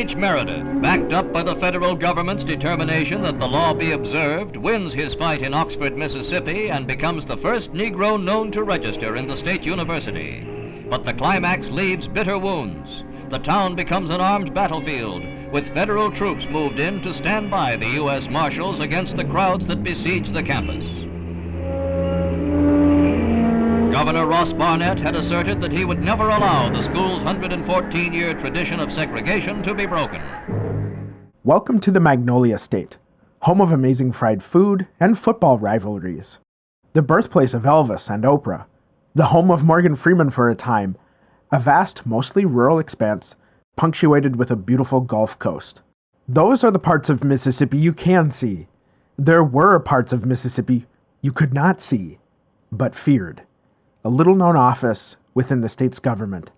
H. Meredith, backed up by the federal government's determination that the law be observed, wins his fight in Oxford, Mississippi, and becomes the first Negro known to register in the state university. But the climax leaves bitter wounds. The town becomes an armed battlefield, with federal troops moved in to stand by the U.S. Marshals against the crowds that besiege the campus. Governor Ross Barnett had asserted that he would never allow the school's 114-year tradition of segregation to be broken. Welcome to the Magnolia State, home of amazing fried food and football rivalries. The birthplace of Elvis and Oprah. The home of Morgan Freeman for a time. A vast, mostly rural expanse, punctuated with a beautiful Gulf Coast. Those are the parts of Mississippi you can see. There were parts of Mississippi you could not see, but feared. A little-known office within the state's government.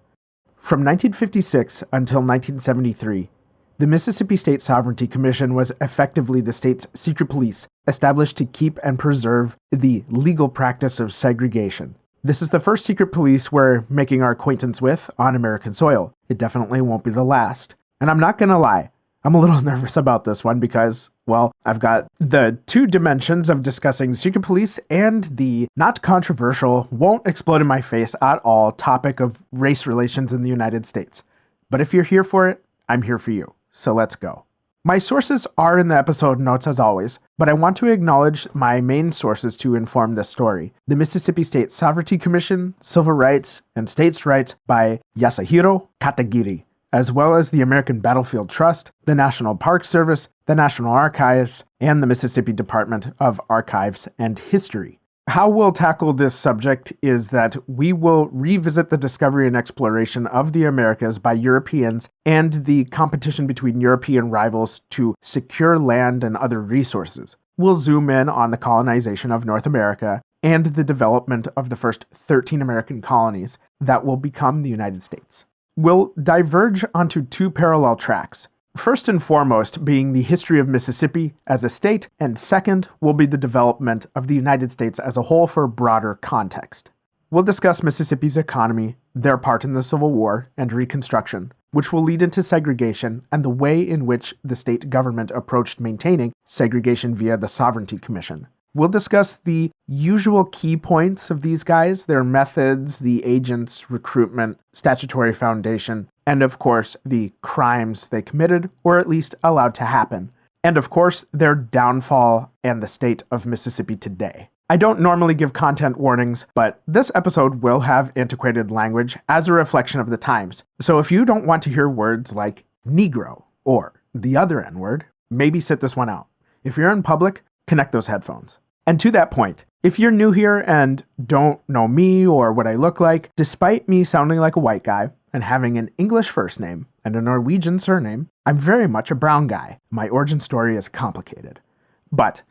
From 1956 until 1973, the Mississippi State Sovereignty Commission was effectively the state's secret police, established to keep and preserve the legal practice of segregation. This is the first secret police we're making our acquaintance with on American soil. It definitely won't be the last. And I'm not gonna lie, I'm a little nervous about this one because, well, I've got the two dimensions of discussing secret police and the not controversial, won't explode in my face at all topic of race relations in the United States. But if you're here for it, I'm here for you. So let's go. My sources are in the episode notes as always, but I want to acknowledge my main sources to inform this story. The Mississippi State Sovereignty Commission, Civil Rights, and States' Rights by Yasuhiro Katagiri, as well as the American Battlefield Trust, the National Park Service, the National Archives, and the Mississippi Department of Archives and History. How we'll tackle this subject is that we will revisit the discovery and exploration of the Americas by Europeans and the competition between European rivals to secure land and other resources. We'll zoom in on the colonization of North America and the development of the first 13 American colonies that will become the United States. We'll diverge onto two parallel tracks. First and foremost being the history of Mississippi as a state, and second will be the development of the United States as a whole for broader context. We'll discuss Mississippi's economy, their part in the Civil War and Reconstruction, which will lead into segregation and the way in which the state government approached maintaining segregation via the Sovereignty Commission. We'll discuss the usual key points of these guys, their methods, the agents, recruitment, statutory foundation, and of course, the crimes they committed, or at least allowed to happen. And of course, their downfall and the state of Mississippi today. I don't normally give content warnings, but this episode will have antiquated language as a reflection of the times. So if you don't want to hear words like Negro or the other N-word, maybe sit this one out. If you're in public, connect those headphones. And to that point, if you're new here and don't know me or what I look like, despite me sounding like a white guy and having an English first name and a Norwegian surname, I'm very much a brown guy. My origin story is complicated. But,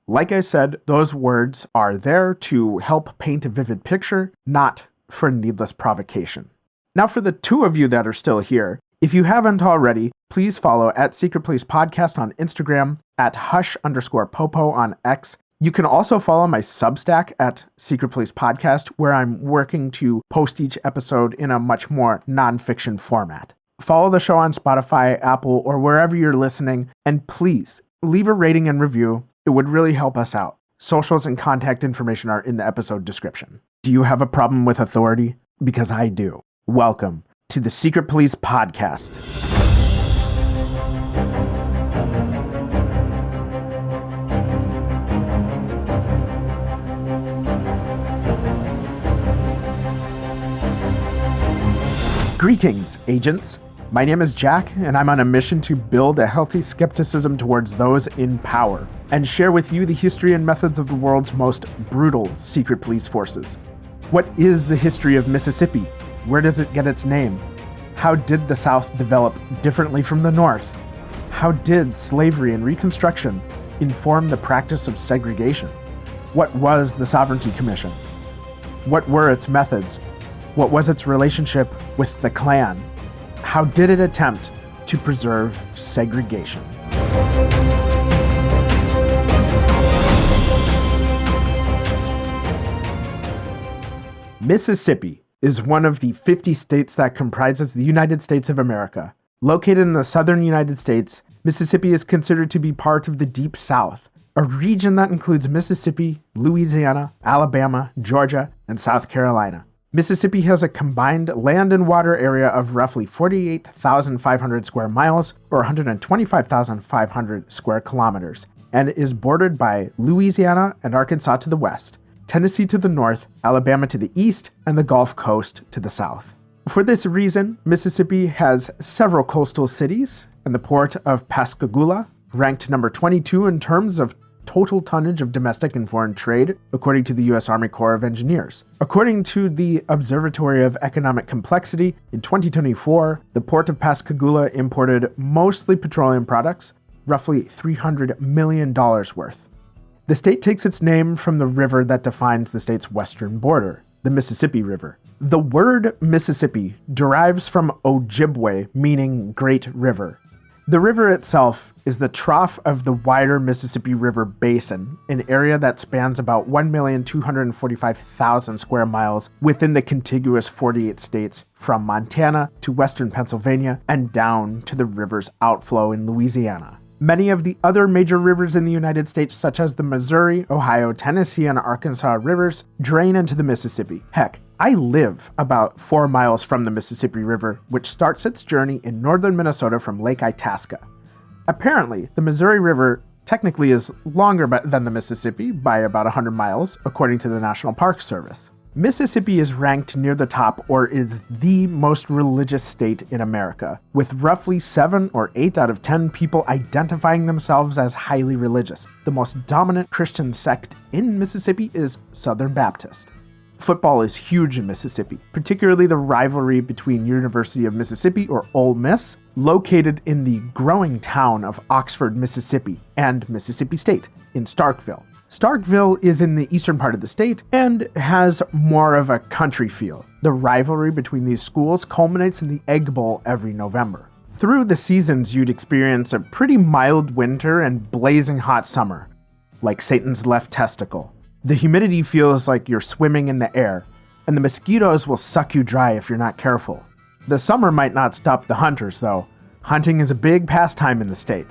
like I said, those words are there to help paint a vivid picture, not for needless provocation. Now for the two of you that are still here, if you haven't already, please follow at Secret Police Podcast on Instagram, at hush_popo on X. You can also follow my Substack at Secret Police Podcast, where I'm working to post each episode in a much more nonfiction format. Follow the show on Spotify, Apple, or wherever you're listening, and please leave a rating and review. It would really help us out. Socials and contact information are in the episode description. Do you have a problem with authority? Because I do. Welcome to the Secret Police Podcast. Greetings, agents. My name is Jack, and I'm on a mission to build a healthy skepticism towards those in power, and share with you the history and methods of the world's most brutal secret police forces. What is the history of Mississippi? Where does it get its name? How did the South develop differently from the North? How did slavery and Reconstruction inform the practice of segregation? What was the Sovereignty Commission? What were its methods? What was its relationship with the Klan? How did it attempt to preserve segregation? Mississippi is one of the 50 states that comprises the United States of America. Located in the southern United States, Mississippi is considered to be part of the Deep South, a region that includes Mississippi, Louisiana, Alabama, Georgia, and South Carolina. Mississippi has a combined land and water area of roughly 48,500 square miles, or 125,500 square kilometers, and is bordered by Louisiana and Arkansas to the west, Tennessee to the north, Alabama to the east, and the Gulf Coast to the south. For this reason, Mississippi has several coastal cities, and the port of Pascagoula, ranked number 22 in terms of total tonnage of domestic and foreign trade, according to the U.S. Army Corps of Engineers. According to the Observatory of Economic Complexity, in 2024, the port of Pascagoula imported mostly petroleum products, roughly $300 million worth. The state takes its name from the river that defines the state's western border, the Mississippi River. The word Mississippi derives from Ojibwe, meaning Great River. The river itself is the trough of the wider Mississippi River Basin, an area that spans about 1,245,000 square miles within the contiguous 48 states from Montana to western Pennsylvania and down to the river's outflow in Louisiana. Many of the other major rivers in the United States, such as the Missouri, Ohio, Tennessee, and Arkansas rivers, drain into the Mississippi. Heck, I live about 4 miles from the Mississippi River, which starts its journey in northern Minnesota from Lake Itasca. Apparently, the Missouri River technically is longer than the Mississippi by about 100 miles, according to the National Park Service. Mississippi is ranked near the top, or is the most religious state in America, with roughly 7 or 8 out of 10 people identifying themselves as highly religious. The most dominant Christian sect in Mississippi is Southern Baptist. Football is huge in Mississippi, particularly the rivalry between University of Mississippi, or Ole Miss, located in the growing town of Oxford, Mississippi, and Mississippi State in Starkville. Starkville is in the eastern part of the state and has more of a country feel. The rivalry between these schools culminates in the Egg Bowl every November. Through the seasons, you'd experience a pretty mild winter and blazing hot summer, like Satan's left testicle. The humidity feels like you're swimming in the air, and the mosquitoes will suck you dry if you're not careful. The summer might not stop the hunters, though. Hunting is a big pastime in the state.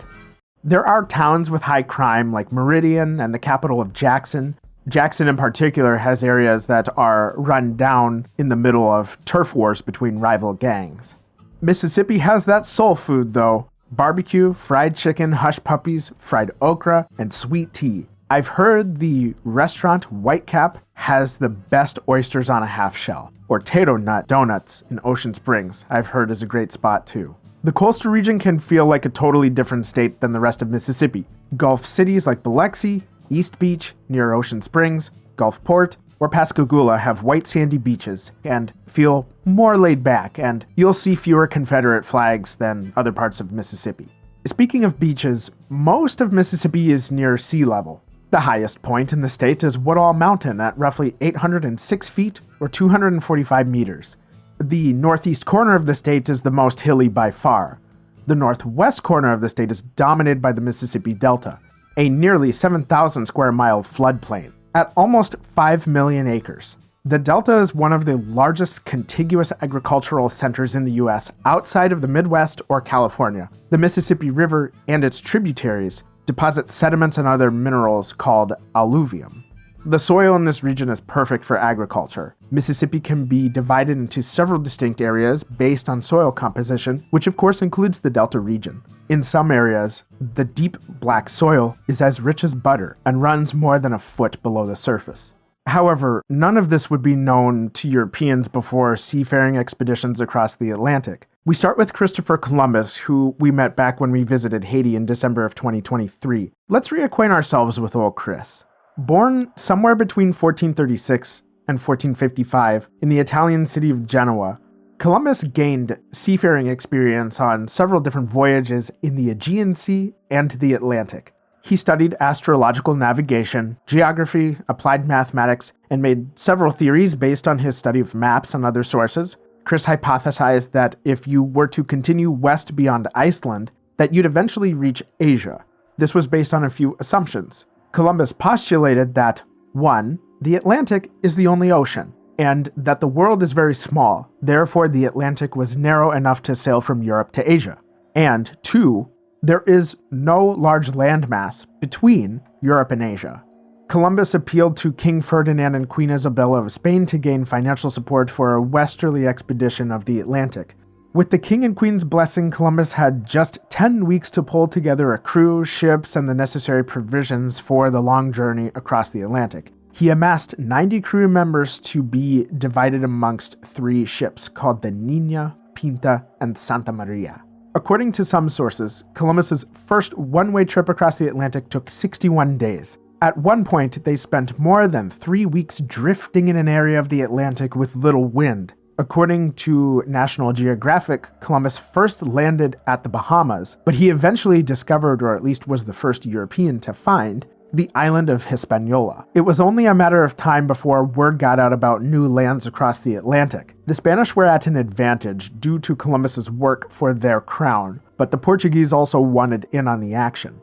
There are towns with high crime like Meridian and the capital of Jackson. Jackson in particular has areas that are run down in the middle of turf wars between rival gangs. Mississippi has that soul food though. Barbecue, fried chicken, hush puppies, fried okra, and sweet tea. I've heard the restaurant Whitecap has the best oysters on a half shell, or Tato Nut Donuts in Ocean Springs, I've heard is a great spot too. The coastal region can feel like a totally different state than the rest of Mississippi. Gulf cities like Biloxi, East Beach near Ocean Springs, Gulfport, or Pascagoula have white sandy beaches and feel more laid back, and you'll see fewer Confederate flags than other parts of Mississippi. Speaking of beaches, most of Mississippi is near sea level. The highest point in the state is Woodall Mountain at roughly 806 feet or 245 meters. The northeast corner of the state is the most hilly by far. The northwest corner of the state is dominated by the Mississippi Delta, a nearly 7,000 square mile floodplain, at almost 5 million acres. The Delta is one of the largest contiguous agricultural centers in the U.S. outside of the Midwest or California. The Mississippi River and its tributaries deposit sediments and other minerals called alluvium. The soil in this region is perfect for agriculture. Mississippi can be divided into several distinct areas based on soil composition, which of course includes the Delta region. In some areas, the deep black soil is as rich as butter and runs more than a foot below the surface. However, none of this would be known to Europeans before seafaring expeditions across the Atlantic. We start with Christopher Columbus, who we met back when we visited Haiti in December of 2023. Let's reacquaint ourselves with old Chris. Born somewhere between 1436 and 1455 in the Italian city of Genoa, Columbus gained seafaring experience on several different voyages in the Aegean Sea and the Atlantic. He studied astrological navigation, geography, applied mathematics, and made several theories based on his study of maps and other sources. Chris hypothesized that if you were to continue west beyond Iceland, that you'd eventually reach Asia. This was based on a few assumptions. Columbus postulated that 1. The Atlantic is the only ocean, and that the world is very small, therefore the Atlantic was narrow enough to sail from Europe to Asia. And 2, there is no large landmass between Europe and Asia. Columbus appealed to King Ferdinand and Queen Isabella of Spain to gain financial support for a westerly expedition of the Atlantic. With the King and Queen's blessing, Columbus had just 10 weeks to pull together a crew, ships, and the necessary provisions for the long journey across the Atlantic. He amassed 90 crew members to be divided amongst 3 ships called the Niña, Pinta, and Santa Maria. According to some sources, Columbus's first one-way trip across the Atlantic took 61 days. At one point, they spent more than 3 weeks drifting in an area of the Atlantic with little wind. According to National Geographic, Columbus first landed at the Bahamas, but he eventually discovered, or at least was the first European to find, the island of Hispaniola. It was only a matter of time before word got out about new lands across the Atlantic. The Spanish were at an advantage due to Columbus's work for their crown, but the Portuguese also wanted in on the action.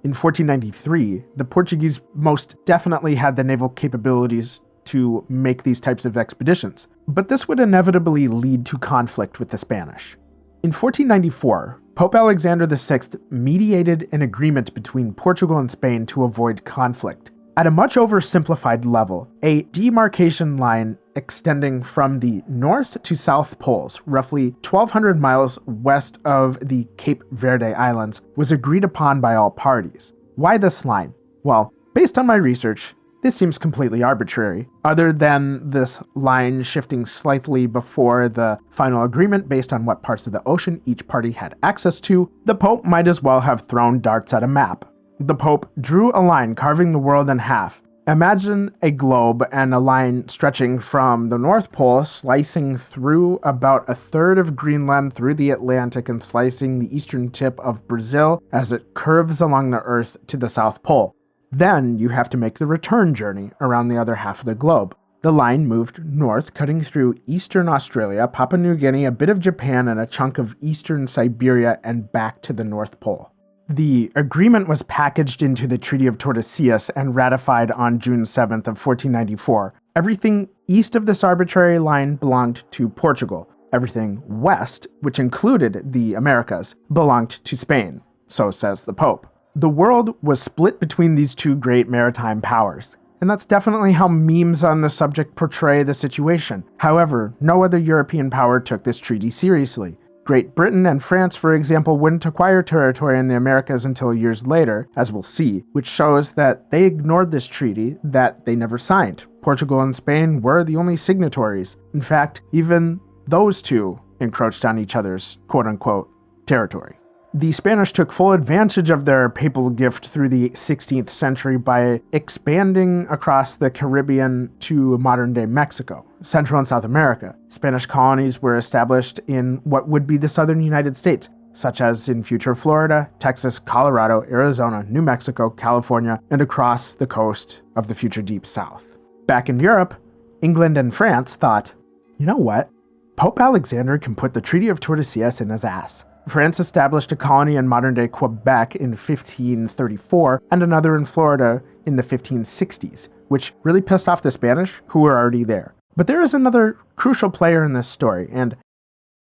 In 1493, the Portuguese most definitely had the naval capabilities to make these types of expeditions, but this would inevitably lead to conflict with the Spanish. In 1494, Pope Alexander VI mediated an agreement between Portugal and Spain to avoid conflict. At a much oversimplified level, a demarcation line extending from the north to south poles, roughly 1,200 miles west of the Cape Verde Islands, was agreed upon by all parties. Why this line? Well, based on my research, this seems completely arbitrary. Other than this line shifting slightly before the final agreement based on what parts of the ocean each party had access to, the Pope might as well have thrown darts at a map. The Pope drew a line carving the world in half. Imagine a globe and a line stretching from the North Pole, slicing through about a third of Greenland through the Atlantic and slicing the eastern tip of Brazil as it curves along the Earth to the South Pole. Then you have to make the return journey around the other half of the globe. The line moved north, cutting through eastern Australia, Papua New Guinea, a bit of Japan, and a chunk of eastern Siberia, and back to the North Pole. The agreement was packaged into the Treaty of Tordesillas and ratified on June 7th of 1494. Everything east of this arbitrary line belonged to Portugal. Everything west, which included the Americas, belonged to Spain, so says the Pope. The world was split between these two great maritime powers, and that's definitely how memes on the subject portray the situation. However, no other European power took this treaty seriously. Great Britain and France, for example, wouldn't acquire territory in the Americas until years later, as we'll see, which shows that they ignored this treaty that they never signed. Portugal and Spain were the only signatories. In fact, even those two encroached on each other's quote-unquote territory. The Spanish took full advantage of their papal gift through the 16th century by expanding across the Caribbean to modern-day Mexico, Central and South America. Spanish colonies were established in what would be the southern United States, such as in future Florida, Texas, Colorado, Arizona, New Mexico, California, and across the coast of the future Deep South. Back in Europe, England and France thought, you know what? Pope Alexander can put the Treaty of Tordesillas in his ass. France established a colony in modern-day Quebec in 1534 and another in Florida in the 1560s, which really pissed off the Spanish, who were already there. But there is another crucial player in this story, and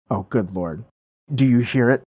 oh, good lord. Do you hear it?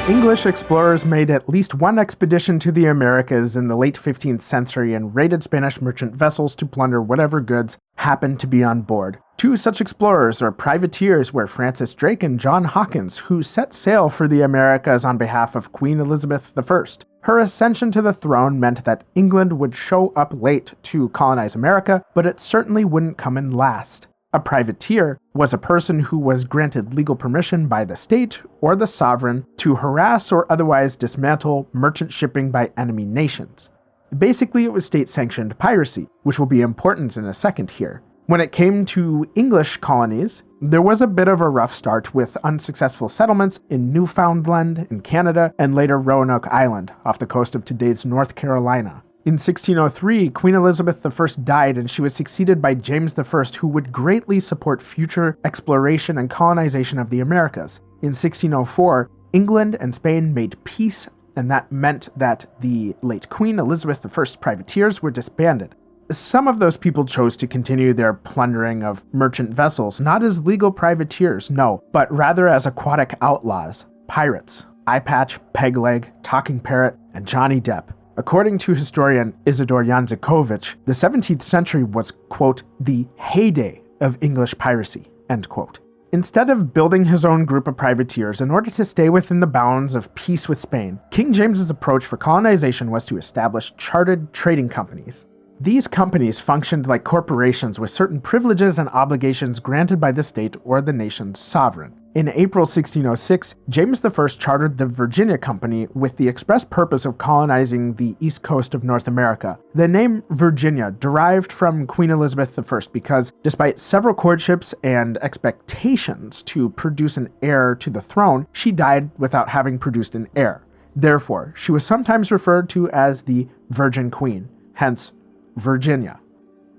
English explorers made at least one expedition to the Americas in the late 15th century and raided Spanish merchant vessels to plunder whatever goods happened to be on board. Two such explorers, or privateers, were Francis Drake and John Hawkins, who set sail for the Americas on behalf of Queen Elizabeth I. Her ascension to the throne meant that England would show up late to colonize America, but it certainly wouldn't come in last. A privateer was a person who was granted legal permission by the state or the sovereign to harass or otherwise dismantle merchant shipping by enemy nations. Basically, it was state-sanctioned piracy, which will be important in a second here. When it came to English colonies, there was a bit of a rough start with unsuccessful settlements in Newfoundland, in Canada, and later Roanoke Island, off the coast of today's North Carolina. In 1603, Queen Elizabeth I died, and she was succeeded by James I, who would greatly support future exploration and colonization of the Americas. In 1604, England and Spain made peace and that meant that the late Queen Elizabeth I's privateers were disbanded. Some of those people chose to continue their plundering of merchant vessels, not as legal privateers, no, but rather as aquatic outlaws, pirates, Eye Patch, Pegleg, Talking Parrot, and Johnny Depp. According to historian Isidor Janczykovich, the 17th century was, quote, the heyday of English piracy, end quote. Instead of building his own group of privateers in order to stay within the bounds of peace with Spain, King James's approach for colonization was to establish chartered trading companies. These companies functioned like corporations with certain privileges and obligations granted by the state or the nation's sovereign. In April 1606, James I chartered the Virginia Company with the express purpose of colonizing the east coast of North America. The name Virginia derived from Queen Elizabeth I because, despite several courtships and expectations to produce an heir to the throne, she died without having produced an heir. Therefore, she was sometimes referred to as the Virgin Queen, hence Virginia.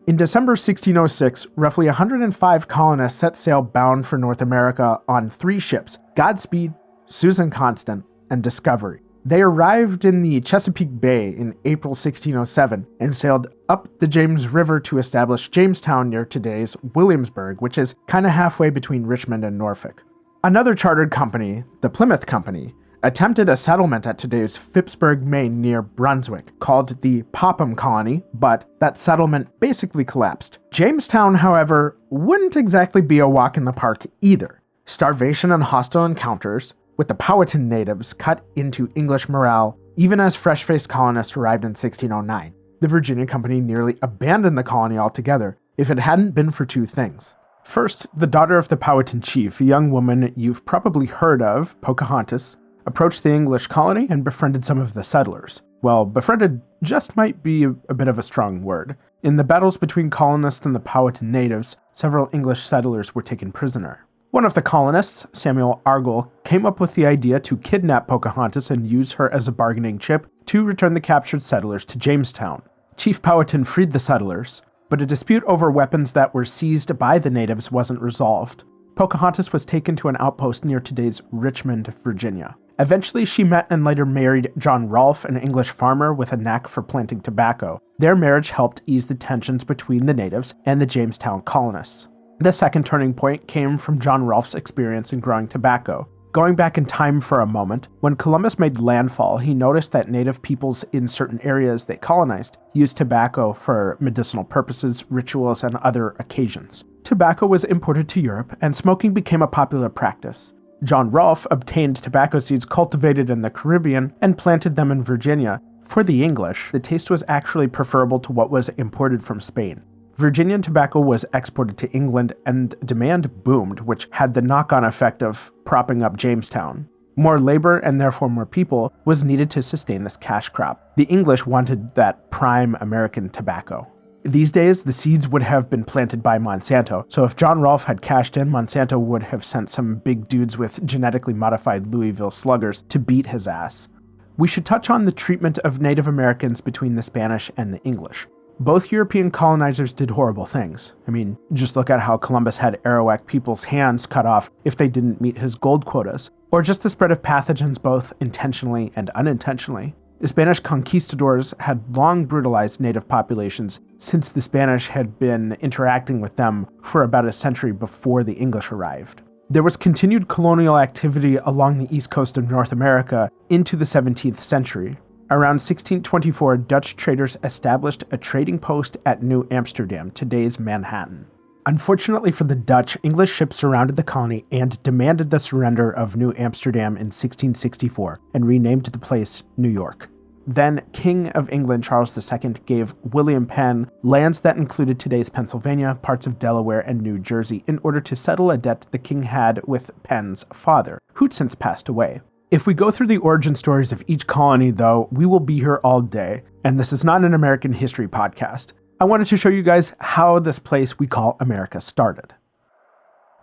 In December 1606, roughly 105 colonists set sail bound for North America on 3 ships, Godspeed, Susan Constant, and Discovery. They arrived in the Chesapeake Bay in April 1607 and sailed up the James River to establish Jamestown near today's Williamsburg, which is kind of halfway between Richmond and Norfolk. Another chartered company, the Plymouth Company, attempted a settlement at today's Phippsburg, Maine near Brunswick, called the Popham Colony, but that settlement basically collapsed. Jamestown, however, wouldn't exactly be a walk in the park either. Starvation and hostile encounters with the Powhatan natives cut into English morale even as fresh-faced colonists arrived in 1609. The Virginia Company nearly abandoned the colony altogether if it hadn't been for 2 things. First, the daughter of the Powhatan chief, a young woman you've probably heard of, Pocahontas, approached the English colony and befriended some of the settlers. Well, befriended just might be a bit of a strong word. In the battles between colonists and the Powhatan natives, several English settlers were taken prisoner. One of the colonists, Samuel Argall, came up with the idea to kidnap Pocahontas and use her as a bargaining chip to return the captured settlers to Jamestown. Chief Powhatan freed the settlers, but a dispute over weapons that were seized by the natives wasn't resolved. Pocahontas was taken to an outpost near today's Richmond, Virginia. Eventually, she met and later married John Rolfe, an English farmer with a knack for planting tobacco. Their marriage helped ease the tensions between the natives and the Jamestown colonists. The second turning point came from John Rolfe's experience in growing tobacco. Going back in time for a moment, when Columbus made landfall, he noticed that native peoples in certain areas they colonized used tobacco for medicinal purposes, rituals, and other occasions. Tobacco was imported to Europe, and smoking became a popular practice. John Rolfe obtained tobacco seeds cultivated in the Caribbean and planted them in Virginia. For the English, the taste was actually preferable to what was imported from Spain. Virginian tobacco was exported to England, and demand boomed, which had the knock-on effect of propping up Jamestown. More labor, and therefore more people, was needed to sustain this cash crop. The English wanted that prime American tobacco. These days, the seeds would have been planted by Monsanto, so if John Rolfe had cashed in, Monsanto would have sent some big dudes with genetically modified Louisville sluggers to beat his ass. We should touch on the treatment of Native Americans between the Spanish and the English. Both European colonizers did horrible things. I mean, just look at how Columbus had Arawak people's hands cut off if they didn't meet his gold quotas, or just the spread of pathogens both intentionally and unintentionally. The Spanish conquistadors had long brutalized native populations since the Spanish had been interacting with them for about a century before the English arrived. There was continued colonial activity along the east coast of North America into the 17th century. Around 1624, Dutch traders established a trading post at New Amsterdam, today's Manhattan. Unfortunately for the Dutch, English ships surrounded the colony and demanded the surrender of New Amsterdam in 1664 and renamed the place New York. Then, King of England Charles II gave William Penn lands that included today's Pennsylvania, parts of Delaware, and New Jersey in order to settle a debt the king had with Penn's father, who'd since passed away. If we go through the origin stories of each colony, though, we will be here all day, and this is not an American history podcast. I wanted to show you guys how this place we call America started.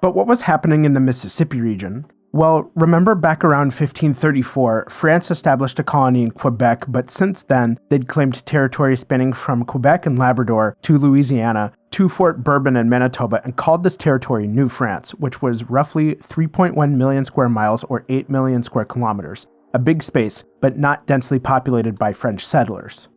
But what was happening in the Mississippi region? Well, remember back around 1534, France established a colony in Quebec, but since then, they'd claimed territory spanning from Quebec and Labrador to Louisiana to Fort Bourbon in Manitoba and called this territory New France, which was roughly 3.1 million square miles or 8 million square kilometers. a big space, but not densely populated by French settlers.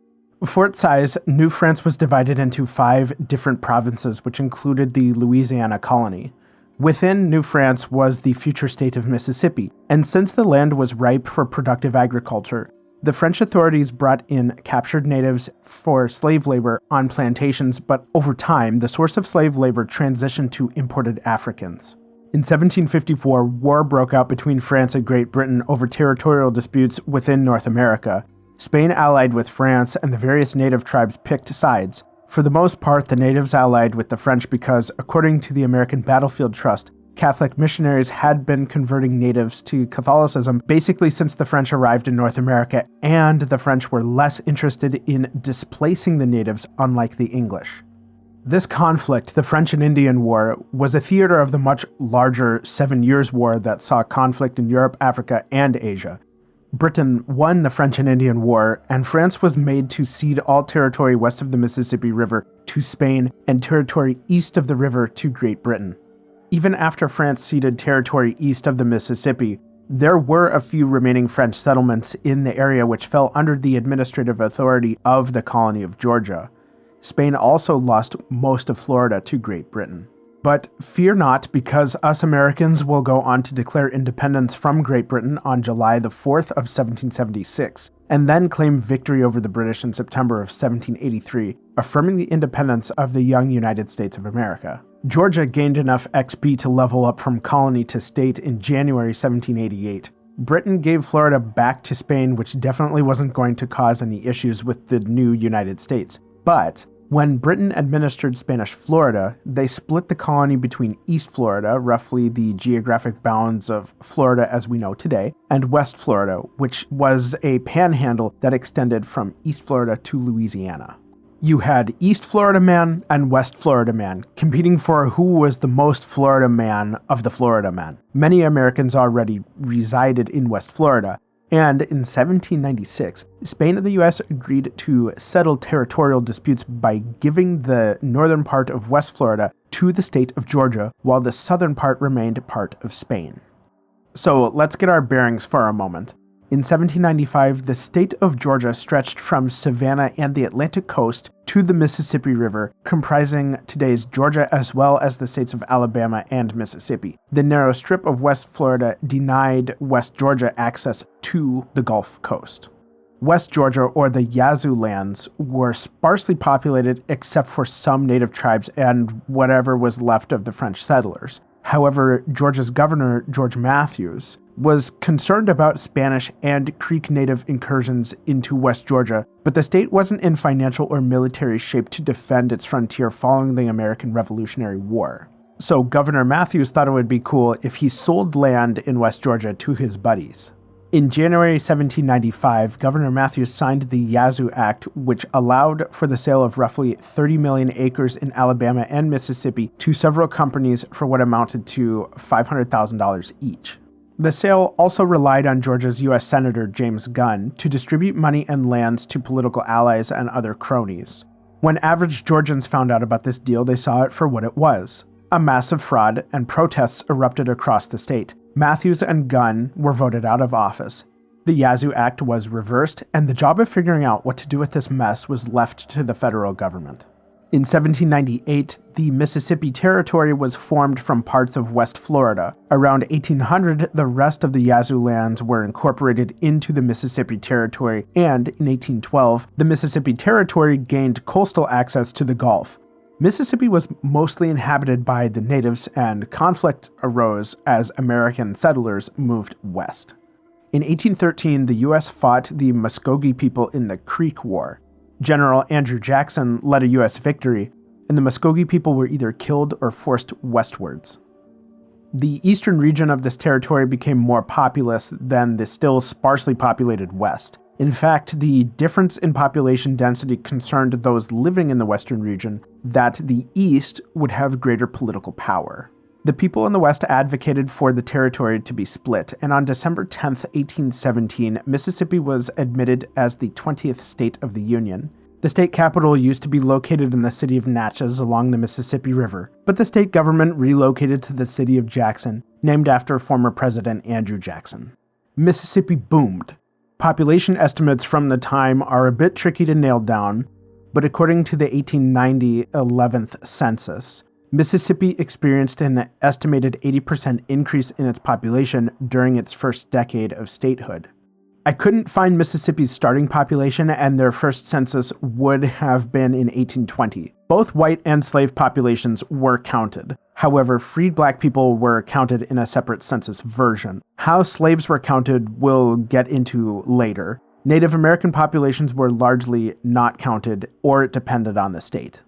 For its size, New France was divided into 5 different provinces, which included the Louisiana colony. Within New France was the future state of Mississippi, and since the land was ripe for productive agriculture, the French authorities brought in captured natives for slave labor on plantations, but over time, the source of slave labor transitioned to imported Africans. In 1754, war broke out between France and Great Britain over territorial disputes within North America. Spain allied with France, and the various native tribes picked sides. For the most part, the natives allied with the French because, according to the American Battlefield Trust, Catholic missionaries had been converting natives to Catholicism basically since the French arrived in North America, and the French were less interested in displacing the natives, unlike the English. This conflict, the French and Indian War, was a theater of the much larger 7 Years' War that saw conflict in Europe, Africa, and Asia. Britain won the French and Indian War, and France was made to cede all territory west of the Mississippi River to Spain and territory east of the river to Great Britain. Even after France ceded territory east of the Mississippi, there were a few remaining French settlements in the area which fell under the administrative authority of the colony of Georgia. Spain also lost most of Florida to Great Britain. But fear not, because us Americans will go on to declare independence from Great Britain on July the 4th of 1776, and then claim victory over the British in September of 1783, affirming the independence of the young United States of America. Georgia gained enough XP to level up from colony to state in January 1788. Britain gave Florida back to Spain, which definitely wasn't going to cause any issues with the new United States. But when Britain administered Spanish Florida, they split the colony between East Florida, roughly the geographic bounds of Florida as we know today, and West Florida, which was a panhandle that extended from East Florida to Louisiana. You had East Florida man and West Florida man competing for who was the most Florida man of the Florida men. Many Americans already resided in West Florida, and in 1796, Spain and the U.S. agreed to settle territorial disputes by giving the northern part of West Florida to the state of Georgia, while the southern part remained part of Spain. So let's get our bearings for a moment. In 1795, the state of Georgia stretched from Savannah and the Atlantic coast to the Mississippi River, comprising today's Georgia as well as the states of Alabama and Mississippi. The narrow strip of West Florida denied West Georgia access to the Gulf Coast. West Georgia, or the Yazoo lands, were sparsely populated except for some native tribes and whatever was left of the French settlers. However, Georgia's governor, George Matthews, was concerned about Spanish and Creek native incursions into West Georgia, but the state wasn't in financial or military shape to defend its frontier following the American Revolutionary War. So Governor Matthews thought it would be cool if he sold land in West Georgia to his buddies. In January 1795, Governor Matthews signed the Yazoo Act, which allowed for the sale of roughly 30 million acres in Alabama and Mississippi to several companies for what amounted to $500,000 each. The sale also relied on Georgia's U.S. Senator James Gunn to distribute money and lands to political allies and other cronies. When average Georgians found out about this deal, they saw it for what it was: a massive fraud, and protests erupted across the state. Matthews and Gunn were voted out of office. The Yazoo Act was reversed, and the job of figuring out what to do with this mess was left to the federal government. In 1798, the Mississippi Territory was formed from parts of West Florida. Around 1800, the rest of the Yazoo lands were incorporated into the Mississippi Territory, and in 1812, the Mississippi Territory gained coastal access to the Gulf. Mississippi was mostly inhabited by the natives, and conflict arose as American settlers moved west. In 1813, the U.S. fought the Muskogee people in the Creek War. General Andrew Jackson led a U.S. victory, and the Muskogee people were either killed or forced westwards. The eastern region of this territory became more populous than the still sparsely populated west. In fact, the difference in population density concerned those living in the western region that the east would have greater political power. The people in the west advocated for the territory to be split, and on December 10, 1817, Mississippi was admitted as the 20th state of the Union. The state capital used to be located in the city of Natchez along the Mississippi River, but the state government relocated to the city of Jackson, named after former President Andrew Jackson. Mississippi boomed. Population estimates from the time are a bit tricky to nail down, but according to the 1890 11th census, Mississippi experienced an estimated 80% increase in its population during its first decade of statehood. I couldn't find Mississippi's starting population, and their first census would have been in 1820. Both white and slave populations were counted. However, freed black people were counted in a separate census version. How slaves were counted we'll get into later. Native American populations were largely not counted, or it depended on the state.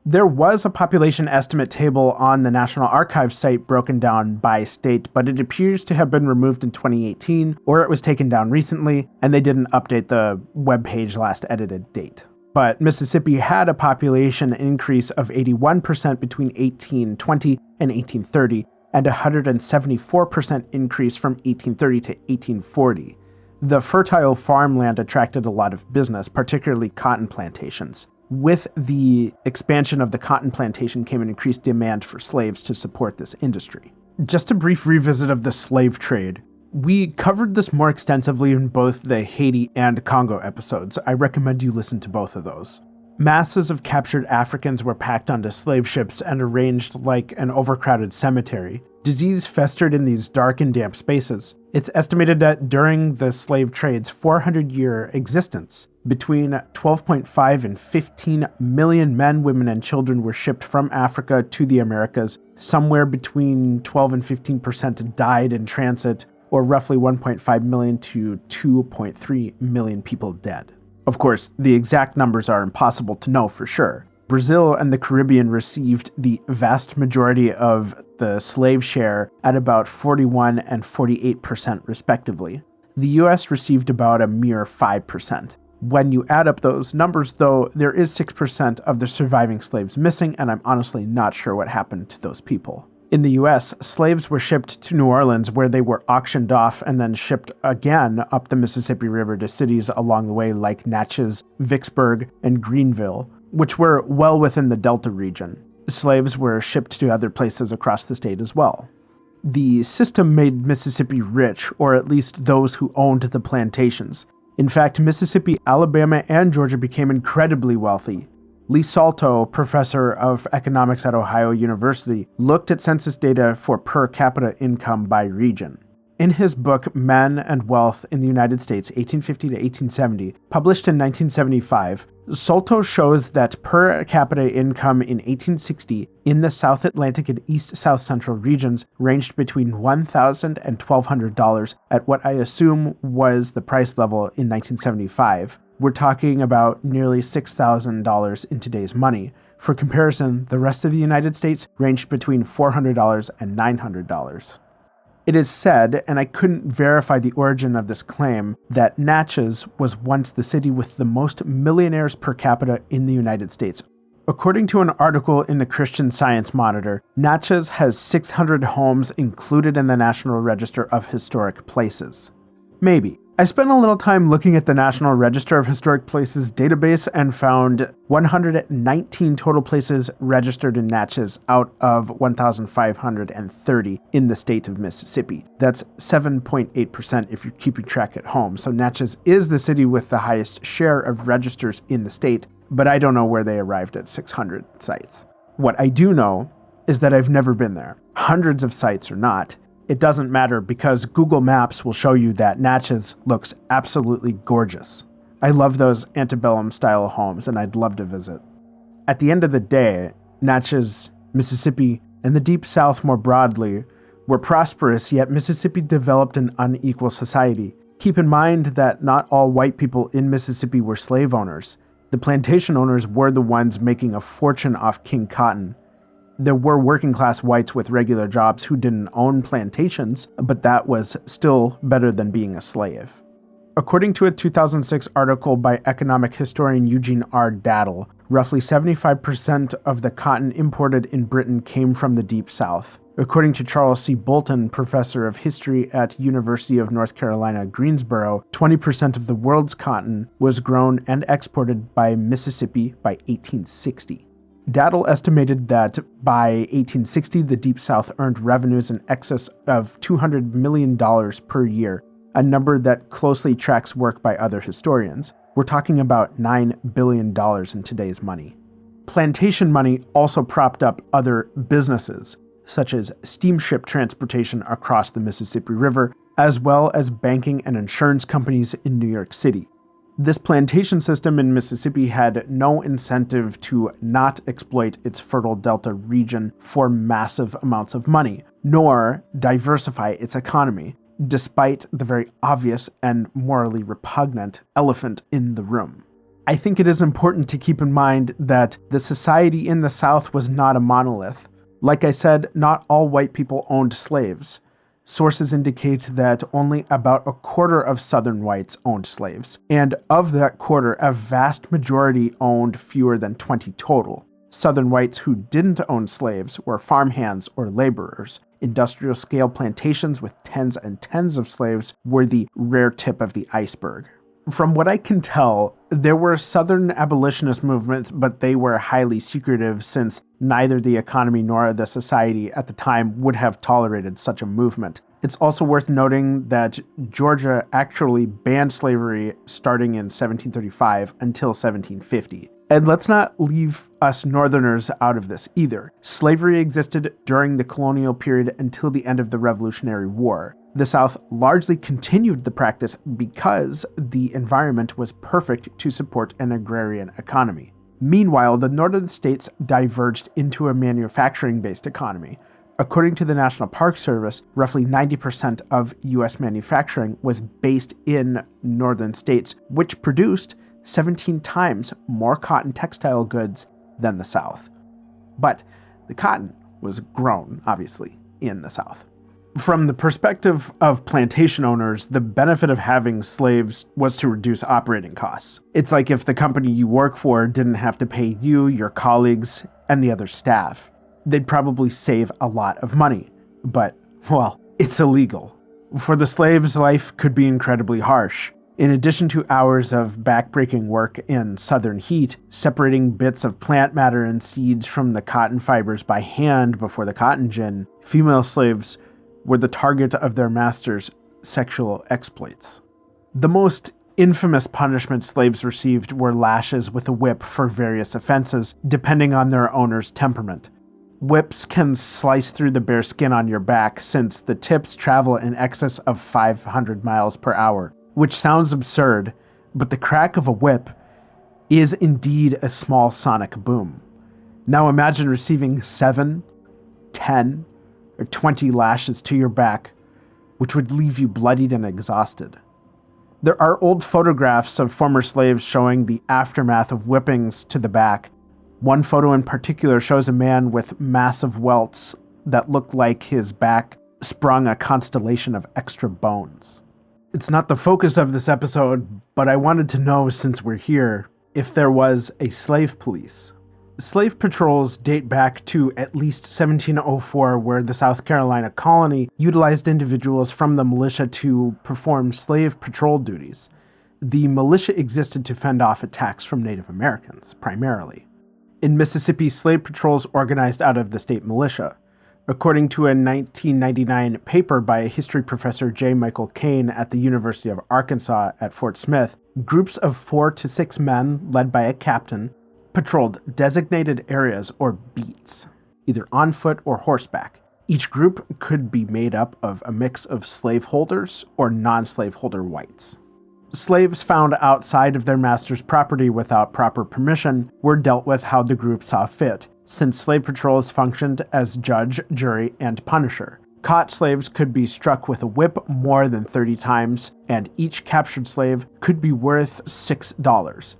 There was a population estimate table on the National Archives site broken down by state, but it appears to have been removed in 2018, or it was taken down recently, and they didn't update the webpage last edited date. But Mississippi had a population increase of 81% between 1820 and 1830, and a 174% increase from 1830 to 1840. The fertile farmland attracted a lot of business, particularly cotton plantations. With the expansion of the cotton plantation came an increased demand for slaves to support this industry. Just a brief revisit of the slave trade. We covered this more extensively in both the Haiti and Congo episodes. I recommend you listen to both of those. Masses of captured Africans were packed onto slave ships and arranged like an overcrowded cemetery. Disease festered in these dark and damp spaces. It's estimated that during the slave trade's 400-year existence, between 12.5 and 15 million men, women, and children were shipped from Africa to the Americas. Somewhere between 12 and 15% died in transit, or roughly 1.5 million to 2.3 million people dead. Of course, the exact numbers are impossible to know for sure. Brazil and the Caribbean received the vast majority of the slave share at about 41 and 48% respectively. The US received about a mere 5%. When you add up those numbers, though, there is 6% of the surviving slaves missing, and I'm honestly not sure what happened to those people. In the US, slaves were shipped to New Orleans, where they were auctioned off and then shipped again up the Mississippi River to cities along the way like Natchez, Vicksburg, and Greenville, which were well within the Delta region. Slaves were shipped to other places across the state as well. The system made Mississippi rich, or at least those who owned the plantations. In fact, Mississippi, Alabama, and Georgia became incredibly wealthy. Lee Salto, professor of economics at Ohio University, looked at census data for per capita income by region. In his book, Men and Wealth in the United States, 1850 to 1870, published in 1975, Salto shows that per capita income in 1860 in the South Atlantic and East South Central regions ranged between $1,000 and $1,200 at what I assume was the price level in 1975. We're talking about nearly $6,000 in today's money. For comparison, the rest of the United States ranged between $400 and $900. It is said, and I couldn't verify the origin of this claim, that Natchez was once the city with the most millionaires per capita in the United States. According to an article in the Christian Science Monitor, Natchez has 600 homes included in the National Register of Historic Places. Maybe. I spent a little time looking at the National Register of Historic Places database and found 119 total places registered in Natchez out of 1,530 in the state of Mississippi. That's 7.8% if you're keeping track at home. So Natchez is the city with the highest share of registers in the state, but I don't know where they arrived at 600 sites. What I do know is that I've never been there. Hundreds of sites or not, it doesn't matter because Google Maps will show you that Natchez looks absolutely gorgeous. I love those antebellum style homes and I'd love to visit. At the end of the day, Natchez, Mississippi, and the Deep South more broadly were prosperous, yet Mississippi developed an unequal society. Keep in mind that not all white people in Mississippi were slave owners. The plantation owners were the ones making a fortune off King Cotton. There were working class whites with regular jobs who didn't own plantations, but that was still better than being a slave. According to a 2006 article by economic historian Eugene R. Daddle, roughly 75% of the cotton imported in Britain came from the Deep South. According to Charles C. Bolton, professor of history at University of North Carolina, Greensboro, 20% of the world's cotton was grown and exported by Mississippi by 1860. Daddle estimated that by 1860, the Deep South earned revenues in excess of $200 million per year. a number that closely tracks work by other historians. We're talking about $9 billion in today's money. Plantation money also propped up other businesses, such as steamship transportation across the Mississippi River, as well as banking and insurance companies in New York City. This plantation system in Mississippi had no incentive to not exploit its fertile delta region for massive amounts of money, nor diversify its economy, despite the very obvious and morally repugnant elephant in the room. I think it is important to keep in mind that the society in the South was not a monolith. Like I said, not all white people owned slaves. Sources indicate that only about a quarter of Southern whites owned slaves, and of that quarter, a vast majority owned fewer than 20 total. Southern whites who didn't own slaves were farmhands or laborers. Industrial-scale plantations with tens and tens of slaves were the rare tip of the iceberg. From what I can tell, there were Southern abolitionist movements, but they were highly secretive since neither the economy nor the society at the time would have tolerated such a movement. It's also worth noting that Georgia actually banned slavery starting in 1735 until 1750. And let's not leave us Northerners out of this either. Slavery existed during the colonial period until the end of the Revolutionary War. The South largely continued the practice because the environment was perfect to support an agrarian economy. Meanwhile, the northern states diverged into a manufacturing-based economy. According to the National Park Service, roughly 90% of U.S. manufacturing was based in northern states, which produced 17 times more cotton textile goods than the South. But the cotton was grown, obviously, in the South. From the perspective of plantation owners, the benefit of having slaves was to reduce operating costs. It's like if the company you work for didn't have to pay you, your colleagues, and the other staff. They'd probably save a lot of money. But, well, it's illegal. For the slaves, life could be incredibly harsh. In addition to hours of backbreaking work in southern heat, separating bits of plant matter and seeds from the cotton fibers by hand before the cotton gin, female slaves were the target of their masters' sexual exploits. The most infamous punishment slaves received were lashes with a whip for various offenses, depending on their owner's temperament. Whips can slice through the bare skin on your back since the tips travel in excess of 500 miles per hour, which sounds absurd, but the crack of a whip is indeed a small sonic boom. Now imagine receiving 7, 10, or 20 lashes to your back, which would leave you bloodied and exhausted. There are old photographs of former slaves showing the aftermath of whippings to the back. One photo in particular shows a man with massive welts that look like his back sprung a constellation of extra bones. It's not the focus of this episode, but I wanted to know, since we're here, if there was a slave police. Slave patrols date back to at least 1704, where the South Carolina colony utilized individuals from the militia to perform slave patrol duties. The militia existed to fend off attacks from Native Americans, primarily. In Mississippi, slave patrols organized out of the state militia. According to a 1999 paper by history professor J. Michael Kane at the University of Arkansas at Fort Smith, groups of 4 to 6 men, led by a captain, patrolled designated areas or beats, either on foot or horseback. Each group could be made up of a mix of slaveholders or non-slaveholder whites. Slaves found outside of their master's property without proper permission were dealt with how the group saw fit, since slave patrols functioned as judge, jury, and punisher. Caught slaves could be struck with a whip more than 30 times, and each captured slave could be worth $6.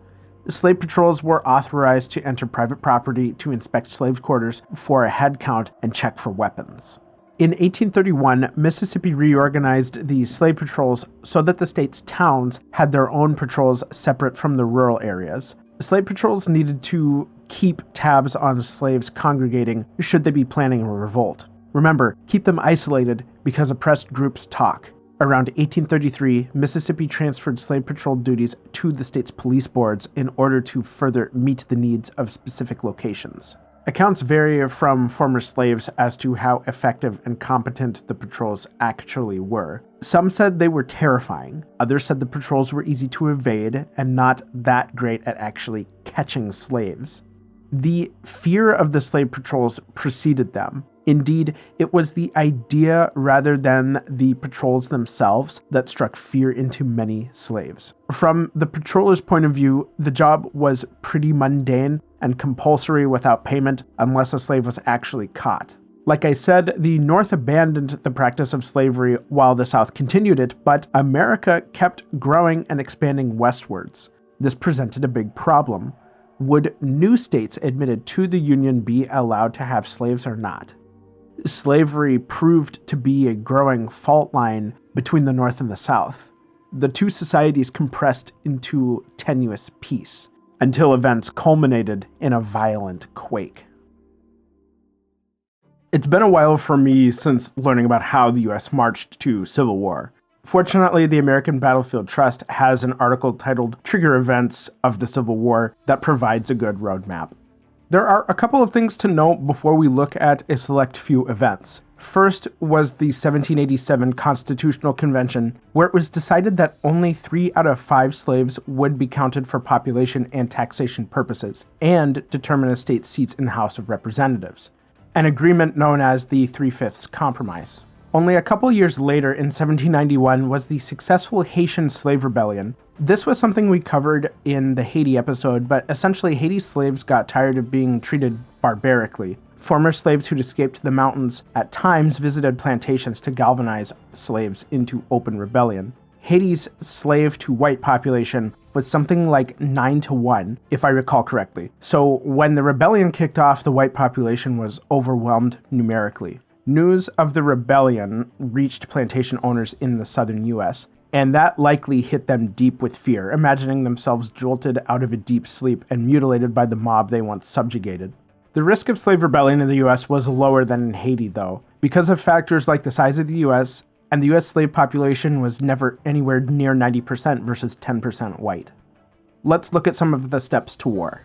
Slave patrols were authorized to enter private property to inspect slave quarters for a head count and check for weapons. In 1831, Mississippi reorganized the slave patrols so that the state's towns had their own patrols separate from the rural areas. Slave patrols needed to keep tabs on slaves congregating should they be planning a revolt. Remember, keep them isolated because oppressed groups talk. Around 1833, Mississippi transferred slave patrol duties to the state's police boards in order to further meet the needs of specific locations. Accounts vary from former slaves as to how effective and competent the patrols actually were. Some said they were terrifying. Others said the patrols were easy to evade and not that great at actually catching slaves. The fear of the slave patrols preceded them. Indeed, it was the idea rather than the patrols themselves that struck fear into many slaves. From the patrollers' point of view, the job was pretty mundane and compulsory without payment unless a slave was actually caught. Like I said, the North abandoned the practice of slavery while the South continued it, but America kept growing and expanding westwards. This presented a big problem. Would new states admitted to the Union be allowed to have slaves or not? Slavery proved to be a growing fault line between the North and the South. The two societies compressed into tenuous peace until events culminated in a violent quake. It's been a while for me since learning about how the US marched to civil war. Fortunately, the American Battlefield Trust has an article titled Trigger Events of the Civil War that provides a good roadmap. There are a couple of things to note before we look at a select few events. First was the 1787 Constitutional Convention, where it was decided that only 3 out of 5 slaves would be counted for population and taxation purposes, and determine a state's seats in the House of Representatives, an agreement known as the 3/5 Compromise. Only a couple years later, in 1791, was the successful Haitian Slave Rebellion. This was something we covered in the Haiti episode, but essentially Haiti's slaves got tired of being treated barbarically. Former slaves who'd escaped to the mountains at times visited plantations to galvanize slaves into open rebellion. Haiti's slave-to-white population was something like 9-1, if I recall correctly. So when the rebellion kicked off, the white population was overwhelmed numerically. News of the rebellion reached plantation owners in the southern U.S., and that likely hit them deep with fear, imagining themselves jolted out of a deep sleep and mutilated by the mob they once subjugated. The risk of slave rebellion in the U.S. was lower than in Haiti, though, because of factors like the size of the U.S., and the U.S. slave population was never anywhere near 90% versus 10% white. Let's look at some of the steps to war.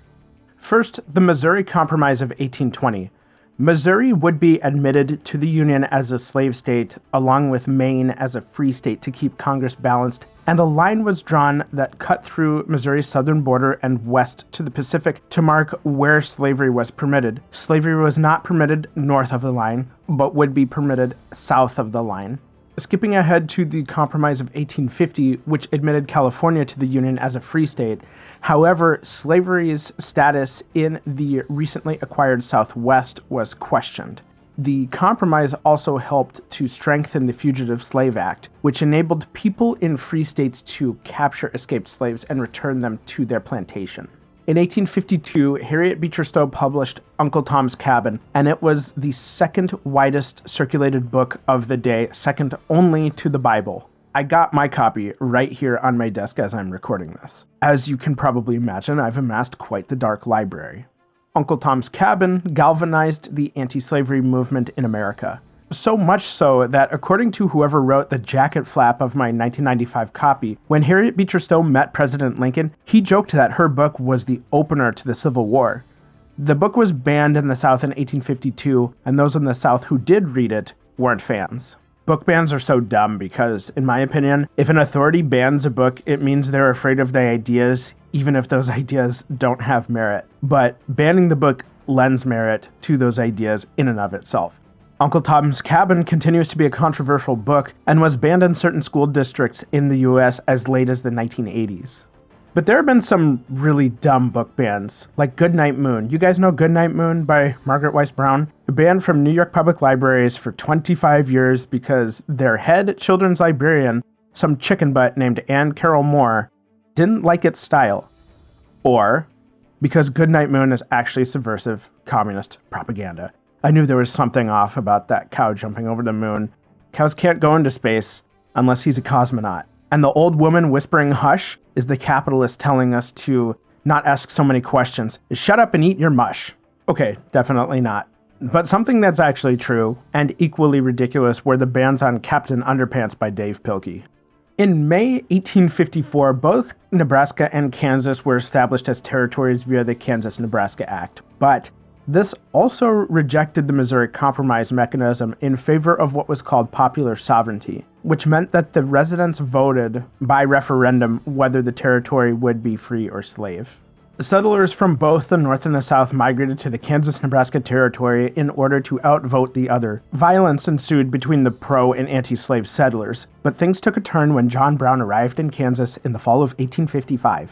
First, the Missouri Compromise of 1820. Missouri would be admitted to the Union as a slave state, along with Maine as a free state to keep Congress balanced, and a line was drawn that cut through Missouri's southern border and west to the Pacific to mark where slavery was permitted. Slavery was not permitted north of the line, but would be permitted south of the line. Skipping ahead to the Compromise of 1850, which admitted California to the Union as a free state. However, slavery's status in the recently acquired Southwest was questioned. The compromise also helped to strengthen the Fugitive Slave Act, which enabled people in free states to capture escaped slaves and return them to their plantation. In 1852, Harriet Beecher Stowe published Uncle Tom's Cabin, and it was the second widest circulated book of the day, second only to the Bible. I got my copy right here on my desk as I'm recording this. As you can probably imagine, I've amassed quite the dark library. Uncle Tom's Cabin galvanized the anti-slavery movement in America. So much so that, according to whoever wrote the jacket flap of my 1995 copy, when Harriet Beecher Stowe met President Lincoln, he joked that her book was the opener to the Civil War. The book was banned in the South in 1852, and those in the South who did read it weren't fans. Book bans are so dumb because, in my opinion, if an authority bans a book, it means they're afraid of the ideas, even if those ideas don't have merit. But banning the book lends merit to those ideas in and of itself. Uncle Tom's Cabin continues to be a controversial book and was banned in certain school districts in the US as late as the 1980s. But there have been some really dumb book bans, like Goodnight Moon. You guys know Goodnight Moon by Margaret Weiss Brown? Banned from New York public libraries for 25 years because their head children's librarian, some chicken butt named Anne Carroll Moore, didn't like its style. Or because Goodnight Moon is actually subversive communist propaganda. I knew there was something off about that cow jumping over the moon. Cows can't go into space unless he's a cosmonaut. And the old woman whispering hush is the capitalist telling us to not ask so many questions. Shut up and eat your mush. Okay, definitely not. But something that's actually true, and equally ridiculous, were the bans on Captain Underpants by Dave Pilkey. In May 1854, both Nebraska and Kansas were established as territories via the Kansas-Nebraska Act. But This also rejected the Missouri Compromise mechanism in favor of what was called popular sovereignty, which meant that the residents voted by referendum whether the territory would be free or slave. Settlers from both the North and the South migrated to the Kansas-Nebraska Territory in order to outvote the other. Violence ensued between the pro- and anti-slave settlers, but things took a turn when John Brown arrived in Kansas in the fall of 1855.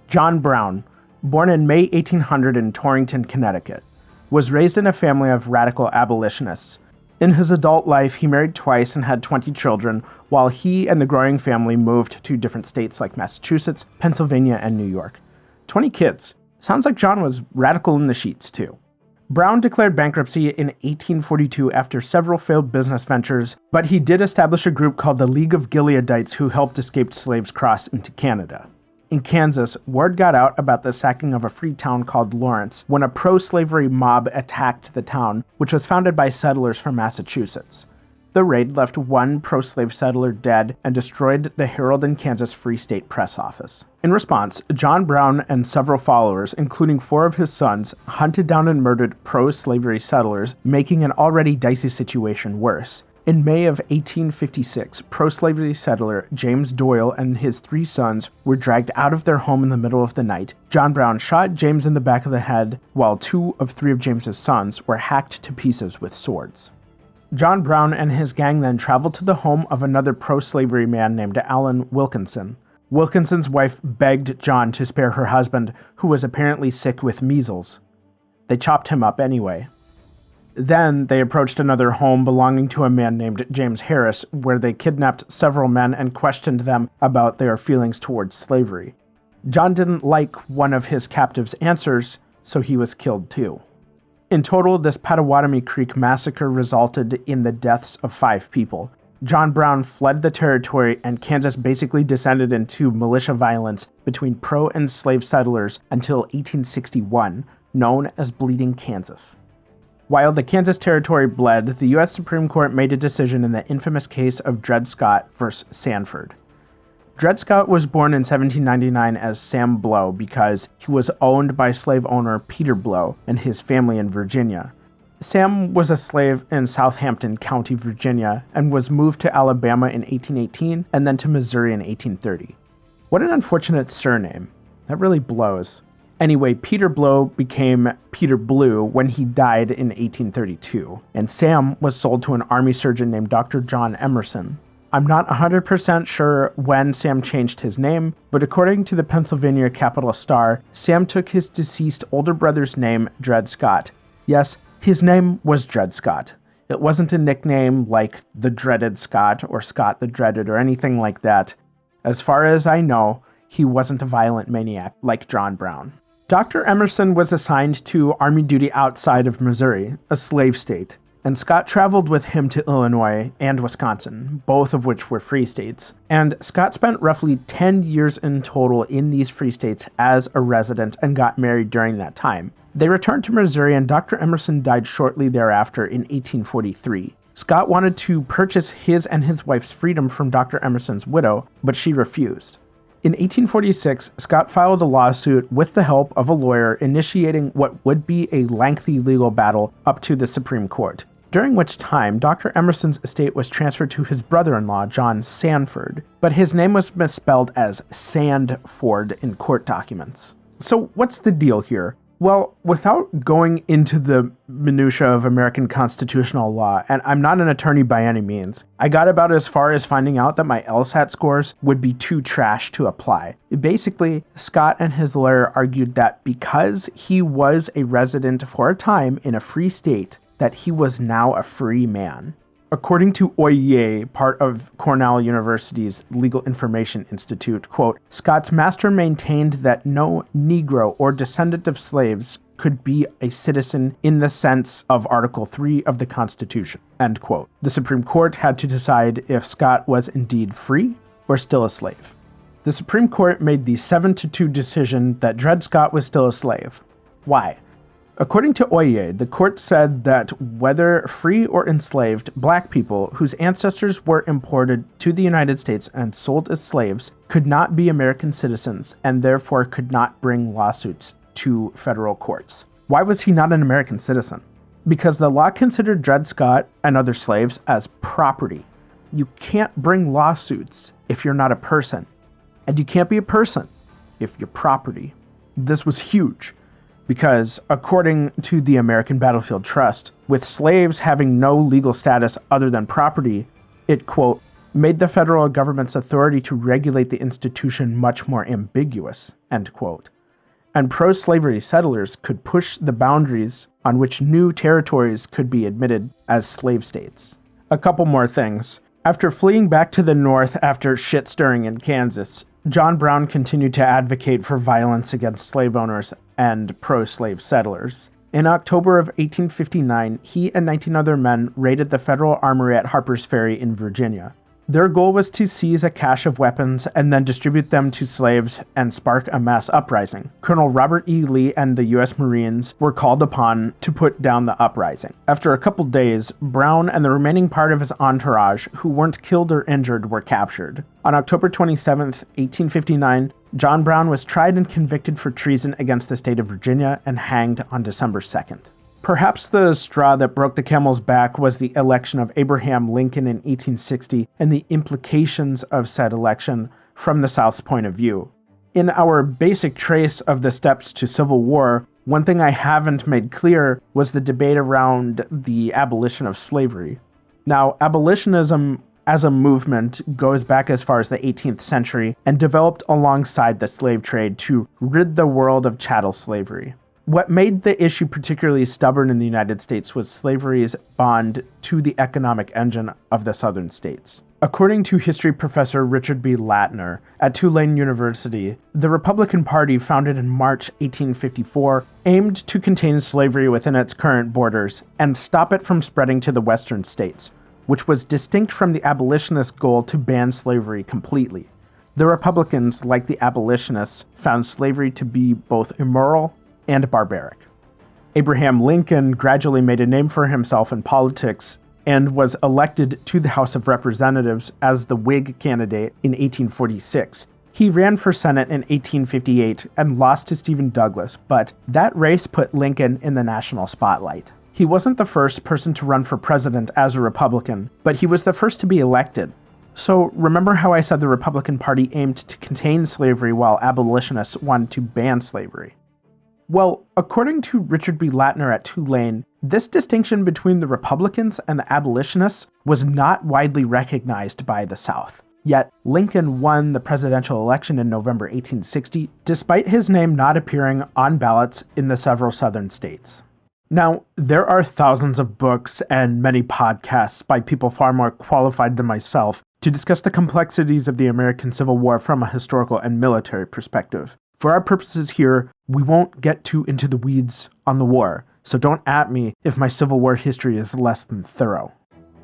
John Brown, born in May 1800 in Torrington, Connecticut, was raised in a family of radical abolitionists. In his adult life, he married twice and had 20 children, while he and the growing family moved to different states like Massachusetts, Pennsylvania, and New York. 20 kids. Sounds like John was radical in the sheets, too. Brown declared bankruptcy in 1842 after several failed business ventures, but he did establish a group called the League of Gileadites who helped escaped slaves cross into Canada. In Kansas, word got out about the sacking of a free town called Lawrence when a pro-slavery mob attacked the town, which was founded by settlers from Massachusetts. The raid left one pro-slave settler dead and destroyed the Herald and Kansas Free State press office. In response, John Brown and several followers, including 4 of his sons, hunted down and murdered pro-slavery settlers, making an already dicey situation worse. In May of 1856, pro-slavery settler James Doyle and his 3 sons were dragged out of their home in the middle of the night. John Brown shot James in the back of the head, while 2 of 3 of James's sons were hacked to pieces with swords. John Brown and his gang then traveled to the home of another pro-slavery man named Allen Wilkinson. Wilkinson's wife begged John to spare her husband, who was apparently sick with measles. They chopped him up anyway. Then they approached another home belonging to a man named James Harris, where they kidnapped several men and questioned them about their feelings towards slavery. John didn't like one of his captives' answers, so he was killed too. In total, this Pottawatomie Creek massacre resulted in the deaths of 5 people. John Brown fled the territory, and Kansas basically descended into militia violence between pro- and slave settlers until 1861, known as Bleeding Kansas. While the Kansas Territory bled, the U.S. Supreme Court made a decision in the infamous case of Dred Scott v. Sanford. Dred Scott was born in 1799 as Sam Blow because he was owned by slave owner Peter Blow and his family in Virginia. Sam was a slave in Southampton County, Virginia, and was moved to Alabama in 1818 and then to Missouri in 1830. What an unfortunate surname. That really blows. Anyway, Peter Blow became Peter Blue when he died in 1832, and Sam was sold to an army surgeon named Dr. John Emerson. I'm not 100% sure when Sam changed his name, but according to the Pennsylvania Capital Star, Sam took his deceased older brother's name, Dred Scott. Yes, his name was Dred Scott. It wasn't a nickname like the Dreaded Scott or Scott the Dreaded or anything like that. As far as I know, he wasn't a violent maniac like John Brown. Dr. Emerson was assigned to Army duty outside of Missouri, a slave state, and Scott traveled with him to Illinois and Wisconsin, both of which were free states. And Scott spent roughly 10 years in total in these free states as a resident and got married during that time. They returned to Missouri, and Dr. Emerson died shortly thereafter in 1843. Scott wanted to purchase his and his wife's freedom from Dr. Emerson's widow, but she refused. In 1846, Scott filed a lawsuit with the help of a lawyer, initiating what would be a lengthy legal battle up to the Supreme Court, during which time Dr. Emerson's estate was transferred to his brother-in-law, John Sanford, but his name was misspelled as Sandford in court documents. So what's the deal here? Well, without going into the minutiae of American constitutional law, and I'm not an attorney by any means, I got about as far as finding out that my LSAT scores would be too trash to apply. Basically, Scott and his lawyer argued that because he was a resident for a time in a free state, that he was now a free man. According to Oye, part of Cornell University's Legal Information Institute, quote, Scott's master maintained that no Negro or descendant of slaves could be a citizen in the sense of Article 3 of the Constitution, end quote. The Supreme Court had to decide if Scott was indeed free or still a slave. The Supreme Court made the 7-2 decision that Dred Scott was still a slave. Why? According to Oye, the court said that whether free or enslaved, black people whose ancestors were imported to the United States and sold as slaves could not be American citizens and therefore could not bring lawsuits to federal courts. Why was he not an American citizen? Because the law considered Dred Scott and other slaves as property. You can't bring lawsuits if you're not a person. And you can't be a person if you're property. This was huge because, according to the American Battlefield Trust, with slaves having no legal status other than property, it, quote, made the federal government's authority to regulate the institution much more ambiguous, end quote. And pro-slavery settlers could push the boundaries on which new territories could be admitted as slave states. A couple more things. After fleeing back to the North after shit-stirring in Kansas, John Brown continued to advocate for violence against slave owners and pro-slave settlers. In October of 1859, he and 19 other men raided the federal armory at Harper's Ferry in Virginia. Their goal was to seize a cache of weapons and then distribute them to slaves and spark a mass uprising. Colonel Robert E. Lee and the U.S. Marines were called upon to put down the uprising. After a couple days, Brown and the remaining part of his entourage, who weren't killed or injured, were captured. On October 27, 1859, John Brown was tried and convicted for treason against the state of Virginia and hanged on December 2nd. Perhaps the straw that broke the camel's back was the election of Abraham Lincoln in 1860 and the implications of said election from the South's point of view. In our basic trace of the steps to civil war, one thing I haven't made clear was the debate around the abolition of slavery. Now, abolitionism as a movement goes back as far as the 18th century and developed alongside the slave trade to rid the world of chattel slavery. What made the issue particularly stubborn in the United States was slavery's bond to the economic engine of the southern states. According to history professor Richard B. Latner at Tulane University, the Republican Party, founded in March 1854, aimed to contain slavery within its current borders and stop it from spreading to the western states, which was distinct from the abolitionist goal to ban slavery completely. The Republicans, like the abolitionists, found slavery to be both immoral and barbaric. Abraham Lincoln gradually made a name for himself in politics and was elected to the House of Representatives as the Whig candidate in 1846. He ran for Senate in 1858 and lost to Stephen Douglas, but that race put Lincoln in the national spotlight. He wasn't the first person to run for president as a Republican, but he was the first to be elected. So remember how I said the Republican Party aimed to contain slavery while abolitionists wanted to ban slavery? Well, according to Richard B. Latner at Tulane, this distinction between the Republicans and the abolitionists was not widely recognized by the South. Yet, Lincoln won the presidential election in November 1860, despite his name not appearing on ballots in the several southern states. Now, there are thousands of books and many podcasts by people far more qualified than myself to discuss the complexities of the American Civil War from a historical and military perspective. For our purposes here, we won't get too into the weeds on the war, so don't at me if my Civil War history is less than thorough.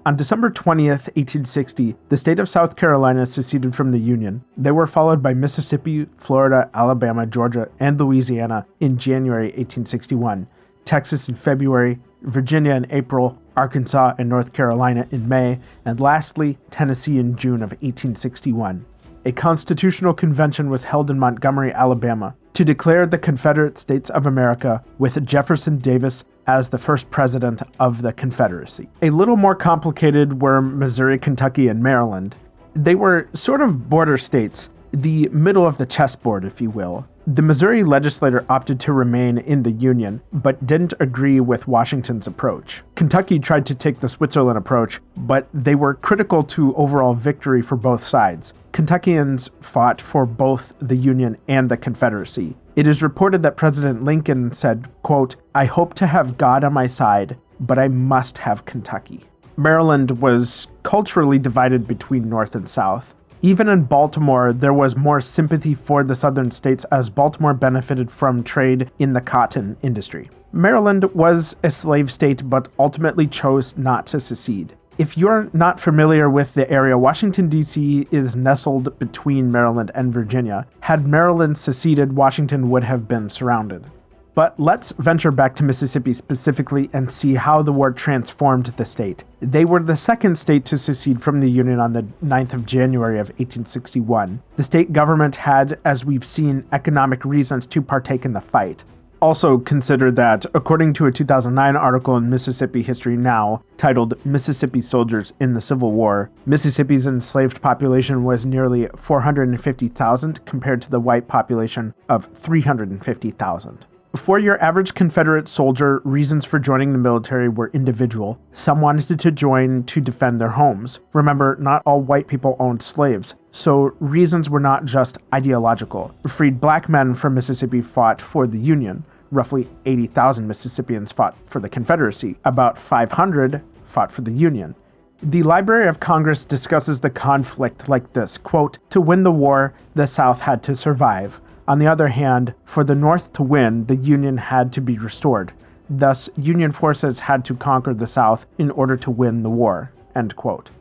On December 20th, 1860, the state of South Carolina seceded from the Union. They were followed by Mississippi, Florida, Alabama, Georgia, and Louisiana in January 1861, Texas in February, Virginia in April, Arkansas and North Carolina in May, and lastly, Tennessee in June of 1861. A constitutional convention was held in Montgomery, Alabama, to declare the Confederate States of America, with Jefferson Davis as the first president of the Confederacy. A little more complicated were Missouri, Kentucky, and Maryland. They were sort of border states, the middle of the chessboard, if you will. The Missouri legislature opted to remain in the Union, but didn't agree with Washington's approach. Kentucky tried to take the Switzerland approach, but they were critical to overall victory for both sides. Kentuckians fought for both the Union and the Confederacy. It is reported that President Lincoln said, quote, "I hope to have God on my side, but I must have Kentucky." Maryland was culturally divided between North and South. Even in Baltimore, there was more sympathy for the southern states as Baltimore benefited from trade in the cotton industry. Maryland was a slave state, but ultimately chose not to secede. If you're not familiar with the area, Washington, D.C. is nestled between Maryland and Virginia. Had Maryland seceded, Washington would have been surrounded. But let's venture back to Mississippi specifically and see how the war transformed the state. They were the second state to secede from the Union on the 9th of January of 1861. The state government had, as we've seen, economic reasons to partake in the fight. Also consider that, according to a 2009 article in Mississippi History Now titled Mississippi Soldiers in the Civil War, Mississippi's enslaved population was nearly 450,000 compared to the white population of 350,000. For your average Confederate soldier, reasons for joining the military were individual. Some wanted to join to defend their homes. Remember, not all white people owned slaves, so reasons were not just ideological. Freed black men from Mississippi fought for the Union. Roughly 80,000 Mississippians fought for the Confederacy. About 500 fought for the Union. The Library of Congress discusses the conflict like this, quote, "To win the war, the South had to survive. On the other hand, for the North to win, the Union had to be restored. Thus, Union forces had to conquer the South in order to win the war." End quote.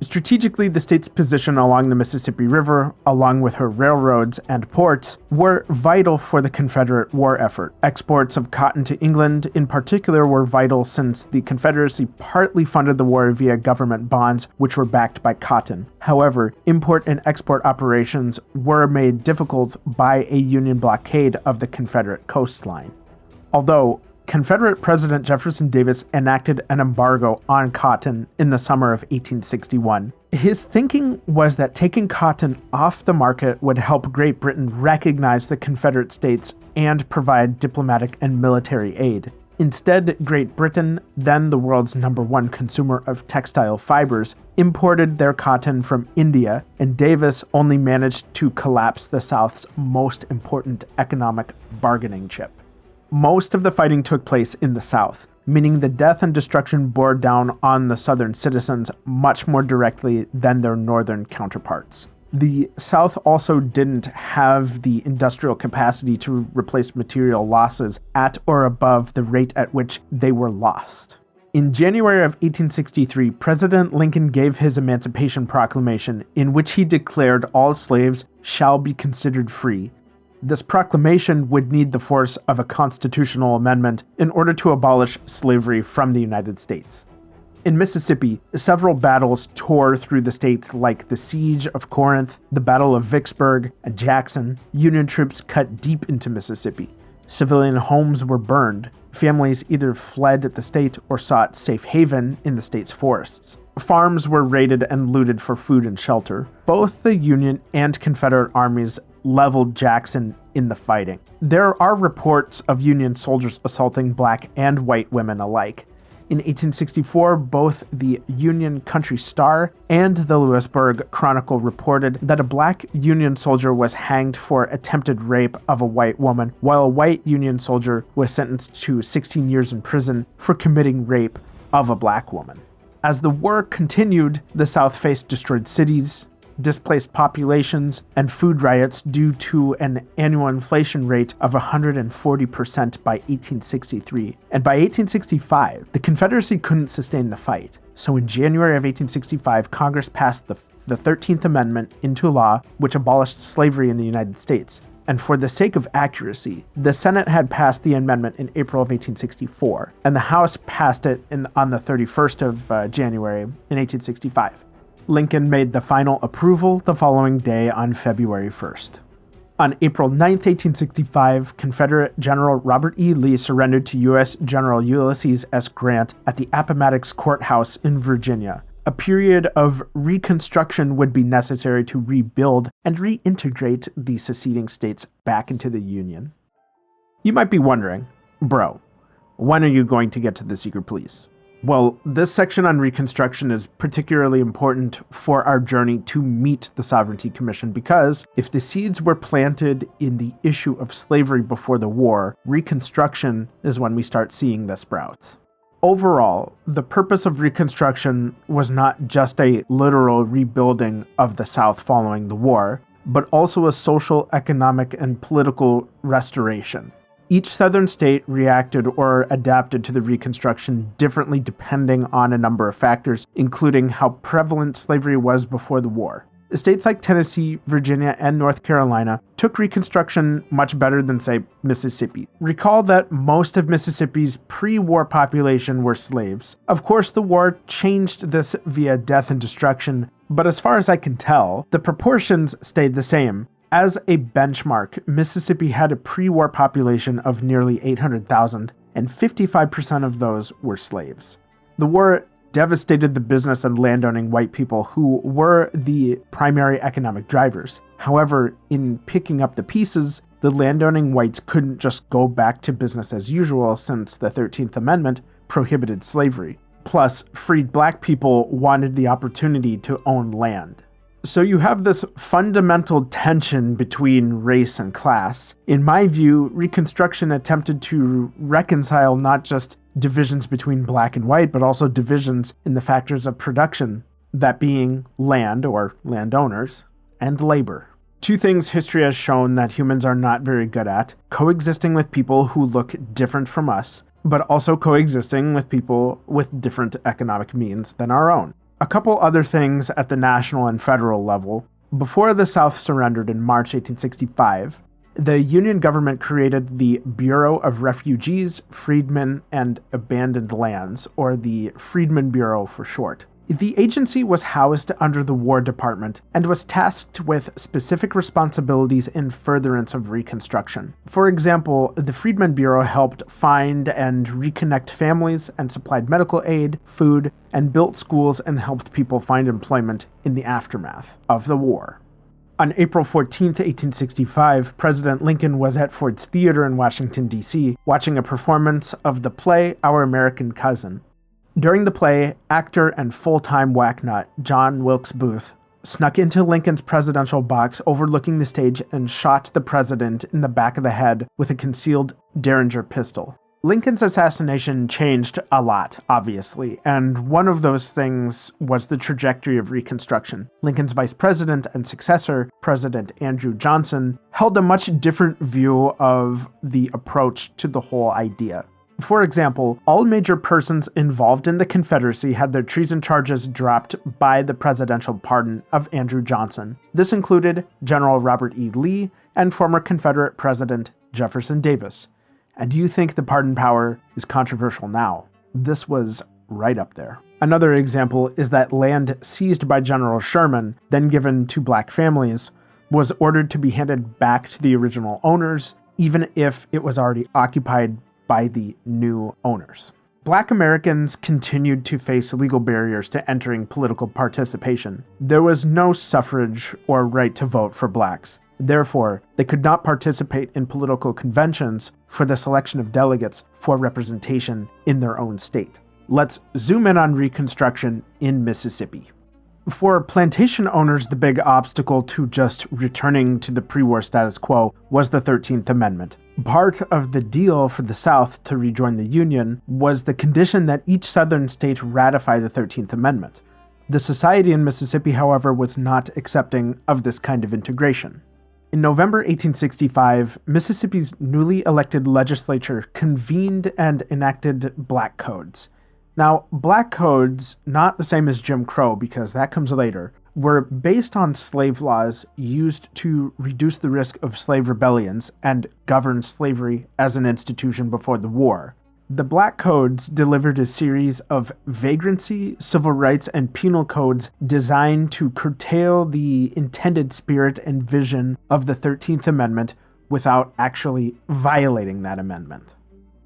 Strategically, the state's position along the Mississippi River, along with her railroads and ports, were vital for the Confederate war effort. Exports of cotton to England, in particular, were vital since the Confederacy partly funded the war via government bonds, which were backed by cotton. However, import and export operations were made difficult by a Union blockade of the Confederate coastline. Although Confederate President Jefferson Davis enacted an embargo on cotton in the summer of 1861. His thinking was that taking cotton off the market would help Great Britain recognize the Confederate States and provide diplomatic and military aid. Instead, Great Britain, then the world's #1 consumer of textile fibers, imported their cotton from India, and Davis only managed to collapse the South's most important economic bargaining chip. Most of the fighting took place in the South, meaning the death and destruction bore down on the Southern citizens much more directly than their Northern counterparts. The South also didn't have the industrial capacity to replace material losses at or above the rate at which they were lost. In January of 1863, President Lincoln gave his Emancipation Proclamation, in which he declared all slaves shall be considered free. This proclamation would need the force of a constitutional amendment in order to abolish slavery from the United States. In Mississippi, several battles tore through the state, like the Siege of Corinth, the Battle of Vicksburg, and Jackson. Union troops cut deep into Mississippi. Civilian homes were burned. Families either fled the state or sought safe haven in the state's forests. Farms were raided and looted for food and shelter. Both the Union and Confederate armies leveled Jackson in the fighting. There are reports of Union soldiers assaulting black and white women alike. In 1864, both the Union Country Star and the Louisburg Chronicle reported that a black Union soldier was hanged for attempted rape of a white woman, while a white Union soldier was sentenced to 16 years in prison for committing rape of a black woman. As the war continued, the South faced destroyed cities, displaced populations, and food riots due to an annual inflation rate of 140% by 1863. And by 1865, the Confederacy couldn't sustain the fight. So in January of 1865, Congress passed the 13th Amendment into law, which abolished slavery in the United States. And for the sake of accuracy, the Senate had passed the amendment in April of 1864, and the House passed it on the 31st of January in 1865. Lincoln made the final approval the following day on February 1st. On April 9, 1865, Confederate General Robert E. Lee surrendered to U.S. General Ulysses S. Grant at the Appomattox Courthouse in Virginia. A period of reconstruction would be necessary to rebuild and reintegrate the seceding states back into the Union. You might be wondering, bro, when are you going to get to the secret police? Well, this section on Reconstruction is particularly important for our journey to meet the Sovereignty Commission because if the seeds were planted in the issue of slavery before the war, Reconstruction is when we start seeing the sprouts. Overall, the purpose of Reconstruction was not just a literal rebuilding of the South following the war, but also a social, economic, and political restoration. Each southern state reacted or adapted to the Reconstruction differently depending on a number of factors, including how prevalent slavery was before the war. States like Tennessee, Virginia, and North Carolina took Reconstruction much better than, say, Mississippi. Recall that most of Mississippi's pre-war population were slaves. Of course, the war changed this via death and destruction, but as far as I can tell, the proportions stayed the same. As a benchmark, Mississippi had a pre-war population of nearly 800,000, and 55% of those were slaves. The war devastated the business and landowning white people who were the primary economic drivers. However, in picking up the pieces, the landowning whites couldn't just go back to business as usual since the 13th Amendment prohibited slavery. Plus, freed black people wanted the opportunity to own land. So you have this fundamental tension between race and class. In my view, Reconstruction attempted to reconcile not just divisions between black and white, but also divisions in the factors of production, that being land or landowners and labor. Two things history has shown that humans are not very good at: coexisting with people who look different from us, but also coexisting with people with different economic means than our own. A couple other things at the national and federal level. Before the South surrendered in March 1865, the Union government created the Bureau of Refugees, Freedmen, and Abandoned Lands, or the Freedmen Bureau for short. The agency was housed under the War Department and was tasked with specific responsibilities in furtherance of Reconstruction. For example, the Freedmen Bureau helped find and reconnect families and supplied medical aid, food, and built schools and helped people find employment in the aftermath of the war. On April 14, 1865, President Lincoln was at Ford's Theater in Washington, D.C., watching a performance of the play Our American Cousin. During the play, actor and full-time whacknut John Wilkes Booth snuck into Lincoln's presidential box overlooking the stage and shot the president in the back of the head with a concealed Derringer pistol. Lincoln's assassination changed a lot, obviously, and one of those things was the trajectory of Reconstruction. Lincoln's vice president and successor, President Andrew Johnson, held a much different view of the approach to the whole idea. For example, all major persons involved in the Confederacy had their treason charges dropped by the presidential pardon of Andrew Johnson. This included General Robert E. Lee and former Confederate President Jefferson Davis. And do you think the pardon power is controversial now? This was right up there. Another example is that land seized by General Sherman, then given to black families, was ordered to be handed back to the original owners, even if it was already occupied by the new owners. Black Americans continued to face legal barriers to entering political participation. There was no suffrage or right to vote for blacks. Therefore, they could not participate in political conventions for the selection of delegates for representation in their own state. Let's zoom in on Reconstruction in Mississippi. For plantation owners, the big obstacle to just returning to the pre-war status quo was the 13th Amendment. Part of the deal for the South to rejoin the Union was the condition that each Southern state ratify the 13th Amendment. The society in Mississippi, however, was not accepting of this kind of integration. In November 1865, Mississippi's newly elected legislature convened and enacted black codes. Now, black codes, not the same as Jim Crow because that comes later, were based on slave laws used to reduce the risk of slave rebellions and govern slavery as an institution before the war. The Black Codes delivered a series of vagrancy, civil rights, and penal codes designed to curtail the intended spirit and vision of the 13th Amendment without actually violating that amendment.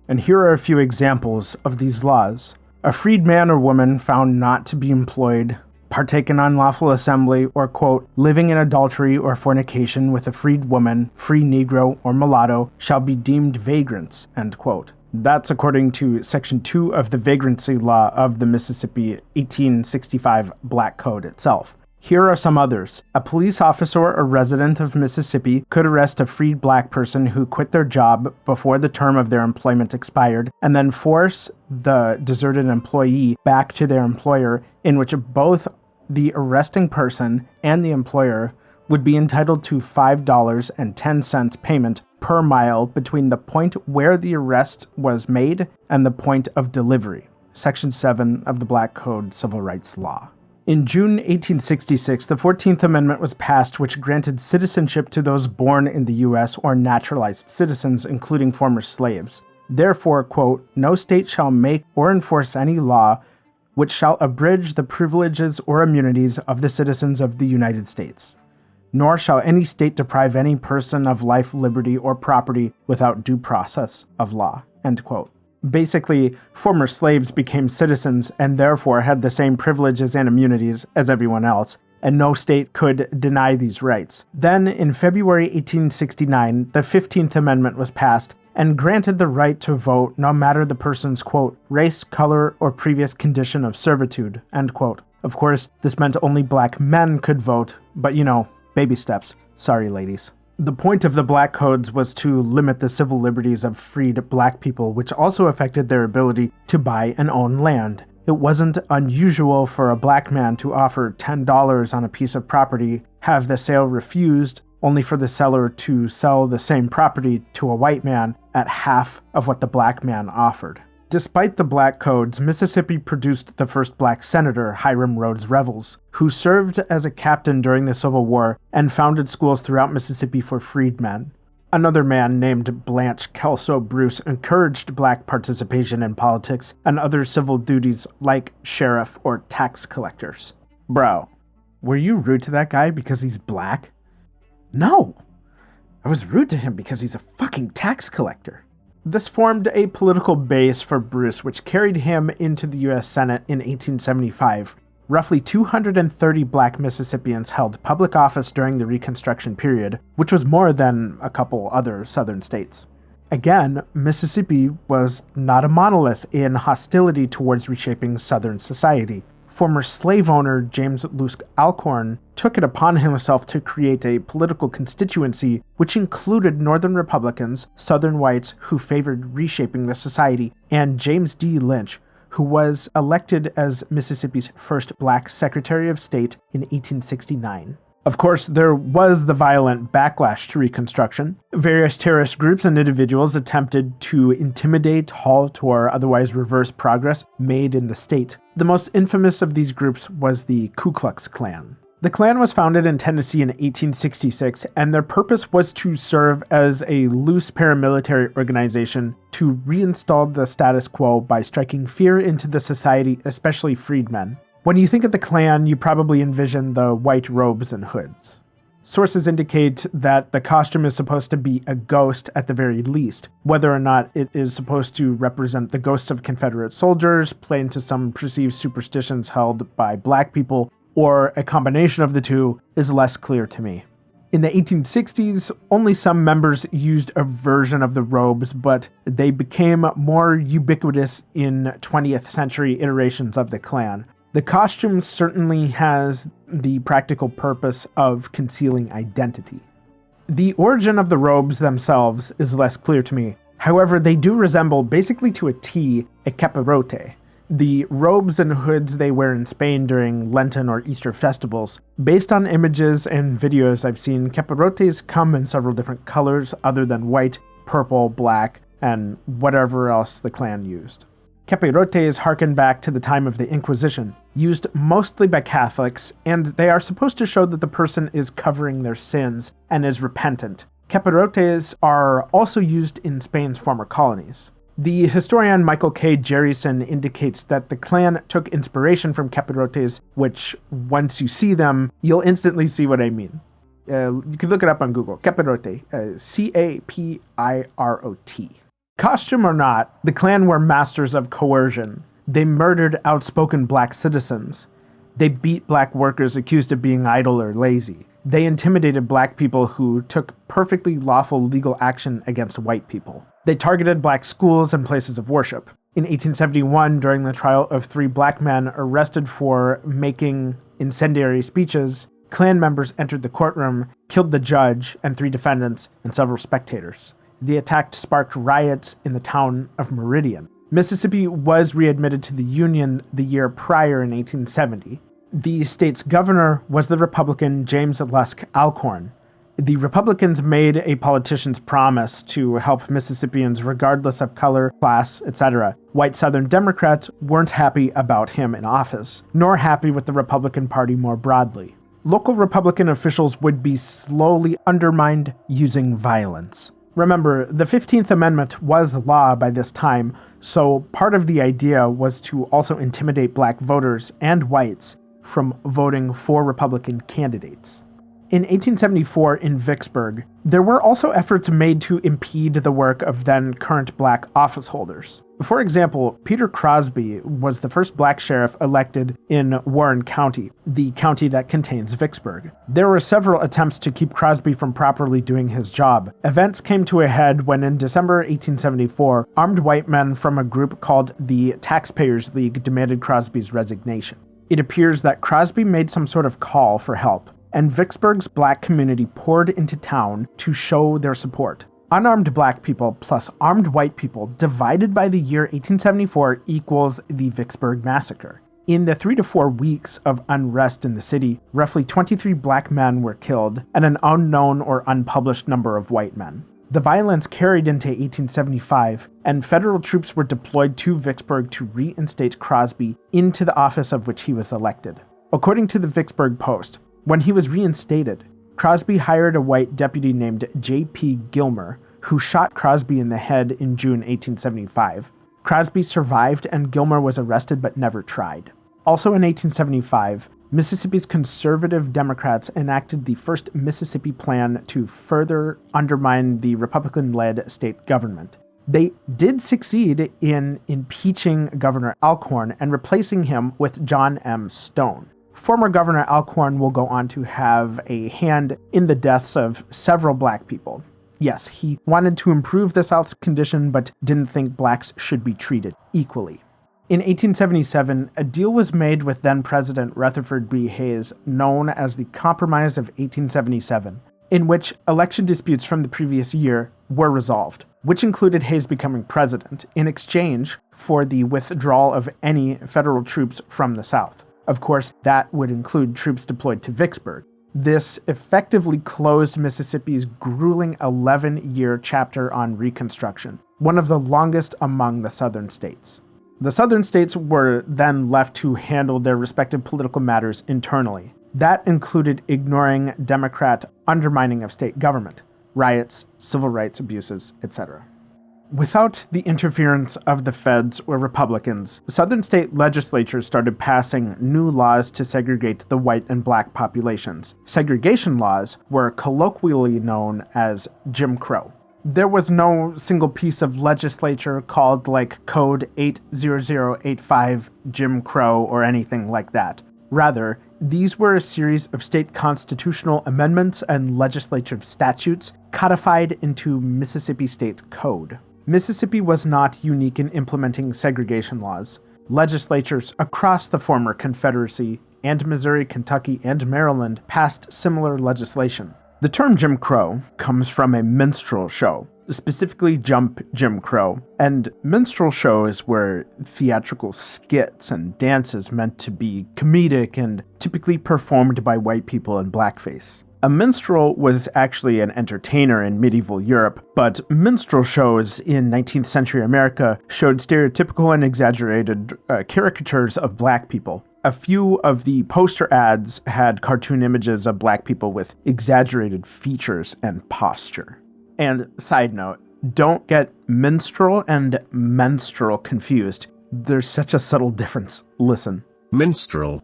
And here are a few examples of these laws. A freed man or woman found not to be employed, partake in unlawful assembly, or, quote, living in adultery or fornication with a freed woman, free Negro, or mulatto shall be deemed vagrants, end quote. That's according to Section 2 of the Vagrancy Law of the Mississippi 1865 Black Code itself. Here are some others. A police officer or resident of Mississippi could arrest a freed black person who quit their job before the term of their employment expired and then force the deserted employee back to their employer, in which both the arresting person and the employer would be entitled to $5.10 payment per mile between the point where the arrest was made and the point of delivery. Section 7 of the Black Code Civil Rights Law. In June 1866, the 14th Amendment was passed, which granted citizenship to those born in the U.S. or naturalized citizens, including former slaves. Therefore, quote, no state shall make or enforce any law which shall abridge the privileges or immunities of the citizens of the United States. nor shall any state deprive any person of life, liberty, or property without due process of law." End quote. Basically, former slaves became citizens and therefore had the same privileges and immunities as everyone else, and no state could deny these rights. Then, in February 1869, the 15th Amendment was passed and granted the right to vote no matter the person's, quote, "race, color, or previous condition of servitude," end quote. Of course, this meant only black men could vote, but baby steps. Sorry, ladies. The point of the Black Codes was to limit the civil liberties of freed black people, which also affected their ability to buy and own land. It wasn't unusual for a black man to offer $10 on a piece of property, have the sale refused, only for the seller to sell the same property to a white man at half of what the black man offered. Despite the Black Codes, Mississippi produced the first black senator, Hiram Rhodes Revels, who served as a captain during the Civil War and founded schools throughout Mississippi for freedmen. Another man named Blanche Kelso Bruce encouraged black participation in politics and other civil duties like sheriff or tax collectors. Bro, were you rude to that guy because he's black? No! I was rude to him because he's a fucking tax collector. This formed a political base for Bruce, which carried him into the U.S. Senate in 1875. Roughly 230 black Mississippians held public office during the Reconstruction period, which was more than a couple other southern states. Again, Mississippi was not a monolith in hostility towards reshaping southern society. Former slave owner James Lusk Alcorn took it upon himself to create a political constituency which included Northern Republicans, Southern whites who favored reshaping the society, and James D. Lynch, who was elected as Mississippi's first black Secretary of State in 1869. Of course, there was the violent backlash to Reconstruction. Various terrorist groups and individuals attempted to intimidate, halt, or otherwise reverse progress made in the state. The most infamous of these groups was the Ku Klux Klan. The Klan was founded in Tennessee in 1866, and their purpose was to serve as a loose paramilitary organization to reinstall the status quo by striking fear into the society, especially freedmen. When you think of the Klan, you probably envision the white robes and hoods. Sources indicate that the costume is supposed to be a ghost at the very least. Whether or not it is supposed to represent the ghosts of Confederate soldiers, play into some perceived superstitions held by black people, or a combination of the two is less clear to me. In the 1860s, only some members used a version of the robes, but they became more ubiquitous in 20th century iterations of the Klan. The costume certainly has the practical purpose of concealing identity. The origin of the robes themselves is less clear to me. However, they do resemble, basically to a T, a capirote. The robes and hoods they wear in Spain during Lenten or Easter festivals. Based on images and videos I've seen, capirotes come in several different colors other than white, purple, black, and whatever else the Klan used. Capirotes harken back to the time of the Inquisition, used mostly by Catholics, and they are supposed to show that the person is covering their sins and is repentant. Capirotes are also used in Spain's former colonies. The historian Michael K. Jerryson indicates that the Klan took inspiration from capirotes, which, once you see them, you'll instantly see what I mean. You can look it up on Google. Capirote, Capirot. Costume or not, the Klan were masters of coercion. They murdered outspoken black citizens. They beat black workers accused of being idle or lazy. They intimidated black people who took perfectly lawful legal action against white people. They targeted black schools and places of worship. In 1871, during the trial of 3 black men arrested for making incendiary speeches, Klan members entered the courtroom, killed the judge and 3 defendants and several spectators. The attack sparked riots in the town of Meridian. Mississippi was readmitted to the Union the year prior in 1870. The state's governor was the Republican James Lusk Alcorn. The Republicans made a politician's promise to help Mississippians regardless of color, class, etc. White Southern Democrats weren't happy about him in office, nor happy with the Republican Party more broadly. Local Republican officials would be slowly undermined using violence. Remember, the 15th Amendment was law by this time, so part of the idea was to also intimidate black voters and whites from voting for Republican candidates. In 1874 in Vicksburg, there were also efforts made to impede the work of then current black office holders. For example, Peter Crosby was the first black sheriff elected in Warren County, the county that contains Vicksburg. There were several attempts to keep Crosby from properly doing his job. Events came to a head when in December 1874, armed white men from a group called the Taxpayers League demanded Crosby's resignation. It appears that Crosby made some sort of call for help, and Vicksburg's black community poured into town to show their support. Unarmed black people plus armed white people divided by the year 1874 equals the Vicksburg Massacre. In the 3 to 4 weeks of unrest in the city, roughly 23 black men were killed and an unknown or unpublished number of white men. The violence carried into 1875, and federal troops were deployed to Vicksburg to reinstate Crosby into the office of which he was elected. According to the Vicksburg Post, when he was reinstated, Crosby hired a white deputy named J.P. Gilmer, who shot Crosby in the head in June 1875. Crosby survived and Gilmer was arrested but never tried. Also in 1875, Mississippi's conservative Democrats enacted the first Mississippi Plan to further undermine the Republican-led state government. They did succeed in impeaching Governor Alcorn and replacing him with John M. Stone. Former Governor Alcorn will go on to have a hand in the deaths of several black people. Yes, he wanted to improve the South's condition, but didn't think blacks should be treated equally. In 1877, a deal was made with then-President Rutherford B. Hayes, known as the Compromise of 1877, in which election disputes from the previous year were resolved, which included Hayes becoming president in exchange for the withdrawal of any federal troops from the South. Of course, that would include troops deployed to Vicksburg. This effectively closed Mississippi's grueling 11-year chapter on Reconstruction, one of the longest among the southern states. The southern states were then left to handle their respective political matters internally. That included ignoring Democrat undermining of state government, riots, civil rights abuses, etc. Without the interference of the feds or Republicans, Southern state legislatures started passing new laws to segregate the white and black populations. Segregation laws were colloquially known as Jim Crow. There was no single piece of legislature called like Code 80085 Jim Crow or anything like that. Rather, these were a series of state constitutional amendments and legislative statutes codified into Mississippi State Code. Mississippi was not unique in implementing segregation laws. Legislatures across the former Confederacy and Missouri, Kentucky, and Maryland passed similar legislation. The term Jim Crow comes from a minstrel show, specifically Jump Jim Crow, and minstrel shows were theatrical skits and dances meant to be comedic and typically performed by white people in blackface. A minstrel was actually an entertainer in medieval Europe, but minstrel shows in 19th century America showed stereotypical and exaggerated caricatures of black people. A few of the poster ads had cartoon images of black people with exaggerated features and posture. And side note, don't get minstrel and menstrual confused. There's such a subtle difference. Listen. Minstrel.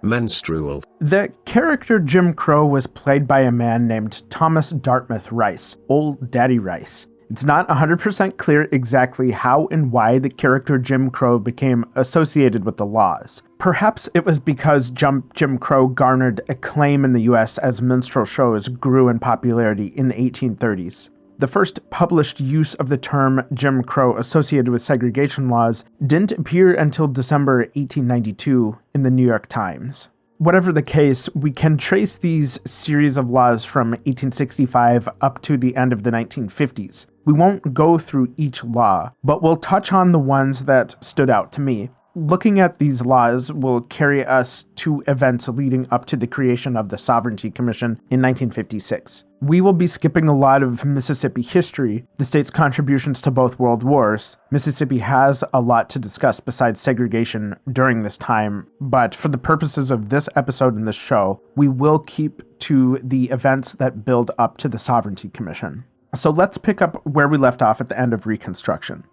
Menstrual. The character Jim Crow was played by a man named Thomas Dartmouth Rice, Old Daddy Rice. It's not 100% clear exactly how and why the character Jim Crow became associated with the laws. Perhaps it was because Jump Jim Crow garnered acclaim in the US as minstrel shows grew in popularity in the 1830s. The first published use of the term Jim Crow associated with segregation laws didn't appear until December 1892 in the New York Times. Whatever the case, we can trace these series of laws from 1865 up to the end of the 1950s. We won't go through each law, but we'll touch on the ones that stood out to me. Looking at these laws will carry us to events leading up to the creation of the Sovereignty Commission in 1956. We will be skipping a lot of Mississippi history, the state's contributions to both world wars. Mississippi has a lot to discuss besides segregation during this time, but for the purposes of this episode and this show, we will keep to the events that build up to the Sovereignty Commission. So let's pick up where we left off at the end of Reconstruction.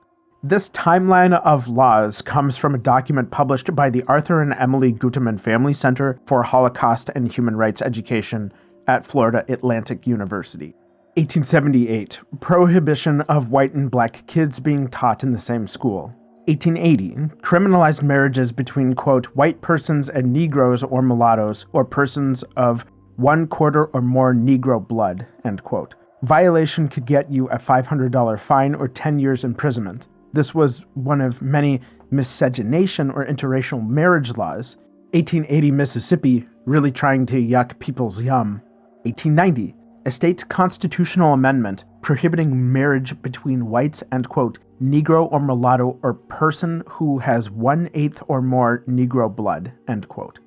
This timeline of laws comes from a document published by the Arthur and Emily Guterman Family Center for Holocaust and Human Rights Education at Florida Atlantic University. 1878, prohibition of white and black kids being taught in the same school. 1880, criminalized marriages between, quote, white persons and Negroes or mulattoes or persons of 1/4 or more Negro blood, end quote. Violation could get you a $500 fine or 10 years imprisonment. This was one of many miscegenation or interracial marriage laws. 1880 Mississippi, really trying to yuck people's yum. 1890, a state constitutional amendment prohibiting marriage between whites and, quote, Negro or mulatto or person who has 1/8 or more Negro blood, end quote.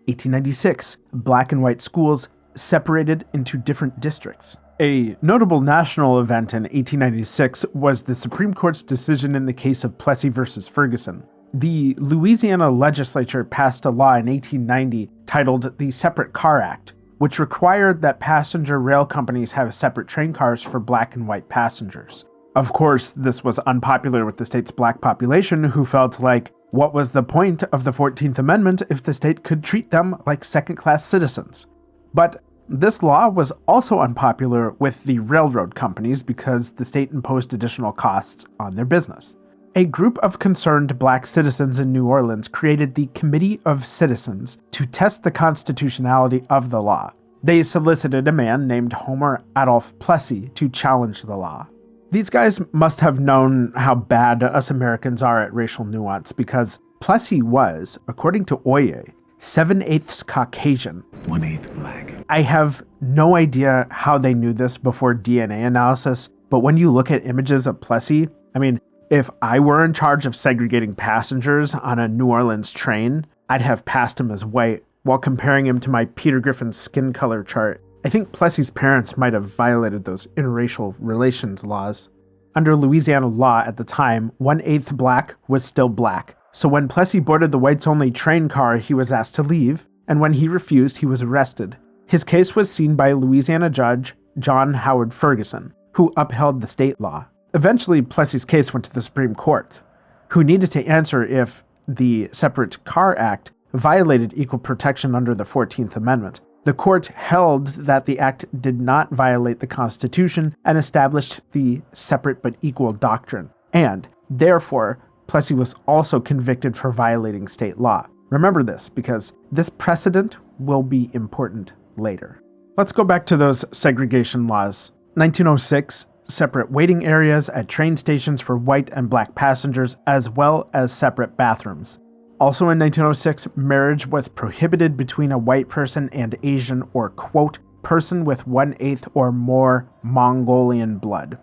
1896, black and white schools separated into different districts. A notable national event in 1896 was the Supreme Court's decision in the case of Plessy versus Ferguson. The Louisiana legislature passed a law in 1890 titled the Separate Car Act, which required that passenger rail companies have separate train cars for black and white passengers. Of course, this was unpopular with the state's black population, who felt like, what was the point of the 14th Amendment if the state could treat them like second-class citizens? But this law was also unpopular with the railroad companies because the state imposed additional costs on their business. A group of concerned black citizens in New Orleans created the Committee of Citizens to test the constitutionality of the law. They solicited a man named Homer Adolph Plessy to challenge the law. These guys must have known how bad us Americans are at racial nuance because Plessy was, according to Oye, 7/8 Caucasian. 1/8 black. I have no idea how they knew this before DNA analysis, but when you look at images of Plessy, I mean, if I were in charge of segregating passengers on a New Orleans train, I'd have passed him as white while comparing him to my Peter Griffin skin color chart. I think Plessy's parents might have violated those interracial relations laws. Under Louisiana law at the time, 1/8 black was still black. So when Plessy boarded the whites-only train car, he was asked to leave, and when he refused, he was arrested. His case was seen by Louisiana judge John Howard Ferguson, who upheld the state law. Eventually, Plessy's case went to the Supreme Court, who needed to answer if the Separate Car Act violated equal protection under the 14th Amendment. The court held that the act did not violate the Constitution and established the separate but equal doctrine, and, therefore, Plessy was also convicted for violating state law. Remember this, because this precedent will be important later. Let's go back to those segregation laws. 1906, separate waiting areas at train stations for white and black passengers, as well as separate bathrooms. Also in 1906, marriage was prohibited between a white person and Asian or, quote, person with 1/8 or more Mongolian blood,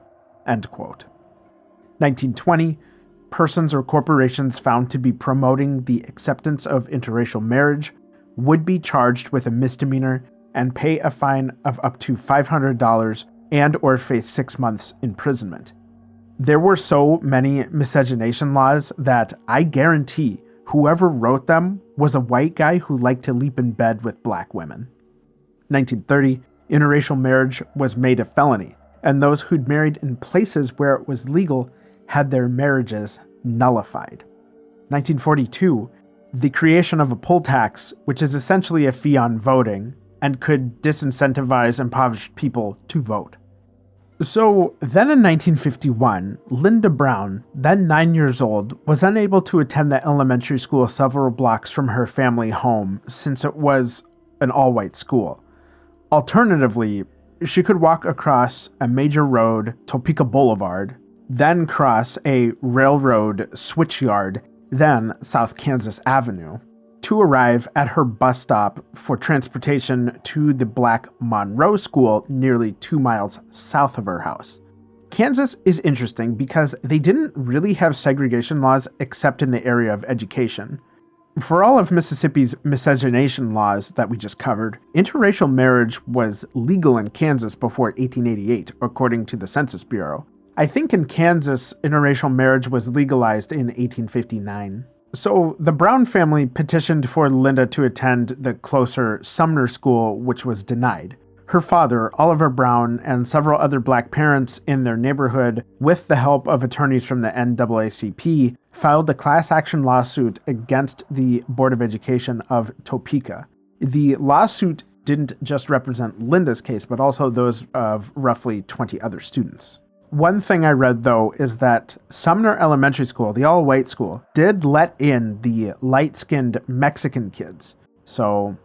end quote. 1920, persons or corporations found to be promoting the acceptance of interracial marriage would be charged with a misdemeanor and pay a fine of up to $500 and or face 6 months imprisonment. There were so many miscegenation laws that I guarantee whoever wrote them was a white guy who liked to leap in bed with black women. 1930, interracial marriage was made a felony, and those who'd married in places where it was legal had their marriages nullified. 1942, the creation of a poll tax, which is essentially a fee on voting, and could disincentivize impoverished people to vote. So then in 1951, Linda Brown, then 9 years old, was unable to attend the elementary school several blocks from her family home since it was an all-white school. Alternatively, she could walk across a major road, Topeka Boulevard, then cross a railroad switchyard, then South Kansas Avenue, to arrive at her bus stop for transportation to the Black Monroe School nearly 2 miles south of her house. Kansas is interesting because they didn't really have segregation laws except in the area of education. For all of Mississippi's miscegenation laws that we just covered, interracial marriage was legal in Kansas before 1888, according to the Census Bureau. I think in Kansas, interracial marriage was legalized in 1859. So the Brown family petitioned for Linda to attend the closer Sumner School, which was denied. Her father, Oliver Brown, and several other black parents in their neighborhood, with the help of attorneys from the NAACP, filed a class action lawsuit against the Board of Education of Topeka. The lawsuit didn't just represent Linda's case, but also those of roughly 20 other students. One thing I read, though, is that Sumner Elementary School, the all-white school, did let in the light-skinned Mexican kids. So,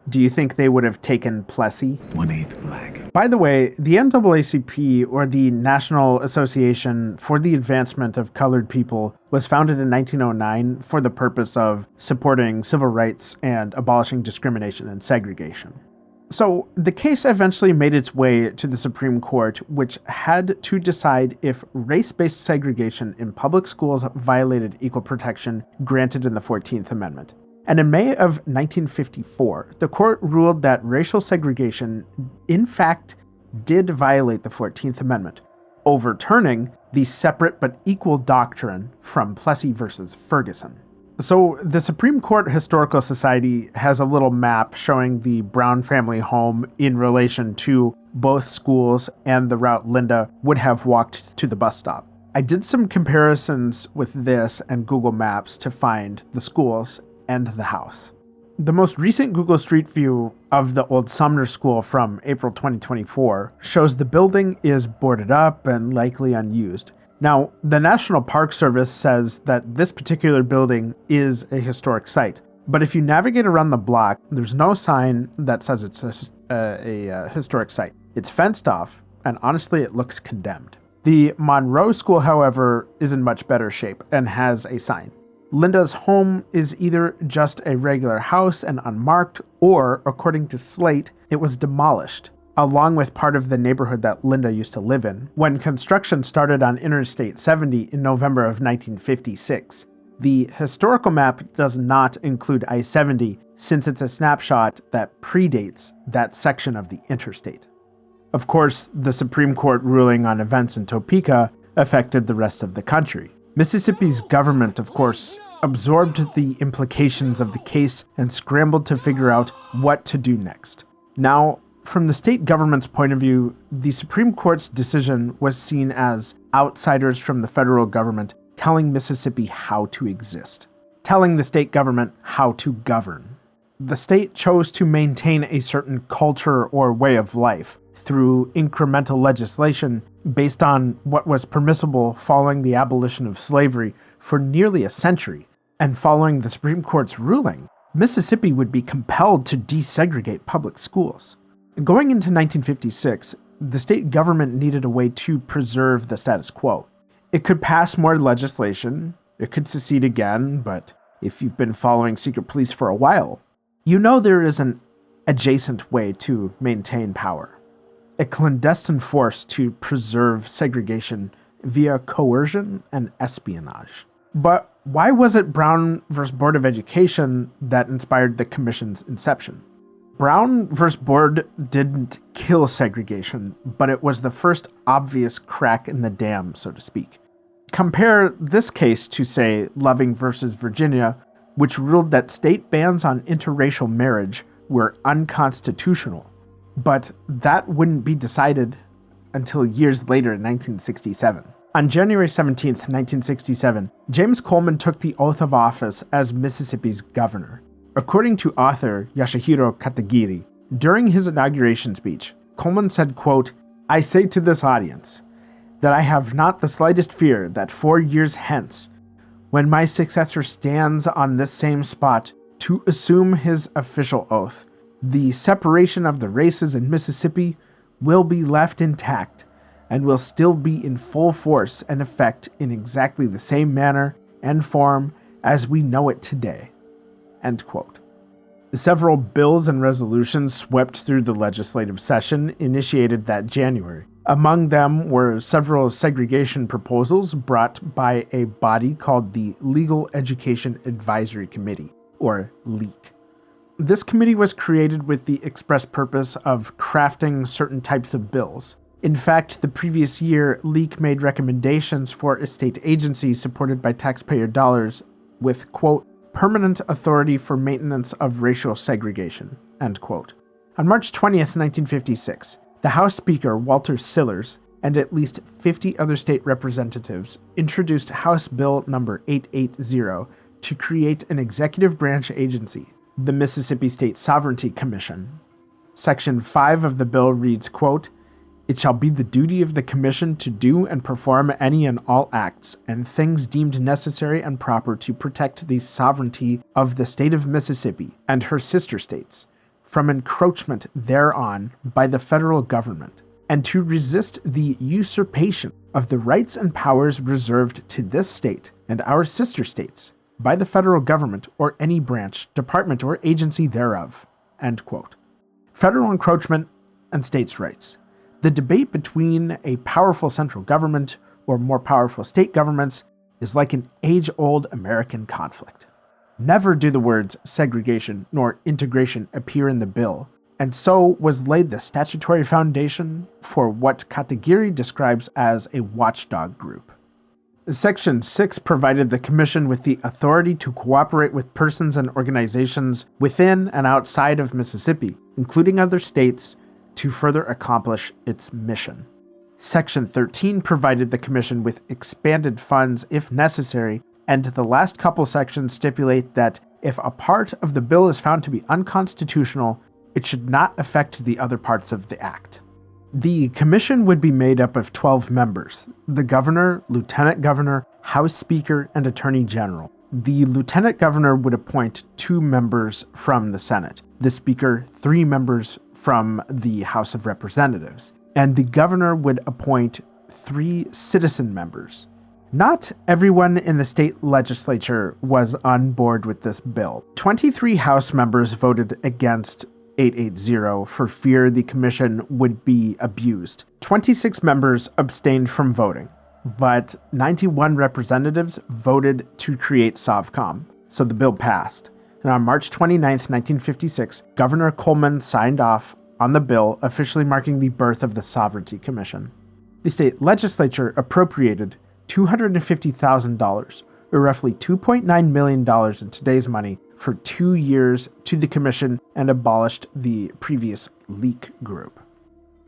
do you think they would have taken Plessy? 1/8 black. By the way, the NAACP, or the National Association for the Advancement of Colored People, was founded in 1909 for the purpose of supporting civil rights and abolishing discrimination and segregation. So, the case eventually made its way to the Supreme Court, which had to decide if race-based segregation in public schools violated equal protection granted in the 14th Amendment. And in May of 1954, the court ruled that racial segregation, in fact, did violate the 14th Amendment, overturning the separate but equal doctrine from Plessy versus Ferguson. So the Supreme Court Historical Society has a little map showing the Brown family home in relation to both schools and the route Linda would have walked to the bus stop. I did some comparisons with this and Google Maps to find the schools and the house. The most recent Google Street View of the old Sumner School from April 2024 shows the building is boarded up and likely unused. Now, the National Park Service says that this particular building is a historic site, but if you navigate around the block, there's no sign that says it's a historic site. It's fenced off, and honestly, it looks condemned. The Monroe School, however, is in much better shape and has a sign. Linda's home is either just a regular house and unmarked, or, according to Slate, it was demolished, along with part of the neighborhood that Linda used to live in, when construction started on Interstate 70 in November of 1956. The historical map does not include I-70 since it's a snapshot that predates that section of the interstate. Of course, the Supreme Court ruling on events in Topeka affected the rest of the country. Mississippi's government, of course, absorbed the implications of the case and scrambled to figure out what to do next. Now, from the state government's point of view, the Supreme Court's decision was seen as outsiders from the federal government telling Mississippi how to exist, telling the state government how to govern. The state chose to maintain a certain culture or way of life through incremental legislation based on what was permissible following the abolition of slavery for nearly a century. And following the Supreme Court's ruling, Mississippi would be compelled to desegregate public schools. Going into 1956, the state government needed a way to preserve the status quo. It could pass more legislation, it could secede again, but if you've been following secret police for a while, you know there is an adjacent way to maintain power. A clandestine force to preserve segregation via coercion and espionage. But why was it Brown v. Board of Education that inspired the commission's inception? Brown v. Board didn't kill segregation, but it was the first obvious crack in the dam, so to speak. Compare this case to, say, Loving v. Virginia, which ruled that state bans on interracial marriage were unconstitutional, but that wouldn't be decided until years later in 1967. On January 17, 1967, James Coleman took the oath of office as Mississippi's governor. According to author Yasuhiro Katagiri, during his inauguration speech, Coleman said, quote, "I say to this audience that I have not the slightest fear that 4 years hence, when my successor stands on this same spot to assume his official oath, the separation of the races in Mississippi will be left intact and will still be in full force and effect in exactly the same manner and form as we know it today." End quote. Several bills and resolutions swept through the legislative session initiated that January. Among them were several segregation proposals brought by a body called the Legal Education Advisory Committee, or LEAC. This committee was created with the express purpose of crafting certain types of bills. In fact, the previous year, LEAC made recommendations for a state agency supported by taxpayer dollars with, quote, "permanent authority for maintenance of racial segregation," end quote. On March 20th, 1956, the House Speaker, Walter Sillars, and at least 50 other state representatives introduced House Bill number 880 to create an executive branch agency, the Mississippi State Sovereignty Commission. Section 5 of the bill reads, quote, "It shall be the duty of the Commission to do and perform any and all acts and things deemed necessary and proper to protect the sovereignty of the state of Mississippi and her sister states from encroachment thereon by the federal government, and to resist the usurpation of the rights and powers reserved to this state and our sister states by the federal government or any branch, department, or agency thereof." End quote. Federal encroachment and states' rights. The debate between a powerful central government or more powerful state governments is like an age-old American conflict. Never do the words segregation nor integration appear in the bill, and so was laid the statutory foundation for what Katagiri describes as a watchdog group. Section 6 provided the Commission with the authority to cooperate with persons and organizations within and outside of Mississippi, including other states, to further accomplish its mission. Section 13 provided the Commission with expanded funds if necessary, and the last couple sections stipulate that if a part of the bill is found to be unconstitutional, it should not affect the other parts of the act. The Commission would be made up of 12 members: the Governor, Lieutenant Governor, House Speaker, and Attorney General. The Lieutenant Governor would appoint 2 members from the Senate, the Speaker 3 members from the House of Representatives, and the Governor would appoint 3 citizen members. Not everyone in the state legislature was on board with this bill. 23 House members voted against 880 for fear the Commission would be abused. 26 members abstained from voting, but 91 representatives voted to create SOVCOM, so the bill passed. And on March 29, 1956, Governor Coleman signed off on the bill, officially marking the birth of the Sovereignty Commission. The state legislature appropriated $250,000, or roughly $2.9 million in today's money, for 2 years to the Commission and abolished the previous leak group.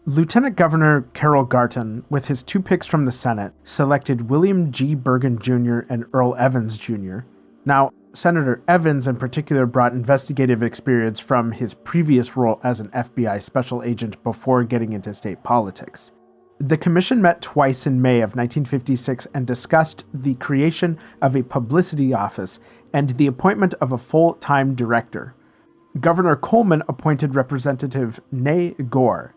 Lieutenant Governor Carroll Garton, with his 2 picks from the Senate, selected William G. Bergen Jr. and Earl Evans Jr. Now, Senator Evans in particular brought investigative experience from his previous role as an FBI special agent before getting into state politics. The Commission met twice in May of 1956 and discussed the creation of a publicity office and the appointment of a full-time director. Governor Coleman appointed Representative Nay Gore,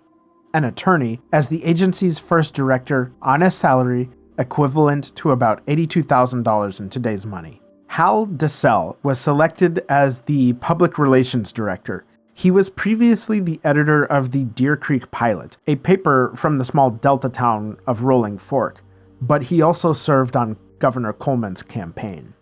an attorney, as the agency's first director on a salary equivalent to about $82,000 in today's money. Hal DeSalle was selected as the public relations director. He was previously the editor of the Deer Creek Pilot, a paper from the small delta town of Rolling Fork, but he also served on Governor Coleman's campaign.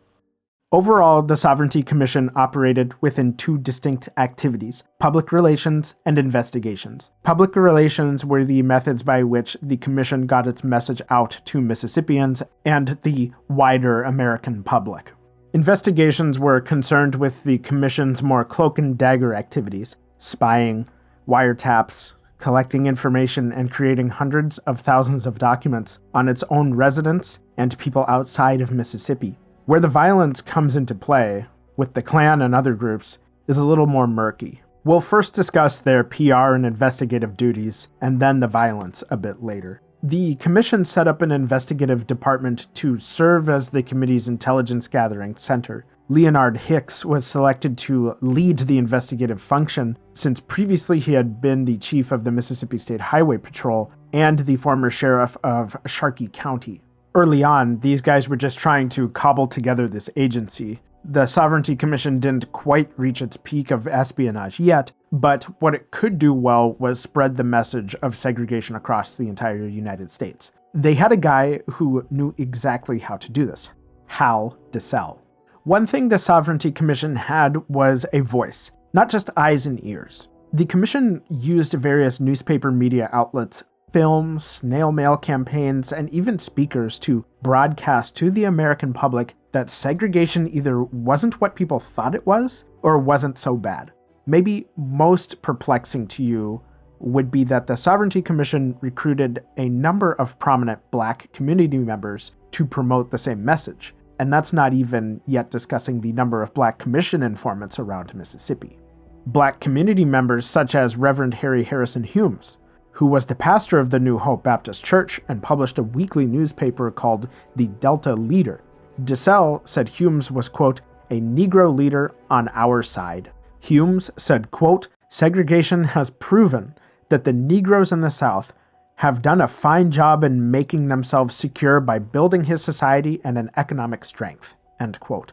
Overall, the Sovereignty Commission operated within 2 distinct activities: public relations and investigations. Public relations were the methods by which the Commission got its message out to Mississippians and the wider American public. Investigations were concerned with the Commission's more cloak-and-dagger activities: spying, wiretaps, collecting information, and creating hundreds of thousands of documents on its own residents and people outside of Mississippi. Where the violence comes into play, with the Klan and other groups, is a little more murky. We'll first discuss their PR and investigative duties, and then the violence a bit later. The Commission set up an investigative department to serve as the committee's intelligence gathering center. Leonard Hicks was selected to lead the investigative function, since previously he had been the chief of the Mississippi State Highway Patrol and the former sheriff of Sharkey County. Early on, these guys were just trying to cobble together this agency. The Sovereignty Commission didn't quite reach its peak of espionage yet, but what it could do well was spread the message of segregation across the entire United States. They had a guy who knew exactly how to do this: Hal DeSalle. One thing the Sovereignty Commission had was a voice, not just eyes and ears. The Commission used various newspaper media outlets, films, snail mail campaigns, and even speakers to broadcast to the American public that segregation either wasn't what people thought it was, or wasn't so bad. Maybe most perplexing to you would be that the Sovereignty Commission recruited a number of prominent Black community members to promote the same message, and that's not even yet discussing the number of Black Commission informants around Mississippi. Black community members such as Reverend Harry Harrison Humes, who was the pastor of the New Hope Baptist Church and published a weekly newspaper called the Delta Leader. DeSalle said Humes was, quote, a Negro leader on our side. Humes said, quote, segregation has proven that the Negroes in the South have done a fine job in making themselves secure by building his society and an economic strength, end quote.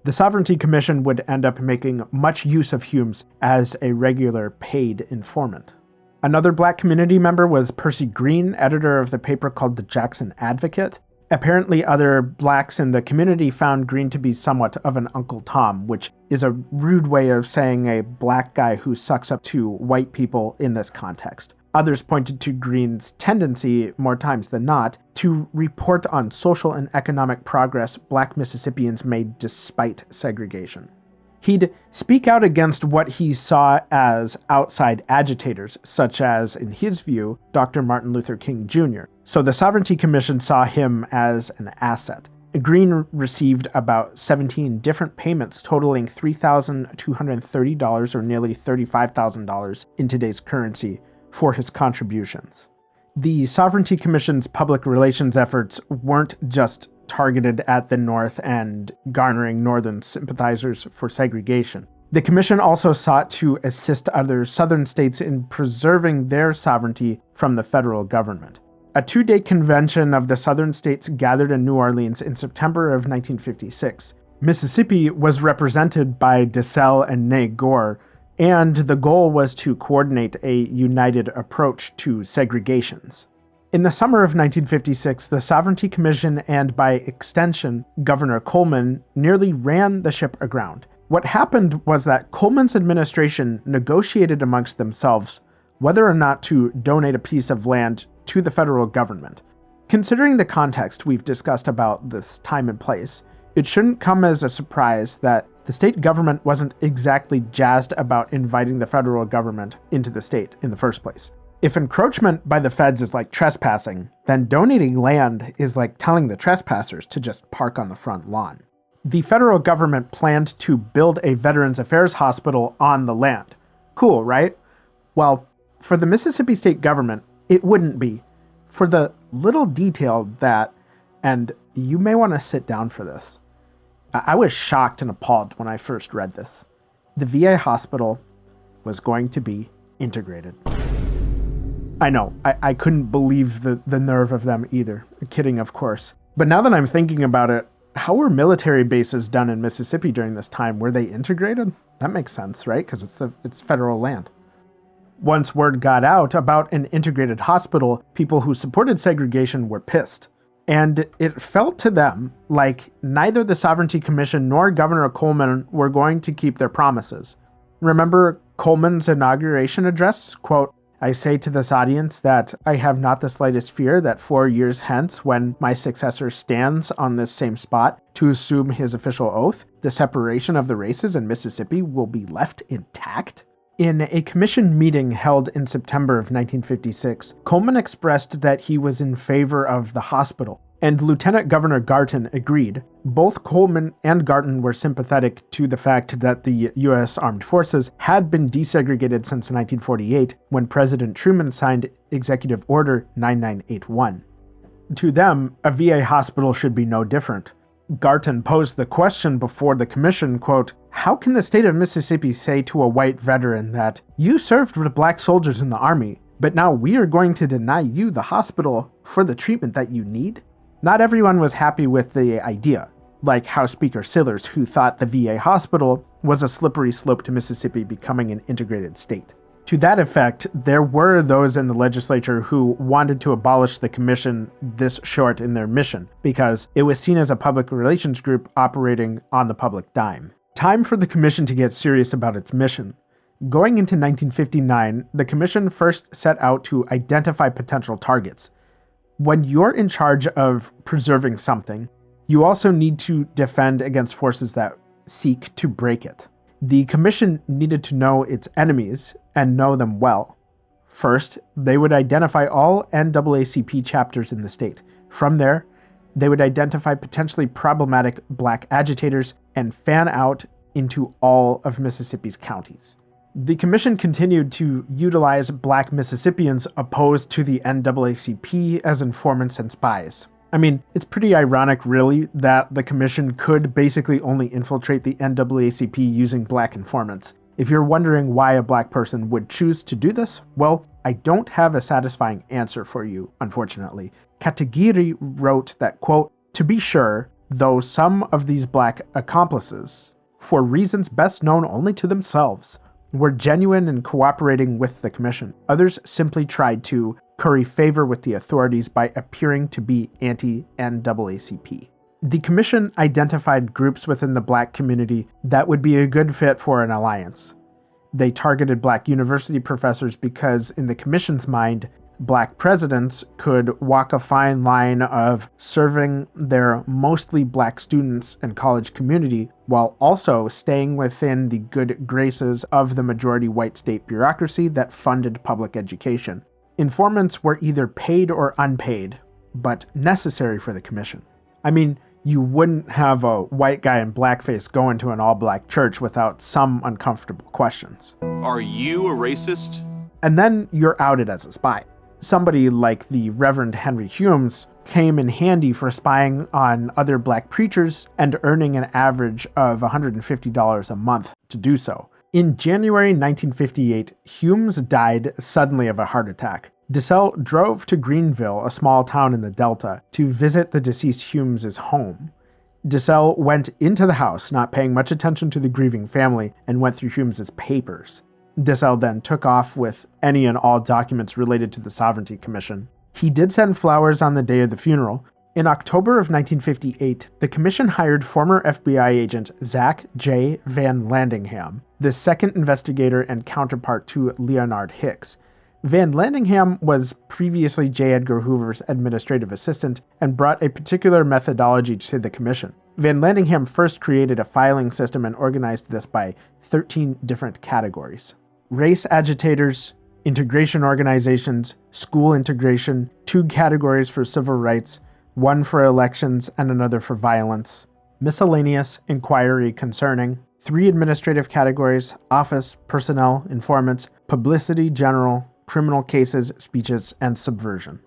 The Sovereignty Commission would end up making much use of Humes as a regular paid informant. Another Black community member was Percy Green, editor of the paper called the Jackson Advocate. Apparently, other Blacks in the community found Green to be somewhat of an Uncle Tom, which is a rude way of saying a Black guy who sucks up to white people in this context. Others pointed to Green's tendency, more times than not, to report on social and economic progress Black Mississippians made despite segregation. He'd speak out against what he saw as outside agitators, such as, in his view, Dr. Martin Luther King Jr. So the Sovereignty Commission saw him as an asset. Green received about 17 different payments totaling $3,230 or nearly $35,000 in today's currency for his contributions. The Sovereignty Commission's public relations efforts weren't just targeted at the North and garnering Northern sympathizers for segregation. The Commission also sought to assist other Southern states in preserving their sovereignty from the federal government. A two-day convention of the Southern states gathered in New Orleans in September of 1956. Mississippi was represented by DeSalle and Nay Gore, and the goal was to coordinate a united approach to segregations. In the summer of 1956, the Sovereignty Commission and, by extension, Governor Coleman nearly ran the ship aground. What happened was that Coleman's administration negotiated amongst themselves whether or not to donate a piece of land to the federal government. Considering the context we've discussed about this time and place, it shouldn't come as a surprise that the state government wasn't exactly jazzed about inviting the federal government into the state in the first place. If encroachment by the feds is like trespassing, then donating land is like telling the trespassers to just park on the front lawn. The federal government planned to build a Veterans Affairs hospital on the land. Cool, right? Well, for the Mississippi state government, it wouldn't be. For the little detail that, and you may want to sit down for this, I was shocked and appalled when I first read this. The VA hospital was going to be integrated. I know, I couldn't believe the nerve of them either. Kidding, of course. But now that I'm thinking about it, how were military bases done in Mississippi during this time? Were they integrated? That makes sense, right? Because it's federal land. Once word got out about an integrated hospital, people who supported segregation were pissed. And it felt to them like neither the Sovereignty Commission nor Governor Coleman were going to keep their promises. Remember Coleman's inauguration address? Quote, I say to this audience that I have not the slightest fear that 4 years hence, when my successor stands on this same spot to assume his official oath, the separation of the races in Mississippi will be left intact. In a commission meeting held in September of 1956, Coleman expressed that he was in favor of the hospital, and Lieutenant Governor Garton agreed. Both Coleman and Garton were sympathetic to the fact that the U.S. Armed Forces had been desegregated since 1948, when President Truman signed Executive Order 9981. To them, a VA hospital should be no different. Garton posed the question before the commission, quote, how can the state of Mississippi say to a white veteran that you served with black soldiers in the army, but now we are going to deny you the hospital for the treatment that you need? Not everyone was happy with the idea, like House Speaker Sillars, who thought the VA hospital was a slippery slope to Mississippi becoming an integrated state. To that effect, there were those in the legislature who wanted to abolish the commission this short in their mission, because it was seen as a public relations group operating on the public dime. Time for the commission to get serious about its mission. Going into 1959, the commission first set out to identify potential targets. When you're in charge of preserving something, you also need to defend against forces that seek to break it. The commission needed to know its enemies and know them well. First, they would identify all NAACP chapters in the state. From there, they would identify potentially problematic black agitators and fan out into all of Mississippi's counties. The commission continued to utilize black Mississippians opposed to the NAACP as informants and spies. I mean, it's pretty ironic, really, that the commission could basically only infiltrate the NAACP using black informants. If you're wondering why a black person would choose to do this, well, I don't have a satisfying answer for you, unfortunately. Katagiri wrote that, quote, "To be sure, though some of these black accomplices, for reasons best known only to themselves, were genuine in cooperating with the commission, others simply tried to curry favor with the authorities by appearing to be anti-NAACP." The commission identified groups within the black community that would be a good fit for an alliance. They targeted black university professors because, in the commission's mind, black presidents could walk a fine line of serving their mostly black students and college community while also staying within the good graces of the majority white state bureaucracy that funded public education. Informants were either paid or unpaid, but necessary for the commission. I mean, you wouldn't have a white guy in blackface go into an all-black church without some uncomfortable questions. Are you a racist? And then you're outed as a spy. Somebody like the Reverend Henry Humes came in handy for spying on other black preachers and earning an average of $150 a month to do so. In January 1958, Humes died suddenly of a heart attack. DeSalle drove to Greenville, a small town in the Delta, to visit the deceased Humes' home. DeSalle went into the house, not paying much attention to the grieving family, and went through Humes' papers. DeSalle then took off with any and all documents related to the Sovereignty Commission. He did send flowers on the day of the funeral. In October of 1958, the commission hired former FBI agent Zach J. Van Landingham, the second investigator and counterpart to Leonard Hicks. Van Landingham was previously J. Edgar Hoover's administrative assistant and brought a particular methodology to the commission. Van Landingham first created a filing system and organized this by 13 different categories: race agitators, integration organizations, school integration, 2 categories for civil rights, 1 for elections and another for violence, miscellaneous, inquiry concerning, 3 administrative categories: office, personnel, informants, publicity, general, criminal cases, speeches, and subversion.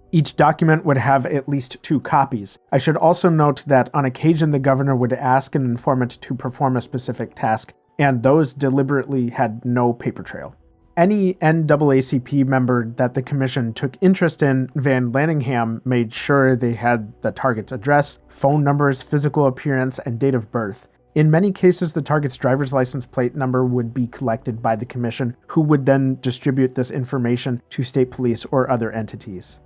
Each document would have at least 2 copies. I should also note that on occasion the governor would ask an informant to perform a specific task, and those deliberately had no paper trail. Any NAACP member that the commission took interest in, Van Landingham made sure they had the target's address, phone numbers, physical appearance, and date of birth. In many cases, the target's driver's license plate number would be collected by the commission, who would then distribute this information to state police or other entities.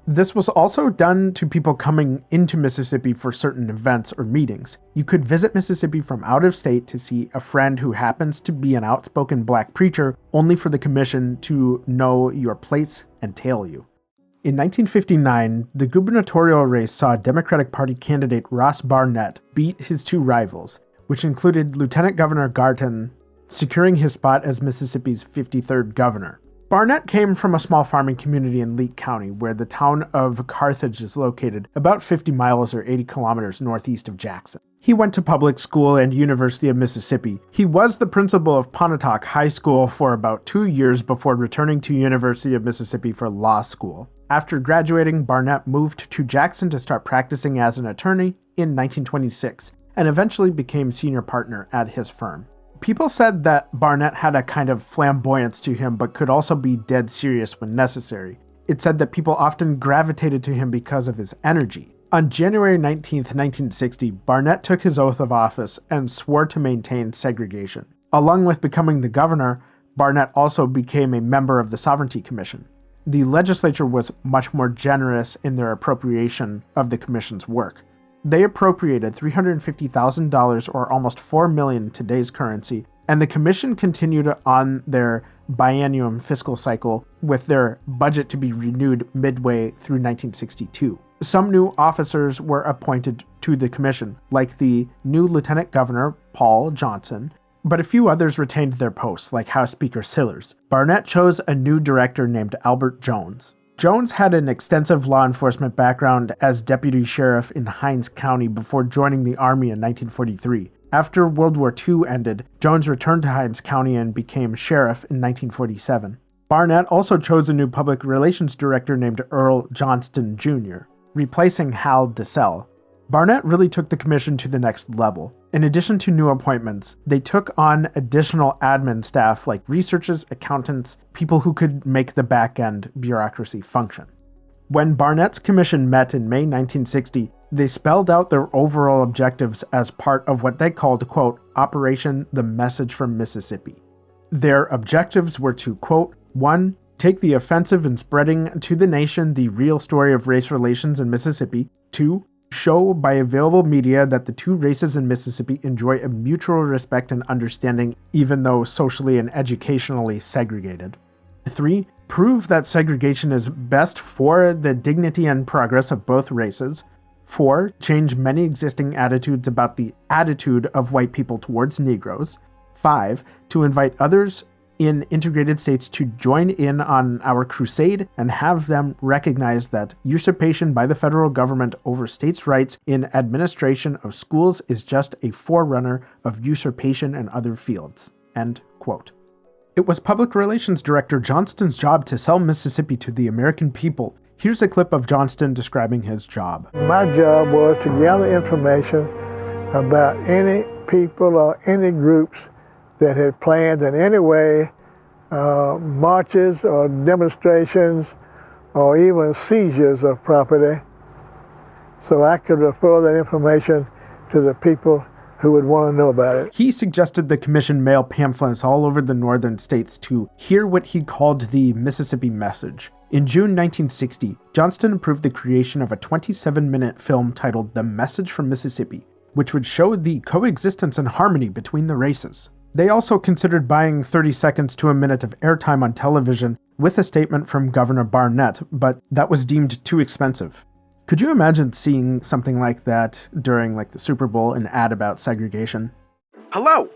This was also done to people coming into Mississippi for certain events or meetings. You could visit Mississippi from out of state to see a friend who happens to be an outspoken black preacher, only for the commission to know your plates and tail you. In 1959, the gubernatorial race saw Democratic Party candidate Ross Barnett beat his 2 rivals, which included Lieutenant Governor Garton securing his spot as Mississippi's 53rd governor. Barnett came from a small farming community in Leake County, where the town of Carthage is located, about 50 miles or 80 kilometers northeast of Jackson. He went to public school and University of Mississippi. He was the principal of Pontotoc High School for about 2 years before returning to University of Mississippi for law school. After graduating, Barnett moved to Jackson to start practicing as an attorney in 1926, and eventually became senior partner at his firm. People said that Barnett had a kind of flamboyance to him, but could also be dead serious when necessary. It said that people often gravitated to him because of his energy. On January 19, 1960, Barnett took his oath of office and swore to maintain segregation. Along with becoming the governor, Barnett also became a member of the Sovereignty Commission. The legislature was much more generous in their appropriation of the commission's work. They appropriated $350,000, or almost $4 million in today's currency, and the commission continued on their biennium fiscal cycle, with their budget to be renewed midway through 1962. Some new officers were appointed to the commission, like the new Lieutenant Governor, Paul Johnson, but a few others retained their posts, like House Speaker Sillars. Barnett chose a new director named Albert Jones. Jones had an extensive law enforcement background as deputy sheriff in Hinds County before joining the Army in 1943. After World War II ended, Jones returned to Hinds County and became sheriff in 1947. Barnett also chose a new public relations director named Earl Johnston Jr., replacing Hal DeSalle. Barnett really took the commission to the next level. In addition to new appointments, they took on additional admin staff like researchers, accountants, people who could make the back-end bureaucracy function. When Barnett's commission met in May 1960, they spelled out their overall objectives as part of what they called, quote, Operation The Message from Mississippi. Their objectives were to, quote, 1. Take the offensive in spreading to the nation the real story of race relations in Mississippi. 2. Show by available media that the two races in Mississippi enjoy a mutual respect and understanding, even though socially and educationally segregated. 3. Prove that segregation is best for the dignity and progress of both races. 4. Change many existing attitudes about the attitude of white people towards Negroes. 5. To invite others in integrated states to join in on our crusade and have them recognize that usurpation by the federal government over states' rights in administration of schools is just a forerunner of usurpation in other fields. End quote. It was Public Relations Director Johnston's job to sell Mississippi to the American people. Here's a clip of Johnston describing his job. My job was to gather information about any people or any groups that had planned in any way marches or demonstrations or even seizures of property, so I could refer that information to the people who would want to know about it. He suggested the commission mail pamphlets all over the northern states to hear what he called the Mississippi Message. In June 1960, Johnston approved the creation of a 27-minute film titled The Message from Mississippi, which would show the coexistence and harmony between the races. They also considered buying 30 seconds to a minute of airtime on television with a statement from Governor Barnett, but that was deemed too expensive. Could you imagine seeing something like that during the Super Bowl, an ad about segregation? Hello,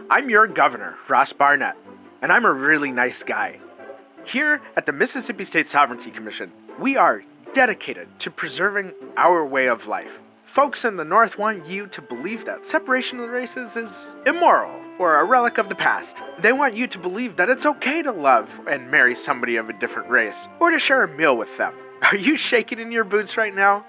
I'm your governor, Ross Barnett, and I'm a really nice guy. Here at the Mississippi State Sovereignty Commission, we are dedicated to preserving our way of life. Folks in the North want you to believe that separation of the races is immoral or a relic of the past. They want you to believe that it's okay to love and marry somebody of a different race or to share a meal with them. Are you shaking in your boots right now?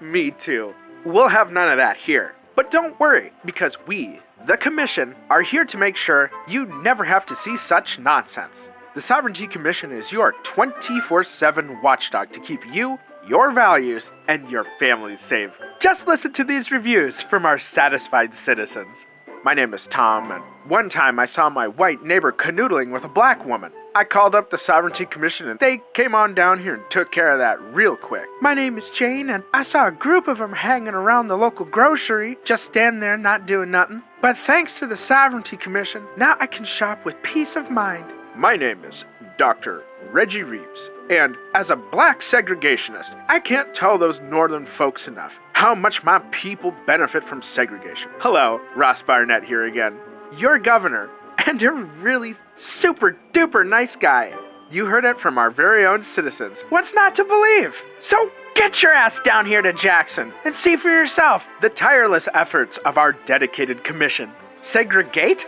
Me too. We'll have none of that here. But don't worry, because we, the Commission, are here to make sure you never have to see such nonsense. The Sovereignty Commission is your 24/7 watchdog to keep you, your values, and your family safe. Just listen to these reviews from our satisfied citizens. My name is Tom, and one time I saw my white neighbor canoodling with a black woman. I called up the Sovereignty Commission and they came on down here and took care of that real quick. My name is Jane, and I saw a group of them hanging around the local grocery, just standing there not doing nothing. But thanks to the Sovereignty Commission, now I can shop with peace of mind. My name is Dr. Reggie Reeves, and as a black segregationist, I can't tell those northern folks enough how much my people benefit from segregation. Hello, Ross Barnett here again, your governor, and a really super duper nice guy. You heard it from our very own citizens. What's not to believe? So get your ass down here to Jackson and see for yourself the tireless efforts of our dedicated commission. Segregate?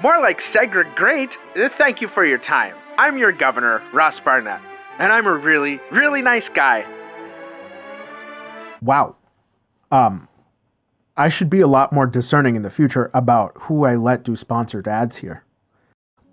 More like segregate. Thank you for your time. I'm your governor, Ross Barnett, and I'm a really, really nice guy. Wow. I should be a lot more discerning in the future about who I let do sponsored ads here.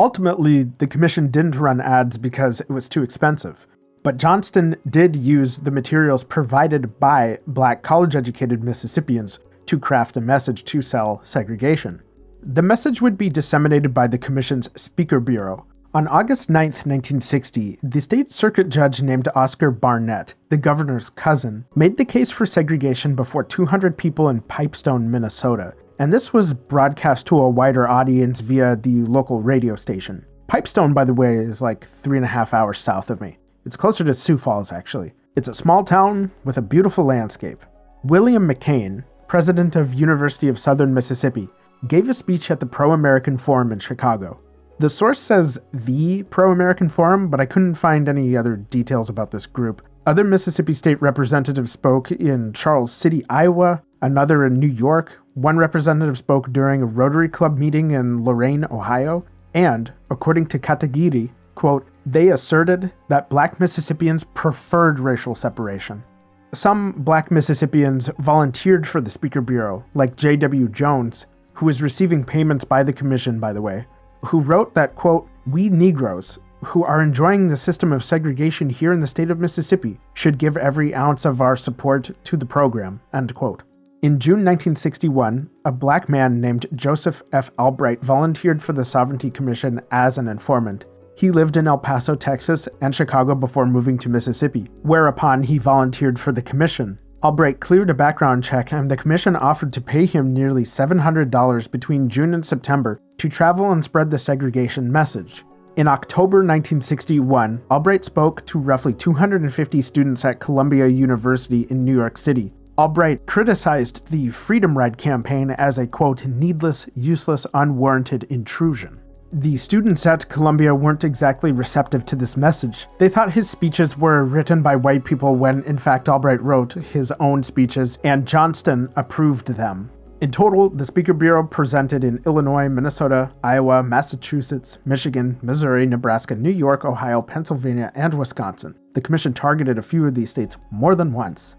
Ultimately, the commission didn't run ads because it was too expensive, but Johnston did use the materials provided by black college-educated Mississippians to craft a message to sell segregation. The message would be disseminated by the commission's Speaker Bureau. On August 9, 1960, the state circuit judge named Oscar Barnett, the governor's cousin, made the case for segregation before 200 people in Pipestone, Minnesota, and this was broadcast to a wider audience via the local radio station. Pipestone, by the way, is 3.5 hours south of me. It's closer to Sioux Falls, actually. It's a small town with a beautiful landscape. William McCain, president of University of Southern Mississippi, gave a speech at the Pro-American Forum in Chicago. The source says the Pro-American Forum, but I couldn't find any other details about this group. Other Mississippi state representatives spoke in Charles City, Iowa, another in New York, one representative spoke during a Rotary Club meeting in Lorain, Ohio, and, according to Katagiri, quote, they asserted that black Mississippians preferred racial separation. Some black Mississippians volunteered for the Speaker Bureau, like J.W. Jones, who was receiving payments by the commission, by the way, who wrote that, quote, we Negroes, who are enjoying the system of segregation here in the state of Mississippi, should give every ounce of our support to the program, end quote. In June 1961, a black man named Joseph F. Albright volunteered for the Sovereignty Commission as an informant. He lived in El Paso, Texas, and Chicago before moving to Mississippi, whereupon he volunteered for the commission. Albright cleared a background check, and the commission offered to pay him nearly $700 between June and September to travel and spread the segregation message. In October 1961, Albright spoke to roughly 250 students at Columbia University in New York City. Albright criticized the Freedom Ride campaign as a, quote, needless, useless, unwarranted intrusion. The students at Columbia weren't exactly receptive to this message. They thought his speeches were written by white people when, in fact, Albright wrote his own speeches, and Johnston approved them. In total, the Speaker Bureau presented in Illinois, Minnesota, Iowa, Massachusetts, Michigan, Missouri, Nebraska, New York, Ohio, Pennsylvania, and Wisconsin. The commission targeted a few of these states more than once.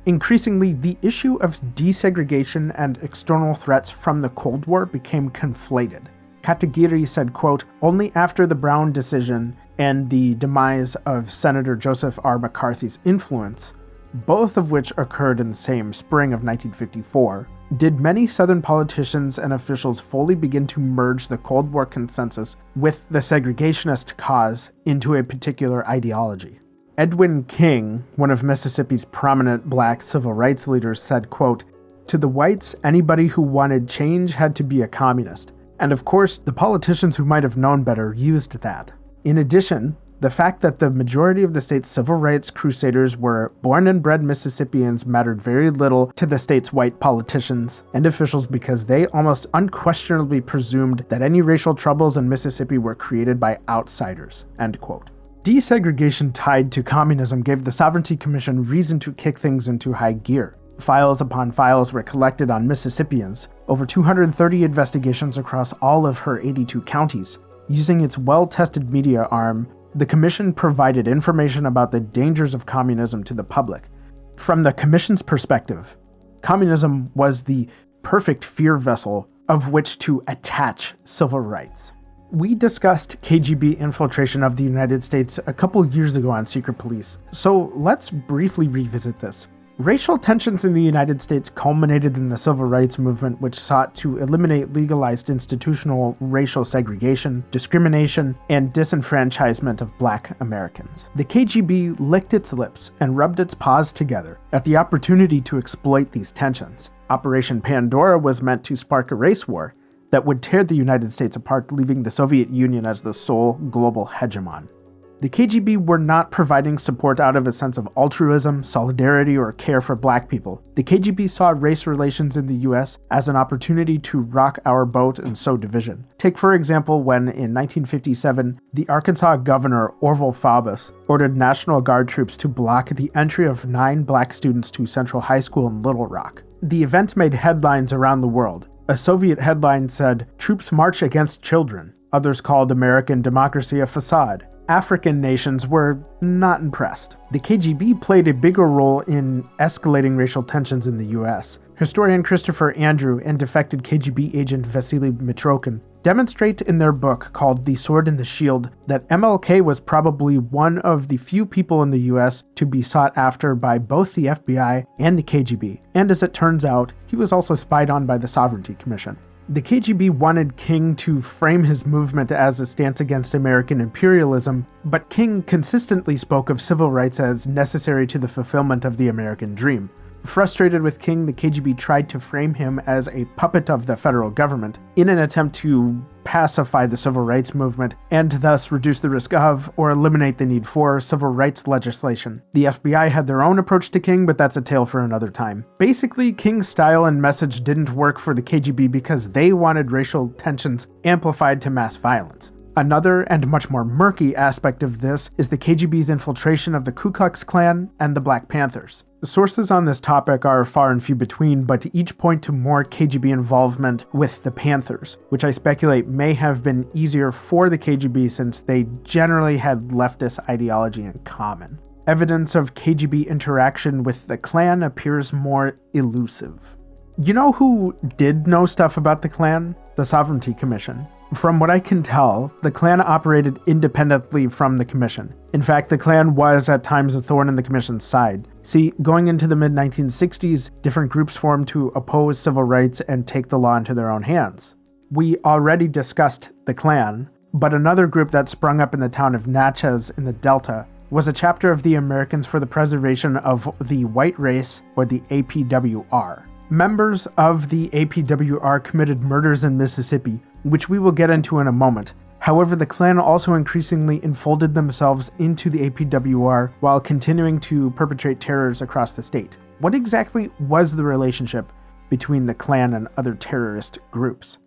Increasingly, the issue of desegregation and external threats from the Cold War became conflated. Katagiri said, quote, only after the Brown decision and the demise of Senator Joseph R. McCarthy's influence, both of which occurred in the same spring of 1954, did many Southern politicians and officials fully begin to merge the Cold War consensus with the segregationist cause into a particular ideology. Edwin King, one of Mississippi's prominent black civil rights leaders, said, quote, to the whites, anybody who wanted change had to be a communist. And of course, the politicians who might have known better used that. In addition, the fact that the majority of the state's civil rights crusaders were born and bred Mississippians mattered very little to the state's white politicians and officials because they almost unquestionably presumed that any racial troubles in Mississippi were created by outsiders, end quote. Desegregation tied to communism gave the Sovereignty Commission reason to kick things into high gear. Files upon files were collected on Mississippians, over 230 investigations across all of her 82 counties. Using its well-tested media arm, the commission provided information about the dangers of communism to the public. From the commission's perspective, communism was the perfect fear vessel of which to attach civil rights. We discussed KGB infiltration of the United States a couple years ago on Secret Police, so let's briefly revisit this. Racial tensions in the United States culminated in the Civil Rights Movement, which sought to eliminate legalized institutional racial segregation, discrimination, and disenfranchisement of black Americans. The KGB licked its lips and rubbed its paws together at the opportunity to exploit these tensions. Operation Pandora was meant to spark a race war that would tear the United States apart, leaving the Soviet Union as the sole global hegemon. The KGB were not providing support out of a sense of altruism, solidarity, or care for black people. The KGB saw race relations in the US as an opportunity to rock our boat and sow division. Take, for example, when in 1957, the Arkansas governor Orville Faubus ordered National Guard troops to block the entry of 9 black students to Central High School in Little Rock. The event made headlines around the world. A Soviet headline said, "Troops march against children." Others called American democracy a facade. African nations were not impressed. The KGB played a bigger role in escalating racial tensions in the US. Historian Christopher Andrew and defected KGB agent Vasily Mitrokhin demonstrate in their book called The Sword and the Shield that MLK was probably one of the few people in the US to be sought after by both the FBI and the KGB, and as it turns out, he was also spied on by the Sovereignty Commission. The KGB wanted King to frame his movement as a stance against American imperialism, but King consistently spoke of civil rights as necessary to the fulfillment of the American dream. Frustrated with King, the KGB tried to frame him as a puppet of the federal government in an attempt to pacify the civil rights movement and thus reduce the risk of or eliminate the need for civil rights legislation. The FBI had their own approach to King, but that's a tale for another time. Basically, King's style and message didn't work for the KGB because they wanted racial tensions amplified to mass violence. Another and much more murky aspect of this is the KGB's infiltration of the Ku Klux Klan and the Black Panthers. The sources on this topic are far and few between, but each point to more KGB involvement with the Panthers, which I speculate may have been easier for the KGB since they generally had leftist ideology in common. Evidence of KGB interaction with the Klan appears more elusive. You know who did know stuff about the Klan? The Sovereignty Commission. From what I can tell, the Klan operated independently from the Commission. In fact, the Klan was at times a thorn in the Commission's side. See, going into the mid-1960s, different groups formed to oppose civil rights and take the law into their own hands. We already discussed the Klan, but another group that sprung up in the town of Natchez in the Delta was a chapter of the Americans for the Preservation of the White Race, or the APWR. Members of the APWR committed murders in Mississippi, which we will get into in a moment. However, the Klan also increasingly enfolded themselves into the APWR while continuing to perpetrate terrors across the state. What exactly was the relationship between the Klan and other terrorist groups?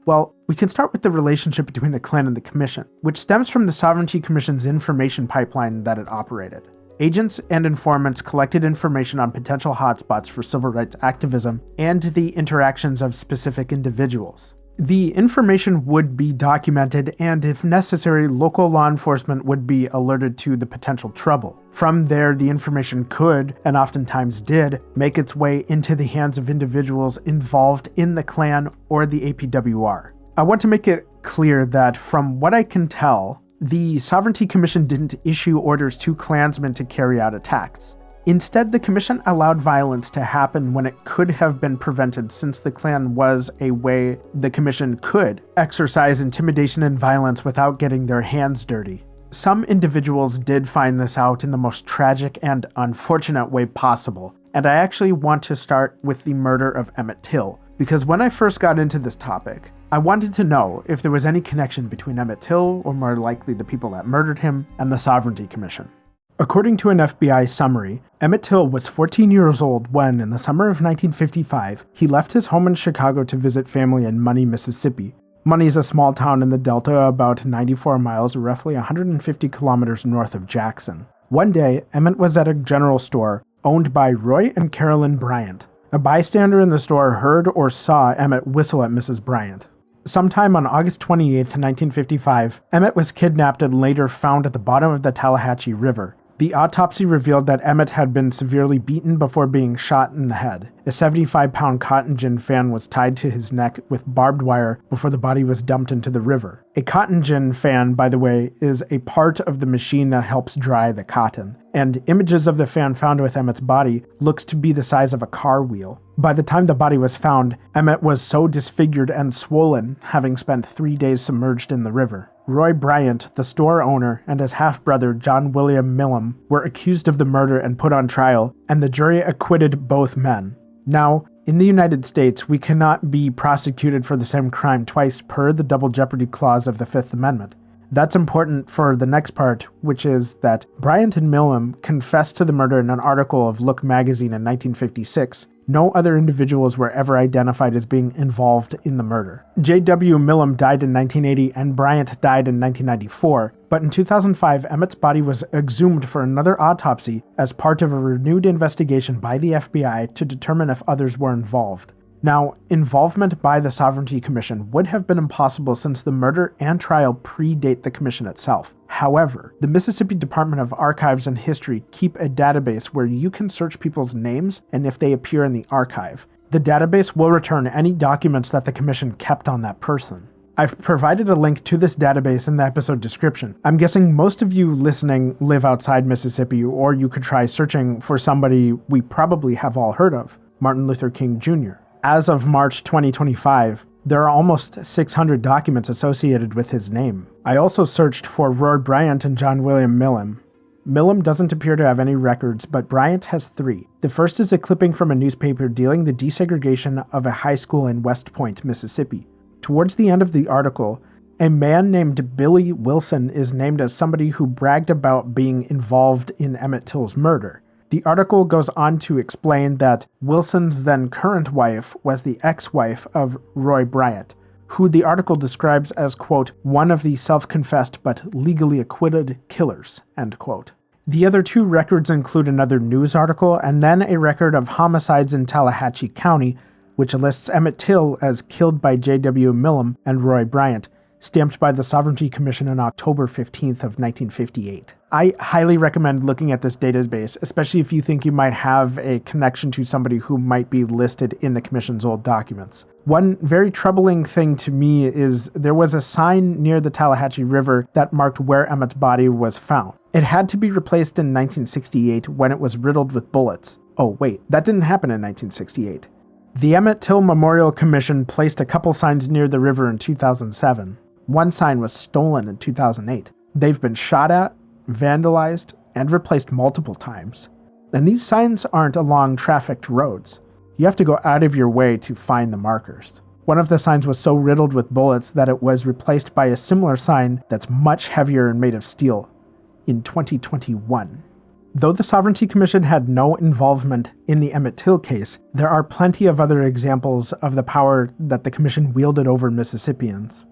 Well, we can start with the relationship between the Klan and the Commission, which stems from the Sovereignty Commission's information pipeline that it operated. Agents and informants collected information on potential hotspots for civil rights activism and the interactions of specific individuals. The information would be documented, and if necessary, local law enforcement would be alerted to the potential trouble. From there, the information could, and oftentimes did, make its way into the hands of individuals involved in the Klan or the APWR. I want to make it clear that from what I can tell, the Sovereignty Commission didn't issue orders to Klansmen to carry out attacks. Instead, the Commission allowed violence to happen when it could have been prevented, since the Klan was a way the Commission could exercise intimidation and violence without getting their hands dirty. Some individuals did find this out in the most tragic and unfortunate way possible, and I actually want to start with the murder of Emmett Till, because when I first got into this topic, I wanted to know if there was any connection between Emmett Till, or more likely the people that murdered him, and the Sovereignty Commission. According to an FBI summary, Emmett Till was 14 years old when, in the summer of 1955, he left his home in Chicago to visit family in Money, Mississippi. Money is a small town in the Delta about 94 miles, or roughly 150 kilometers north of Jackson. One day, Emmett was at a general store owned by Roy and Carolyn Bryant. A bystander in the store heard or saw Emmett whistle at Mrs. Bryant. Sometime on August 28, 1955, Emmett was kidnapped and later found at the bottom of the Tallahatchie River. The autopsy revealed that Emmett had been severely beaten before being shot in the head. A 75-pound cotton gin fan was tied to his neck with barbed wire before the body was dumped into the river. A cotton gin fan, by the way, is a part of the machine that helps dry the cotton, and images of the fan found with Emmett's body looks to be the size of a car wheel. By the time the body was found, Emmett was so disfigured and swollen, having spent 3 days submerged in the river. Roy Bryant, the store owner, and his half-brother John William Millam were accused of the murder and put on trial, and the jury acquitted both men. Now, in the United States, we cannot be prosecuted for the same crime twice per the double jeopardy clause of the Fifth Amendment. That's important for the next part, which is that Bryant and Millam confessed to the murder in an article of Look magazine in 1956. No other individuals were ever identified as being involved in the murder. J.W. Millam died in 1980 and Bryant died in 1994, but in 2005, Emmett's body was exhumed for another autopsy as part of a renewed investigation by the FBI to determine if others were involved. Now, involvement by the Sovereignty Commission would have been impossible since the murder and trial predate the commission itself. However, the Mississippi Department of Archives and History keep a database where you can search people's names and if they appear in the archive. The database will return any documents that the commission kept on that person. I've provided a link to this database in the episode description. I'm guessing most of you listening live outside Mississippi, or you could try searching for somebody we probably have all heard of, Martin Luther King Jr. As of March 2025, there are almost 600 documents associated with his name. I also searched for Roy Bryant and John William Millam. Millam doesn't appear to have any records, but Bryant has 3. The first is a clipping from a newspaper dealing the desegregation of a high school in West Point, Mississippi. Towards the end of the article, a man named Billy Wilson is named as somebody who bragged about being involved in Emmett Till's murder. The article goes on to explain that Wilson's then current wife was the ex-wife of Roy Bryant, who the article describes as, quote, one of the self-confessed but legally acquitted killers, end quote. The other two records include another news article and then a record of homicides in Tallahatchie County, which lists Emmett Till as killed by J.W. Millam and Roy Bryant, stamped by the Sovereignty Commission on October 15th of 1958. I highly recommend looking at this database, especially if you think you might have a connection to somebody who might be listed in the Commission's old documents. One very troubling thing to me is there was a sign near the Tallahatchie River that marked where Emmett's body was found. It had to be replaced in 1968 when it was riddled with bullets. Oh wait, that didn't happen in 1968. The Emmett Till Memorial Commission placed a couple signs near the river in 2007. One sign was stolen in 2008. They've been shot at, vandalized, and replaced multiple times. And these signs aren't along trafficked roads. You have to go out of your way to find the markers. One of the signs was so riddled with bullets that it was replaced by a similar sign that's much heavier and made of steel in 2021. Though the Sovereignty Commission had no involvement in the Emmett Till case, there are plenty of other examples of the power that the Commission wielded over Mississippians.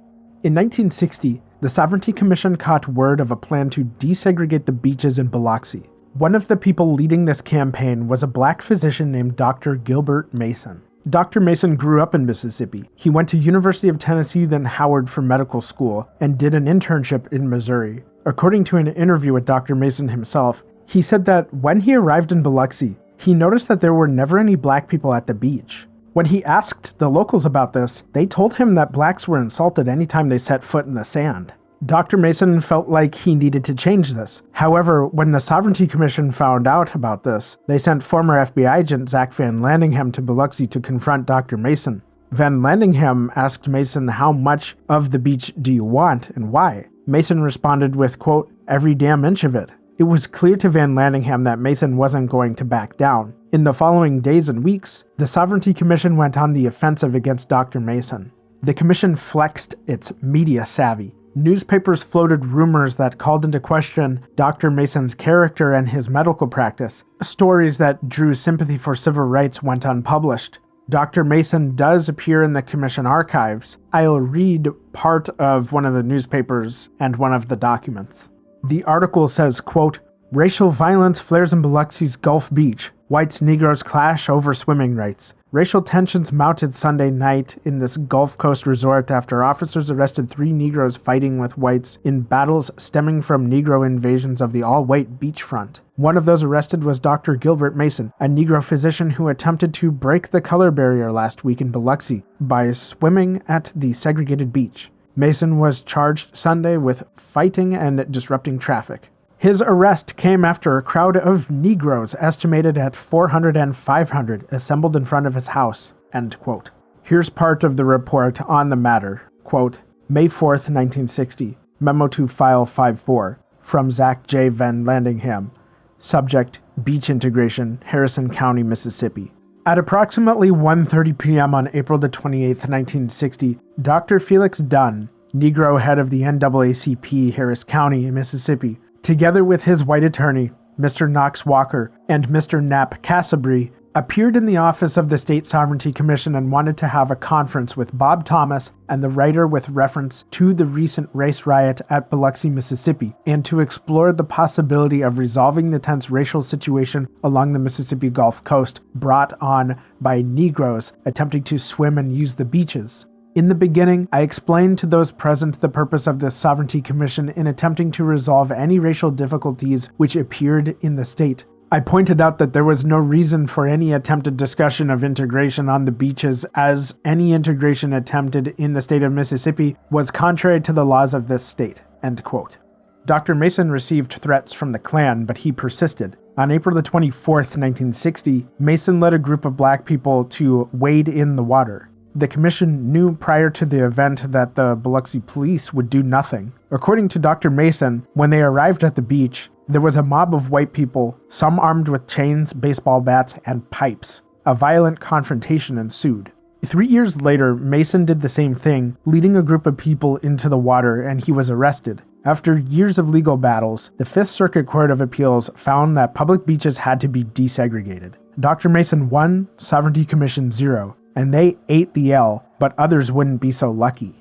In 1960, the Sovereignty Commission caught word of a plan to desegregate the beaches in Biloxi. One of the people leading this campaign was a black physician named Dr. Gilbert Mason. Dr. Mason grew up in Mississippi. He went to University of Tennessee, then Howard for medical school, and did an internship in Missouri. According to an interview with Dr. Mason himself, he said that when he arrived in Biloxi, he noticed that there were never any black people at the beach. When he asked the locals about this, they told him that blacks were insulted anytime they set foot in the sand. Dr. Mason felt like he needed to change this. However, when the Sovereignty Commission found out about this, they sent former FBI agent Zach Van Landingham to Biloxi to confront Dr. Mason. Van Landingham asked Mason, how much of the beach do you want and why? Mason responded with, quote, every damn inch of it. It was clear to Van Landingham that Mason wasn't going to back down. In the following days and weeks, the Sovereignty Commission went on the offensive against Dr. Mason. The Commission flexed its media savvy. Newspapers floated rumors that called into question Dr. Mason's character and his medical practice. Stories that drew sympathy for civil rights went unpublished. Dr. Mason does appear in the Commission archives. I'll read part of one of the newspapers and one of the documents. The article says, quote, racial violence flares in Biloxi's Gulf Beach. Whites Negroes clash over swimming rights. Racial tensions mounted Sunday night in this Gulf Coast resort after officers arrested 3 Negroes fighting with whites in battles stemming from Negro invasions of the all-white beachfront. One of those arrested was Dr. Gilbert Mason, a Negro physician who attempted to break the color barrier last week in Biloxi by swimming at the segregated beach. Mason was charged Sunday with fighting and disrupting traffic. His arrest came after a crowd of Negroes estimated at 400 and 500 assembled in front of his house, end quote. Here's part of the report on the matter. Quote, May 4th, 1960, memo to file 54, from Zach J. Van Landingham. Subject, beach integration, Harrison County, Mississippi. At approximately 1:30 p.m. on April the 28th, 1960, Dr. Felix Dunn, Negro head of the NAACP, Harris County, Mississippi, together with his white attorney, Mr. Knox Walker, and Mr. Knapp Cassabry, appeared in the office of the State Sovereignty Commission and wanted to have a conference with Bob Thomas and the writer with reference to the recent race riot at Biloxi, Mississippi, and to explore the possibility of resolving the tense racial situation along the Mississippi Gulf Coast brought on by Negroes attempting to swim and use the beaches. In the beginning, I explained to those present the purpose of this Sovereignty Commission in attempting to resolve any racial difficulties which appeared in the state. I pointed out that there was no reason for any attempted discussion of integration on the beaches, as any integration attempted in the state of Mississippi was contrary to the laws of this state, end quote. Dr. Mason received threats from the Klan, but he persisted. On April the 24th, 1960, Mason led a group of black people to wade in the water. The commission knew prior to the event that the Biloxi police would do nothing. According to Dr. Mason, when they arrived at the beach, there was a mob of white people, some armed with chains, baseball bats, and pipes. A violent confrontation ensued. 3 years later, Mason did the same thing, leading a group of people into the water, and he was arrested. After years of legal battles, the Fifth Circuit Court of Appeals found that public beaches had to be desegregated. Dr. Mason 1, Sovereignty Commission 0, and they ate the L, but others wouldn't be so lucky.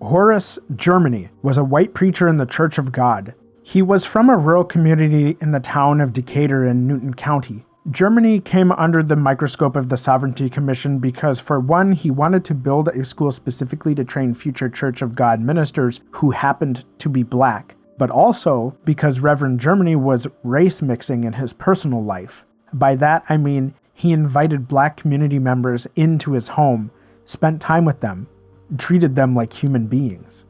Horace Germany was a white preacher in the Church of God. He was from a rural community in the town of Decatur in Newton County. Germany came under the microscope of the Sovereignty Commission because, for one, he wanted to build a school specifically to train future Church of God ministers who happened to be black, but also because Reverend Germany was race mixing in his personal life. By that, I mean he invited black community members into his home, spent time with them, treated them like human beings.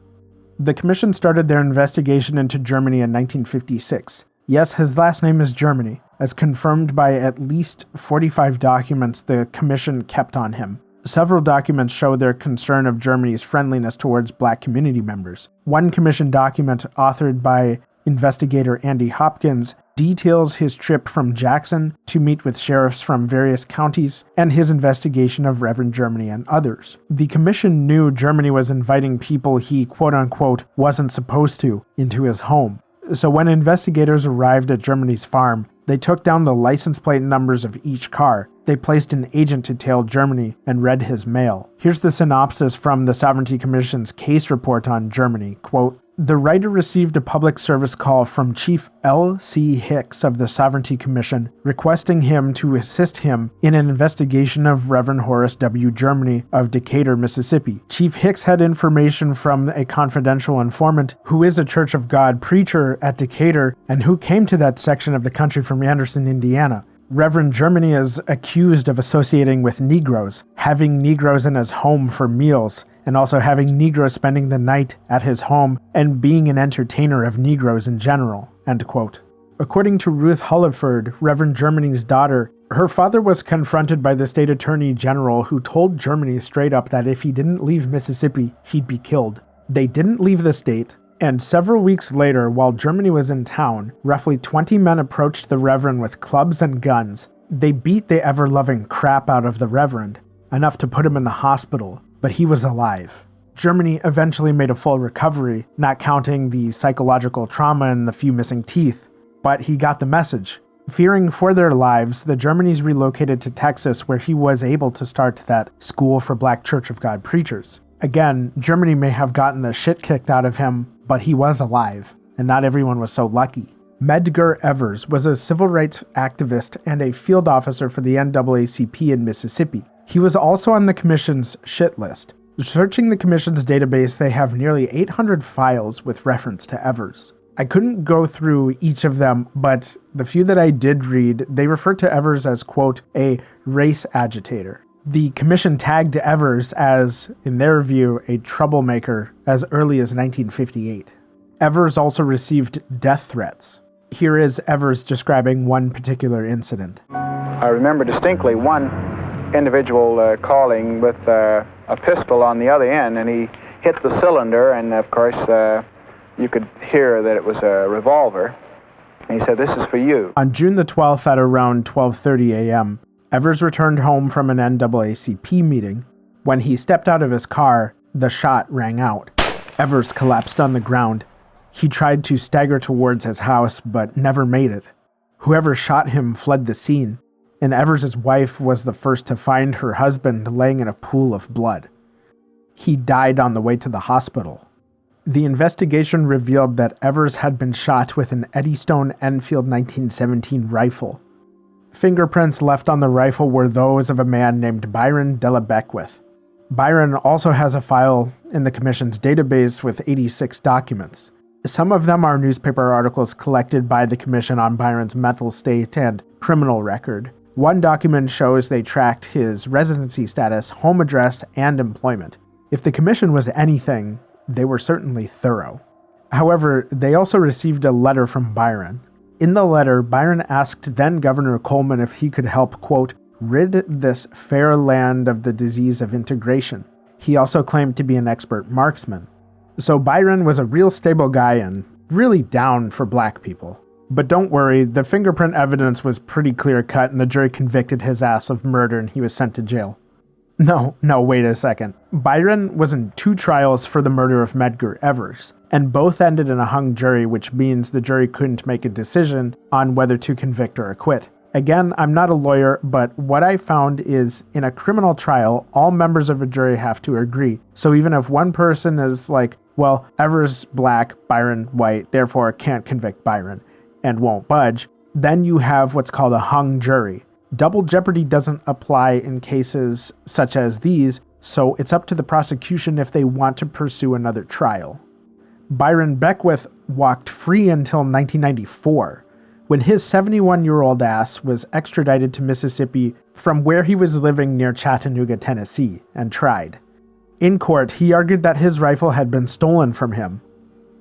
The commission started their investigation into Germany in 1956. Yes, his last name is Germany, as confirmed by at least 45 documents the commission kept on him. Several documents show their concern of Germany's friendliness towards black community members. One commission document, authored by investigator Andy Hopkins, details his trip from Jackson to meet with sheriffs from various counties and his investigation of Reverend Germany and others. The commission knew Germany was inviting people he quote-unquote wasn't supposed to into his home. So when investigators arrived at Germany's farm, they took down the license plate numbers of each car. They placed an agent to tail Germany and read his mail. Here's the synopsis from the Sovereignty Commission's case report on Germany. Quote, "The writer received a public service call from Chief L.C. Hicks of the Sovereignty Commission requesting him to assist him in an investigation of Reverend Horace W. Germany of Decatur, Mississippi. Chief Hicks had information from a confidential informant who is a Church of God preacher at Decatur and who came to that section of the country from Anderson, Indiana. Reverend Germany is accused of associating with Negroes, having Negroes in his home for meals, and also having Negroes spending the night at his home and being an entertainer of Negroes in general." End quote. According to Ruth Hulliford, Reverend Germany's daughter, her father was confronted by the state attorney general who told Germany straight up that if he didn't leave Mississippi, he'd be killed. They didn't leave the state, and several weeks later, while Germany was in town, roughly 20 men approached the Reverend with clubs and guns. They beat the ever-loving crap out of the Reverend, enough to put him in the hospital, but he was alive. Germany eventually made a full recovery, not counting the psychological trauma and the few missing teeth, but he got the message. Fearing for their lives, the Germanys relocated to Texas, where he was able to start that school for Black Church of God preachers. Again, Germany may have gotten the shit kicked out of him, but he was alive, and not everyone was so lucky. Medgar Evers was a civil rights activist and a field officer for the NAACP in Mississippi. He was also on the commission's shit list. Searching the commission's database, they have nearly 800 files with reference to Evers. I couldn't go through each of them, but the few that I did read, they refer to Evers as, quote, a race agitator. The commission tagged Evers as, in their view, a troublemaker as early as 1958. Evers also received death threats. Here is Evers describing one particular incident. I remember distinctly one individual calling with a pistol on the other end, and he hit the cylinder, and of course you could hear that it was a revolver. And he said, "This is for you." On June the 12th at around 12:30 a.m., Evers returned home from an NAACP meeting. When he stepped out of his car, the shot rang out. Evers collapsed on the ground. He tried to stagger towards his house, but never made it. Whoever shot him fled the scene, and Evers' wife was the first to find her husband laying in a pool of blood. He died on the way to the hospital. The investigation revealed that Evers had been shot with an Eddystone Enfield 1917 rifle. Fingerprints left on the rifle were those of a man named Byron Della Beckwith. Byron also has a file in the commission's database with 86 documents. Some of them are newspaper articles collected by the commission on Byron's mental state and criminal record. One document shows they tracked his residency status, home address, and employment. If the commission was anything, they were certainly thorough. However, they also received a letter from Byron. In the letter, Byron asked then-Governor Coleman if he could help, quote, rid this fair land of the disease of integration. He also claimed to be an expert marksman. So Byron was a real stable guy and really down for black people. But don't worry, the fingerprint evidence was pretty clear-cut and the jury convicted his ass of murder and he was sent to jail. No, wait a second. Byron was in 2 trials for the murder of Medgar Evers, and both ended in a hung jury, which means the jury couldn't make a decision on whether to convict or acquit. Again, I'm not a lawyer, but what I found is in a criminal trial, all members of a jury have to agree. So even if one person is like, well, Evers black, Byron white, therefore can't convict Byron and won't budge, then you have what's called a hung jury. Double jeopardy doesn't apply in cases such as these, so it's up to the prosecution if they want to pursue another trial. Byron Beckwith walked free until 1994, when his 71-year-old ass was extradited to Mississippi from where he was living near Chattanooga, Tennessee, and tried. In court, he argued that his rifle had been stolen from him.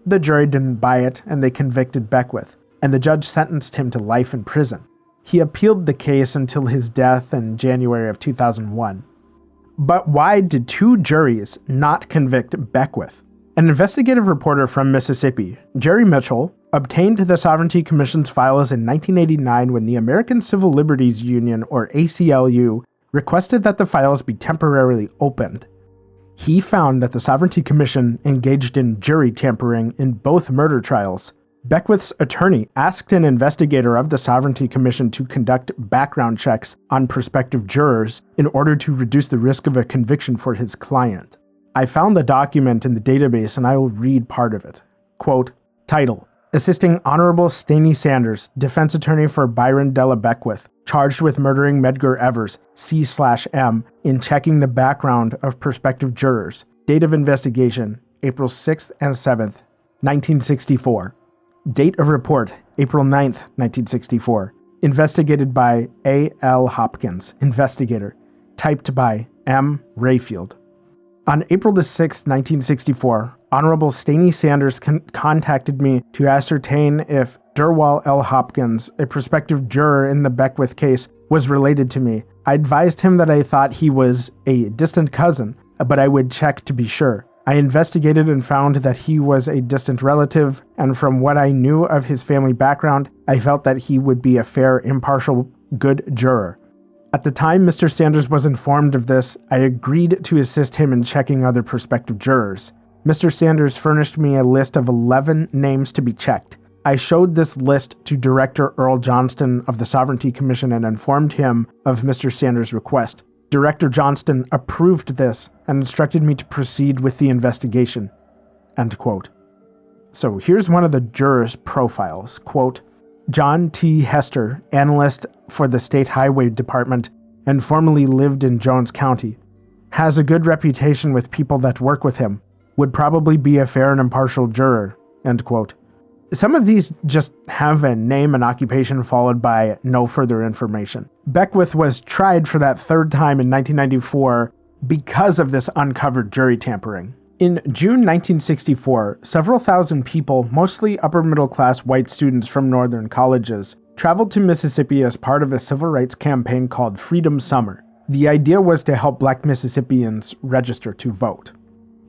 The jury didn't buy it, and they convicted Beckwith, and the judge sentenced him to life in prison. He appealed the case until his death in January of 2001. But why did two juries not convict Beckwith? An investigative reporter from Mississippi, Jerry Mitchell, obtained the Sovereignty Commission's files in 1989 when the American Civil Liberties Union, or ACLU, requested that the files be temporarily opened. He found that the Sovereignty Commission engaged in jury tampering in both murder trials. Beckwith's attorney asked an investigator of the Sovereignty Commission to conduct background checks on prospective jurors in order to reduce the risk of a conviction for his client. I found the document in the database and I will read part of it. Quote, title, Assisting Honorable Staney Sanders, defense attorney for Byron Della Beckwith, charged with murdering Medgar Evers, C/M, in checking the background of prospective jurors. Date of investigation, April 6th and 7th, 1964. Date of report, April 9th, 1964. Investigated by A. L. Hopkins, investigator. Typed by M. Rayfield. On April the 6th, 1964, Honorable Staney Sanders contacted me to ascertain if Durwal L. Hopkins, a prospective juror in the Beckwith case, was related to me. I advised him that I thought he was a distant cousin, but I would check to be sure. I investigated and found that he was a distant relative, and from what I knew of his family background, I felt that he would be a fair, impartial, good juror. At the time Mr. Sanders was informed of this, I agreed to assist him in checking other prospective jurors. Mr. Sanders furnished me a list of 11 names to be checked. I showed this list to Director Earl Johnston of the Sovereignty Commission and informed him of Mr. Sanders' request. Director Johnston approved this and instructed me to proceed with the investigation. End quote. So here's one of the jurors' profiles. Quote, John T. Hester, analyst for the State Highway Department and formerly lived in Jones County. Has a good reputation with people that work with him. Would probably be a fair and impartial juror. End quote. Some of these just have a name and occupation followed by no further information. Beckwith was tried for that third time in 1994 because of this uncovered jury tampering. In June 1964, several thousand people, mostly upper-middle-class white students from northern colleges, traveled to Mississippi as part of a civil rights campaign called Freedom Summer. The idea was to help black Mississippians register to vote.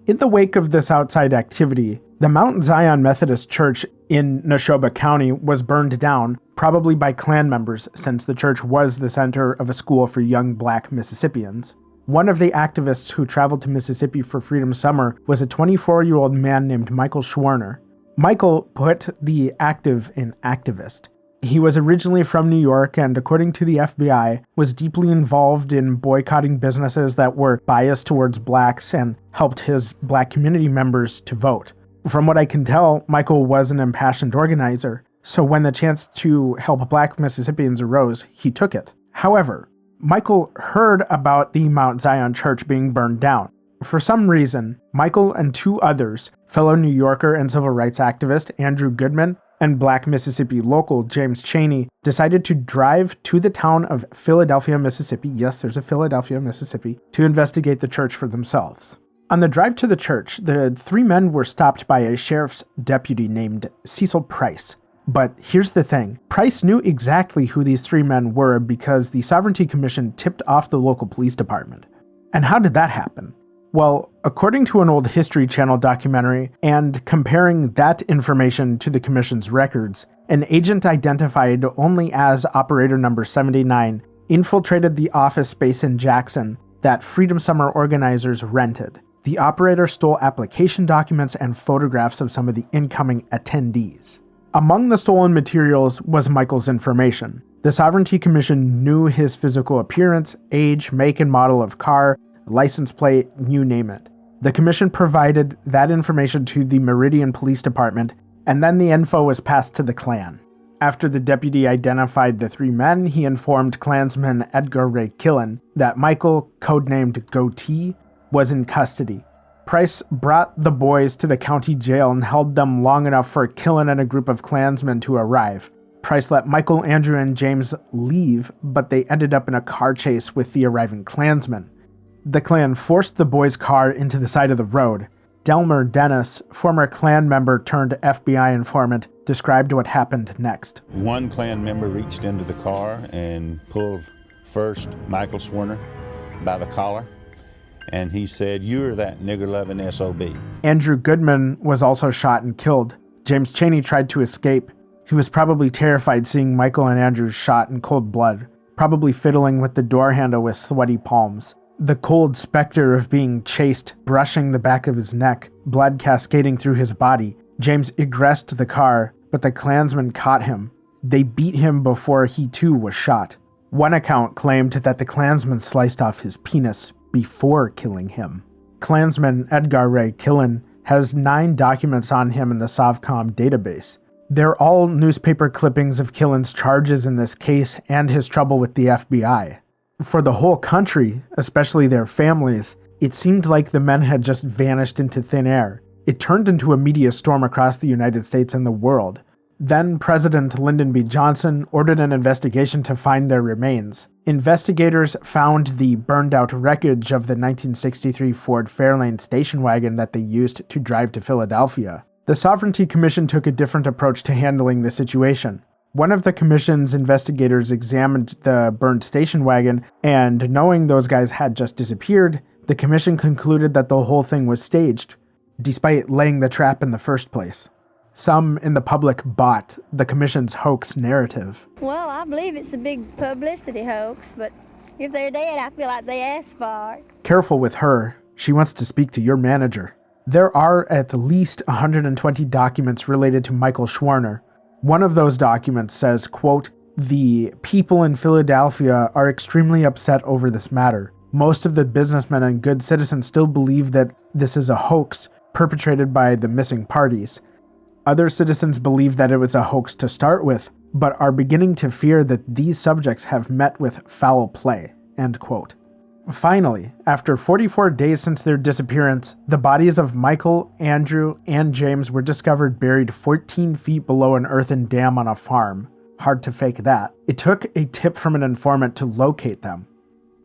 In the wake of this outside activity, the Mount Zion Methodist Church in Neshoba County was burned down, probably by Klan members, since the church was the center of a school for young black Mississippians. One of the activists who traveled to Mississippi for Freedom Summer was a 24-year-old man named Michael Schwerner. Michael put the active in activist. He was originally from New York and, according to the FBI, was deeply involved in boycotting businesses that were biased towards blacks and helped his black community members to vote. From what I can tell, Michael was an impassioned organizer, so when the chance to help black Mississippians arose, he took it. However, Michael heard about the Mount Zion Church being burned down. For some reason, Michael and two others, fellow New Yorker and civil rights activist Andrew Goodman and black Mississippi local James Chaney, decided to drive to the town of Philadelphia, Mississippi, yes, there's a Philadelphia, Mississippi, to investigate the church for themselves. On the drive to the church, the three men were stopped by a sheriff's deputy named Cecil Price. But here's the thing. Price knew exactly who these three men were because the Sovereignty Commission tipped off the local police department. And how did that happen? Well, according to an old History Channel documentary, and comparing that information to the Commission's records, an agent identified only as Operator Number 79 infiltrated the office space in Jackson that Freedom Summer organizers rented. The operator stole application documents and photographs of some of the incoming attendees. Among the stolen materials was Michael's information. The Sovereignty Commission knew his physical appearance, age, make and model of car, license plate, you name it. The commission provided that information to the Meridian Police Department, and then the info was passed to the Klan. After the deputy identified the three men, he informed Klansman Edgar Ray Killen that Michael, codenamed Goatee, was in custody. Price brought the boys to the county jail and held them long enough for Killen and a group of Klansmen to arrive. Price let Michael, Andrew, and James leave, but they ended up in a car chase with the arriving Klansmen. The Klan forced the boys' car into the side of the road. Delmer Dennis, former Klan member turned FBI informant, described what happened next. One Klan member reached into the car and pulled first Michael Swerner by the collar, and he said, "You're that nigger-loving SOB." Andrew Goodman was also shot and killed. James Chaney tried to escape. He was probably terrified seeing Michael and Andrew shot in cold blood, probably fiddling with the door handle with sweaty palms. The cold specter of being chased, brushing the back of his neck, blood cascading through his body. James egressed the car, but the Klansmen caught him. They beat him before he too was shot. One account claimed that the Klansmen sliced off his penis before killing him. Klansman Edgar Ray Killen has 9 documents on him in the Sovcom database. They're all newspaper clippings of Killen's charges in this case and his trouble with the FBI. For the whole country, especially their families, it seemed like the men had just vanished into thin air. It turned into a media storm across the United States and the world. Then President Lyndon B. Johnson ordered an investigation to find their remains. Investigators found the burned-out wreckage of the 1963 Ford Fairlane station wagon that they used to drive to Philadelphia. The Sovereignty Commission took a different approach to handling the situation. One of the commission's investigators examined the burned station wagon, and knowing those guys had just disappeared, the commission concluded that the whole thing was staged, despite laying the trap in the first place. Some in the public bought the commission's hoax narrative. Well, I believe it's a big publicity hoax, but if they're dead, I feel like they asked for it. Careful with her. She wants to speak to your manager. There are at least 120 documents related to Michael Schwerner. One of those documents says, quote, "The people in Philadelphia are extremely upset over this matter. Most of the businessmen and good citizens still believe that this is a hoax perpetrated by the missing parties. Other citizens believe that it was a hoax to start with, but are beginning to fear that these subjects have met with foul play." End quote. Finally, after 44 days since their disappearance, the bodies of Michael, Andrew, and James were discovered buried 14 feet below an earthen dam on a farm. Hard to fake that. It took a tip from an informant to locate them.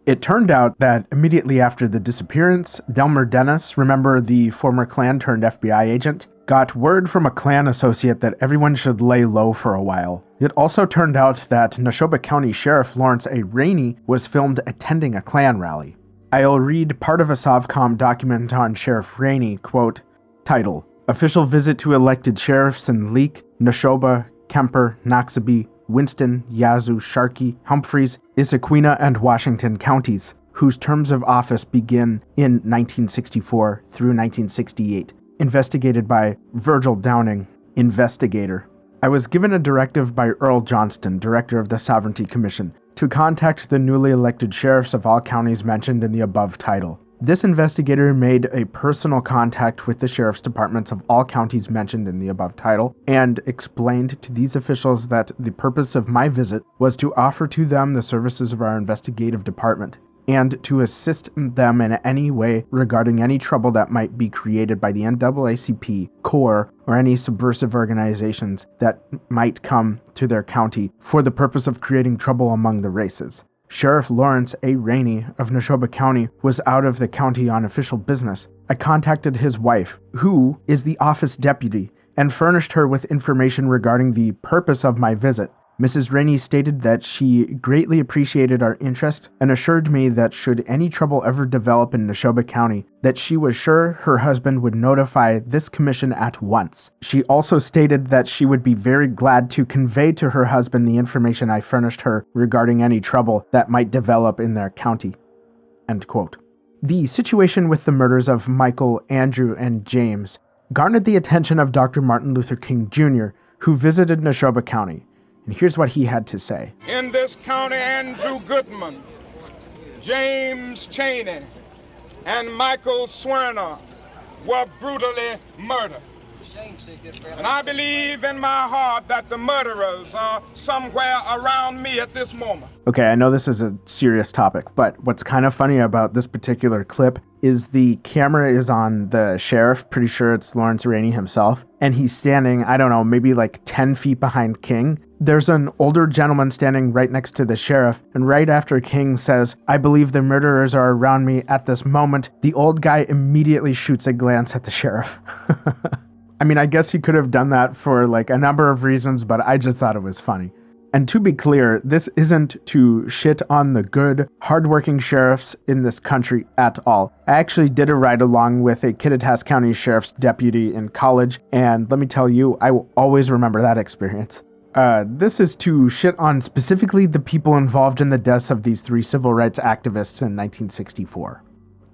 It turned out that immediately after the disappearance, Delmer Dennis, remember the former Klan turned FBI agent, got word from a Klan associate that everyone should lay low for a while. It also turned out that Neshoba County Sheriff Lawrence A. Rainey was filmed attending a Klan rally. I'll read part of a Sovcom document on Sheriff Rainey, quote, title, "Official Visit to Elected Sheriffs in Leake, Neshoba, Kemper, Noxubee, Winston, Yazoo, Sharkey, Humphreys, Issaquena, and Washington counties, whose terms of office begin in 1964 through 1968. Investigated by Virgil Downing, investigator. I was given a directive by Earl Johnston, director of the Sovereignty Commission, to contact the newly elected sheriffs of all counties mentioned in the above title. This investigator made a personal contact with the sheriff's departments of all counties mentioned in the above title and explained to these officials that the purpose of my visit was to offer to them the services of our investigative department and to assist them in any way regarding any trouble that might be created by the NAACP, CORE, or any subversive organizations that might come to their county for the purpose of creating trouble among the races. Sheriff Lawrence A. Rainey of Neshoba County was out of the county on official business. I contacted his wife, who is the office deputy, and furnished her with information regarding the purpose of my visit. Mrs. Rainey stated that she greatly appreciated our interest and assured me that should any trouble ever develop in Neshoba County, that she was sure her husband would notify this commission at once. She also stated that she would be very glad to convey to her husband the information I furnished her regarding any trouble that might develop in their county. End quote. The situation with the murders of Michael, Andrew, and James garnered the attention of Dr. Martin Luther King Jr., who visited Neshoba County. and here's what he had to say. In this county, Andrew Goodman, James Chaney, and Michael Swerner were brutally murdered. And I believe in my heart that the murderers are somewhere around me at this moment. Okay, I know this is a serious topic, but what's kind of funny about this particular clip is the camera is on the sheriff, pretty sure it's Lawrence Rainey himself, and he's standing, I don't know, maybe like 10 feet behind King. There's an older gentleman standing right next to the sheriff, and right after King says, "I believe the murderers are around me at this moment," the old guy immediately shoots a glance at the sheriff. I mean, I guess he could have done that for like a number of reasons, but I just thought it was funny. And to be clear, this isn't to shit on the good, hardworking sheriffs in this country at all. I actually did a ride along with a Kittitas County Sheriff's deputy in college, and let me tell you, I will always remember that experience. This is to shit on specifically the people involved in the deaths of these 3 civil rights activists in 1964.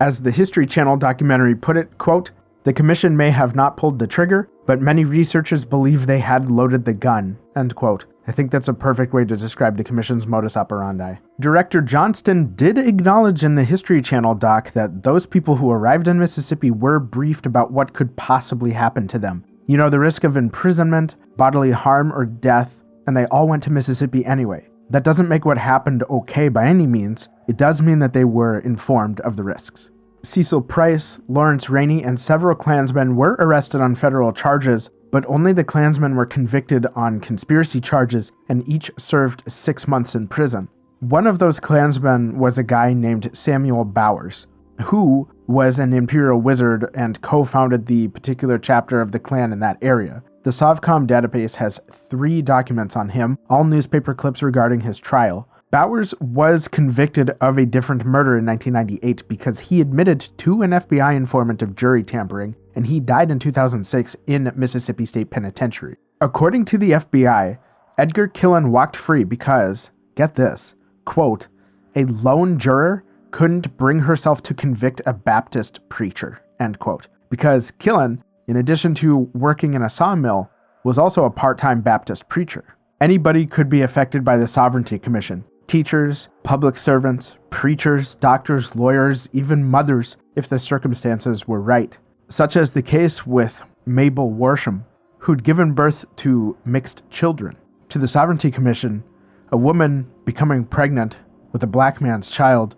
As the History Channel documentary put it, quote, "The commission may have not pulled the trigger, but many researchers believe they had loaded the gun," end quote. I think that's a perfect way to describe the commission's modus operandi. Director Johnston did acknowledge in the History Channel doc that those people who arrived in Mississippi were briefed about what could possibly happen to them. You know, the risk of imprisonment, bodily harm, or death, and they all went to Mississippi anyway. That doesn't make what happened okay by any means. It does mean that they were informed of the risks. Cecil Price, Lawrence Rainey, and several Klansmen were arrested on federal charges, but only the Klansmen were convicted on conspiracy charges, and each served 6 months in prison. One of those Klansmen was a guy named Samuel Bowers, who was an Imperial wizard and co-founded the particular chapter of the Klan in that area. The Sovcom database has 3 documents on him, all newspaper clips regarding his trial. Bowers was convicted of a different murder in 1998 because he admitted to an FBI informant of jury tampering, and he died in 2006 in Mississippi State Penitentiary. According to the FBI, Edgar Killen walked free because, get this, quote, "a lone juror couldn't bring herself to convict a Baptist preacher," end quote. Because Killen, in addition to working in a sawmill, was also a part-time Baptist preacher. Anybody could be affected by the Sovereignty Commission. Teachers, public servants, preachers, doctors, lawyers, even mothers, if the circumstances were right. Such as the case with Mabel Worsham, who'd given birth to mixed children. To the Sovereignty Commission, a woman becoming pregnant with a black man's child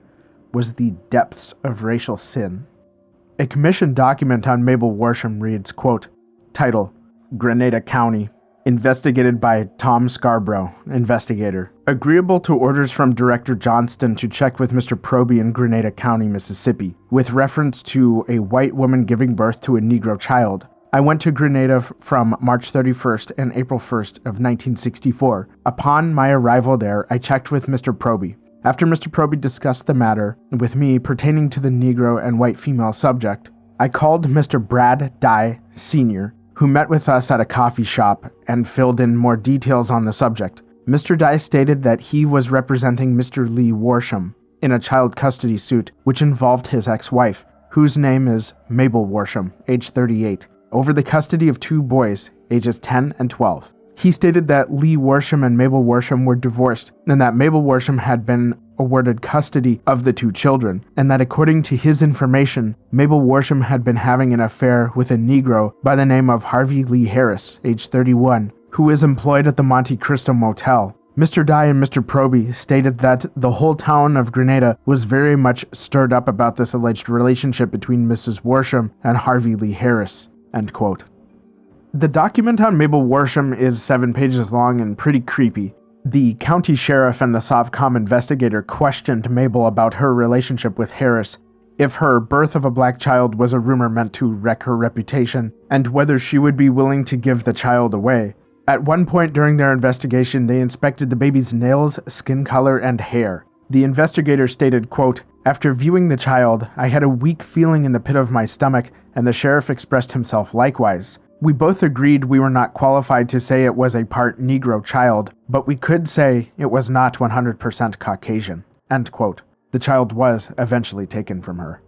was the depths of racial sin. A commission document on Mabel Worsham reads, quote, title, Grenada County, investigated by Tom Scarborough, investigator. Agreeable to orders from Director Johnston to check with Mr. Proby in Grenada County, Mississippi, with reference to a white woman giving birth to a Negro child. I went to Grenada from March 31st and April 1st of 1964. Upon my arrival there, I checked with Mr. Proby. After Mr. Proby discussed the matter with me pertaining to the Negro and white female subject, I called Mr. Brad Dye, Sr., who met with us at a coffee shop and filled in more details on the subject. Mr. Dye stated that he was representing Mr. Lee Worsham in a child custody suit which involved his ex-wife, whose name is Mabel Worsham, age 38, over the custody of 2 boys, ages 10 and 12. He stated that Lee Worsham and Mabel Worsham were divorced, and that Mabel Worsham had been awarded custody of the 2 children, and that according to his information, Mabel Worsham had been having an affair with a Negro by the name of Harvey Lee Harris, age 31, who is employed at the Monte Cristo Motel. Mr. Dye and Mr. Proby stated that the whole town of Grenada was very much stirred up about this alleged relationship between Mrs. Worsham and Harvey Lee Harris, end quote. The document on Mabel Worsham is 7 pages long and pretty creepy. The county sheriff and the Sovcom investigator questioned Mabel about her relationship with Harris, if her birth of a black child was a rumor meant to wreck her reputation, and whether she would be willing to give the child away. At one point during their investigation, they inspected the baby's nails, skin color, and hair. The investigator stated, quote, after viewing the child, I had a weak feeling in the pit of my stomach, and the sheriff expressed himself likewise. We both agreed we were not qualified to say it was a part Negro child, but we could say it was not 100% Caucasian, end quote. The child was eventually taken from her.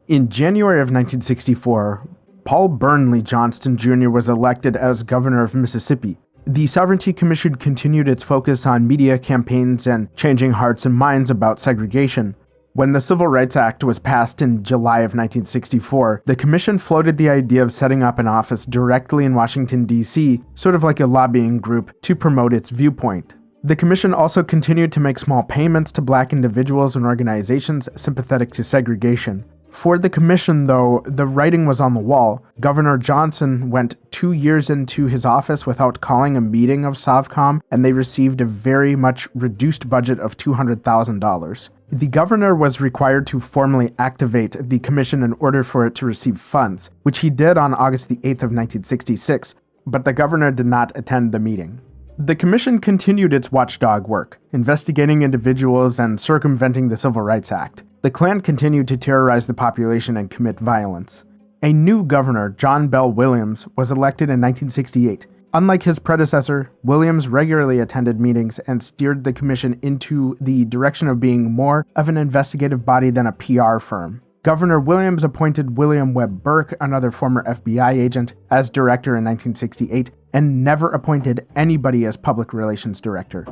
In January of 1964, Paul Burnley Johnston Jr. was elected as governor of Mississippi. The Sovereignty Commission continued its focus on media campaigns and changing hearts and minds about segregation. When the Civil Rights Act was passed in July of 1964, the commission floated the idea of setting up an office directly in Washington, D.C., sort of like a lobbying group, to promote its viewpoint. The commission also continued to make small payments to black individuals and organizations sympathetic to segregation. For the commission, though, the writing was on the wall. Governor Johnson went 2 years into his office without calling a meeting of SOVCOM, and they received a very much reduced budget of $200,000. The governor was required to formally activate the commission in order for it to receive funds, which he did on August the 8th of 1966, but the governor did not attend the meeting. The commission continued its watchdog work, investigating individuals and circumventing the Civil Rights Act. The Klan continued to terrorize the population and commit violence. A new governor, John Bell Williams, was elected in 1968. Unlike his predecessor, Williams regularly attended meetings and steered the commission into the direction of being more of an investigative body than a PR firm. Governor Williams appointed William Webb Burke, another former FBI agent, as director in 1968, and never appointed anybody as public relations director.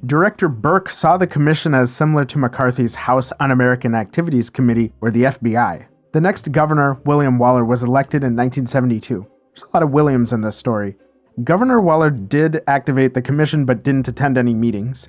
Director Burke saw the commission as similar to McCarthy's House Un-American Activities Committee, or the FBI. The next governor, William Waller, was elected in 1972. There's a lot of Williams in this story. Governor Waller did activate the commission but didn't attend any meetings.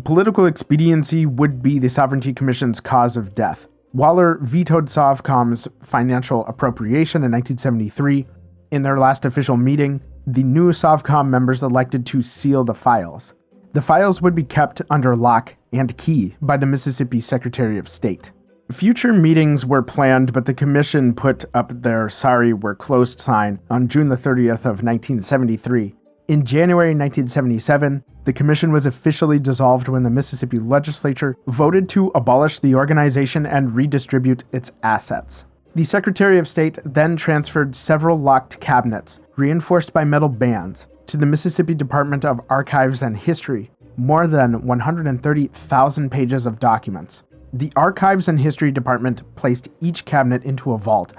Political expediency would be the Sovereignty Commission's cause of death. Waller vetoed SOVCOM's financial appropriation in 1973. In their last official meeting, the new SOVCOM members elected to seal the files. The files would be kept under lock and key by the Mississippi Secretary of State. Future meetings were planned, but the commission put up their "Sorry, we're closed" sign on June the 30th of 1973. In January 1977, the commission was officially dissolved when the Mississippi legislature voted to abolish the organization and redistribute its assets. The Secretary of State then transferred several locked cabinets, reinforced by metal bands, to the Mississippi Department of Archives and History, more than 130,000 pages of documents. The Archives and History Department placed each cabinet into a vault.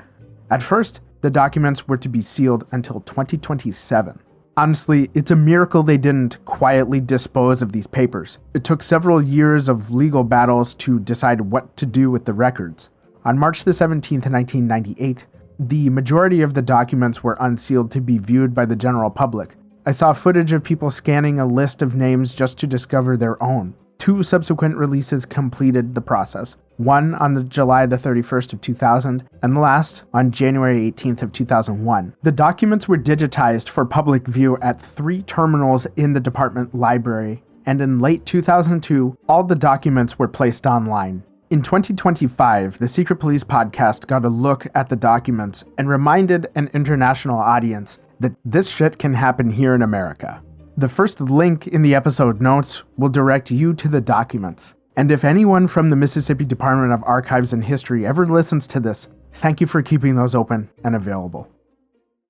At first, the documents were to be sealed until 2027. Honestly, it's a miracle they didn't quietly dispose of these papers. It took several years of legal battles to decide what to do with the records. On March the 17th, 1998, the majority of the documents were unsealed to be viewed by the general public. I saw footage of people scanning a list of names just to discover their own. 2 subsequent releases completed the process. One on July the 31st of 2000, and the last on January 18th of 2001. The documents were digitized for public view at 3 terminals in the department library, and in late 2002, all the documents were placed online. In 2025, the Secret Police podcast got a look at the documents and reminded an international audience that this shit can happen here in America. The first link in the episode notes will direct you to the documents. And if anyone from the Mississippi Department of Archives and History ever listens to this, thank you for keeping those open and available.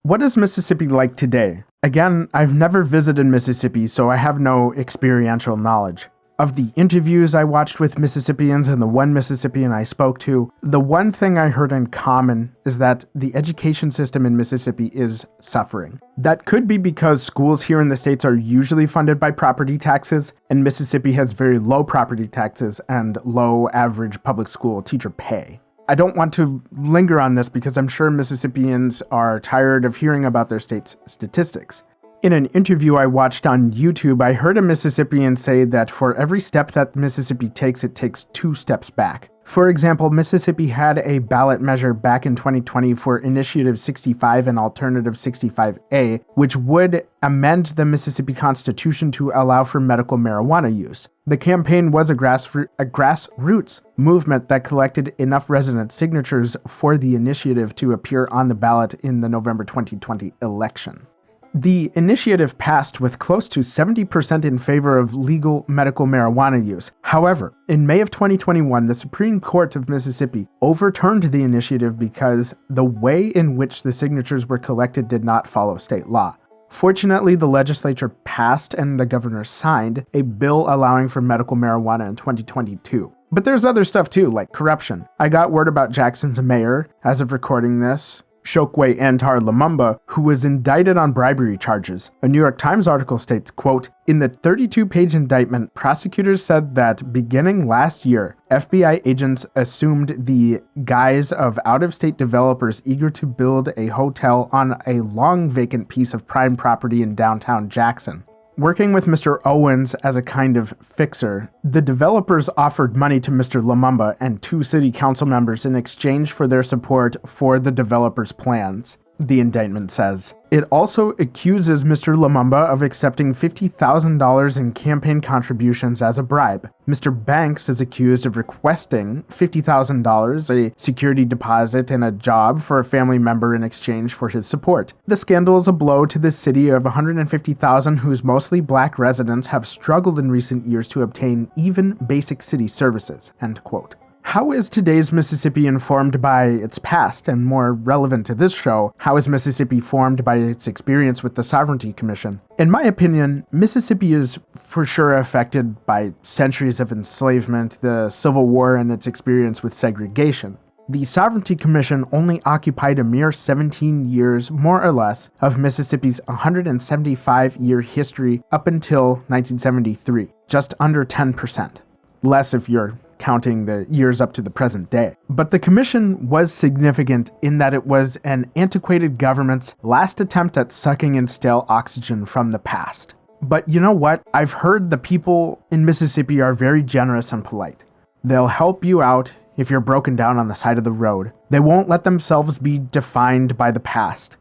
What is Mississippi like today? Again, I've never visited Mississippi, so I have no experiential knowledge. Of the interviews I watched with Mississippians and the one Mississippian I spoke to, the one thing I heard in common is that the education system in Mississippi is suffering. That could be because schools here in the States are usually funded by property taxes, and Mississippi has very low property taxes and low average public school teacher pay. I don't want to linger on this because I'm sure Mississippians are tired of hearing about their state's statistics. In an interview I watched on YouTube, I heard a Mississippian say that for every step that Mississippi takes, it takes 2 steps back. For example, Mississippi had a ballot measure back in 2020 for Initiative 65 and Alternative 65A, which would amend the Mississippi Constitution to allow for medical marijuana use. The campaign was a grassroots movement that collected enough resident signatures for the initiative to appear on the ballot in the November 2020 election. The initiative passed with close to 70% in favor of legal medical marijuana use. However, in May of 2021, the Supreme Court of Mississippi overturned the initiative because the way in which the signatures were collected did not follow state law. Fortunately, the legislature passed and the governor signed a bill allowing for medical marijuana in 2022. But there's other stuff too, like corruption. I got word about Jackson's mayor, as of recording this, Chokwe Antar Lumumba, who was indicted on bribery charges. A New York Times article states, quote, "In the 32-page indictment, prosecutors said that beginning last year, FBI agents assumed the guise of out-of-state developers eager to build a hotel on a long vacant piece of prime property in downtown Jackson. Working with Mr. Owens as a kind of fixer, the developers offered money to Mr. Lumumba and 2 city council members in exchange for their support for the developers' plans," the indictment says. It also accuses Mr. Lumumba of accepting $50,000 in campaign contributions as a bribe. Mr. Banks is accused of requesting $50,000, a security deposit, and a job for a family member in exchange for his support. The scandal is a blow to the city of 150,000 whose mostly black residents have struggled in recent years to obtain even basic city services, end quote. How is today's Mississippi informed by its past? And more relevant to this show, how is Mississippi formed by its experience with the Sovereignty Commission? In my opinion, Mississippi is for sure affected by centuries of enslavement, the Civil War, and its experience with segregation. The Sovereignty Commission only occupied a mere 17 years, more or less, of Mississippi's 175-year history up until 1973, just under 10%. Less if you're counting the years up to the present day. But the commission was significant in that it was an antiquated government's last attempt at sucking in stale oxygen from the past. But you know what? I've heard the people in Mississippi are very generous and polite. They'll help you out if you're broken down on the side of the road. They won't let themselves be defined by the past.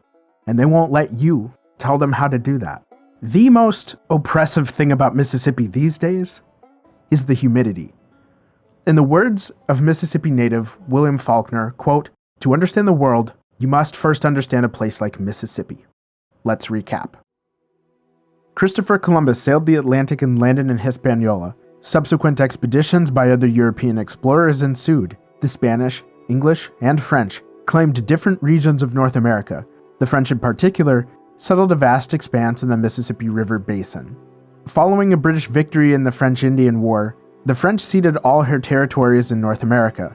And they won't let you tell them how to do that. The most oppressive thing about Mississippi these days is the humidity. In the words of Mississippi native William Faulkner, quote, "To understand the world, you must first understand a place like Mississippi." Let's recap. Christopher Columbus sailed the Atlantic and landed in Hispaniola. Subsequent expeditions by other European explorers ensued. The Spanish, English, and French claimed different regions of North America. The French in particular settled a vast expanse in the Mississippi River basin. Following a British victory in the French-Indian War, the French ceded all her territories in North America.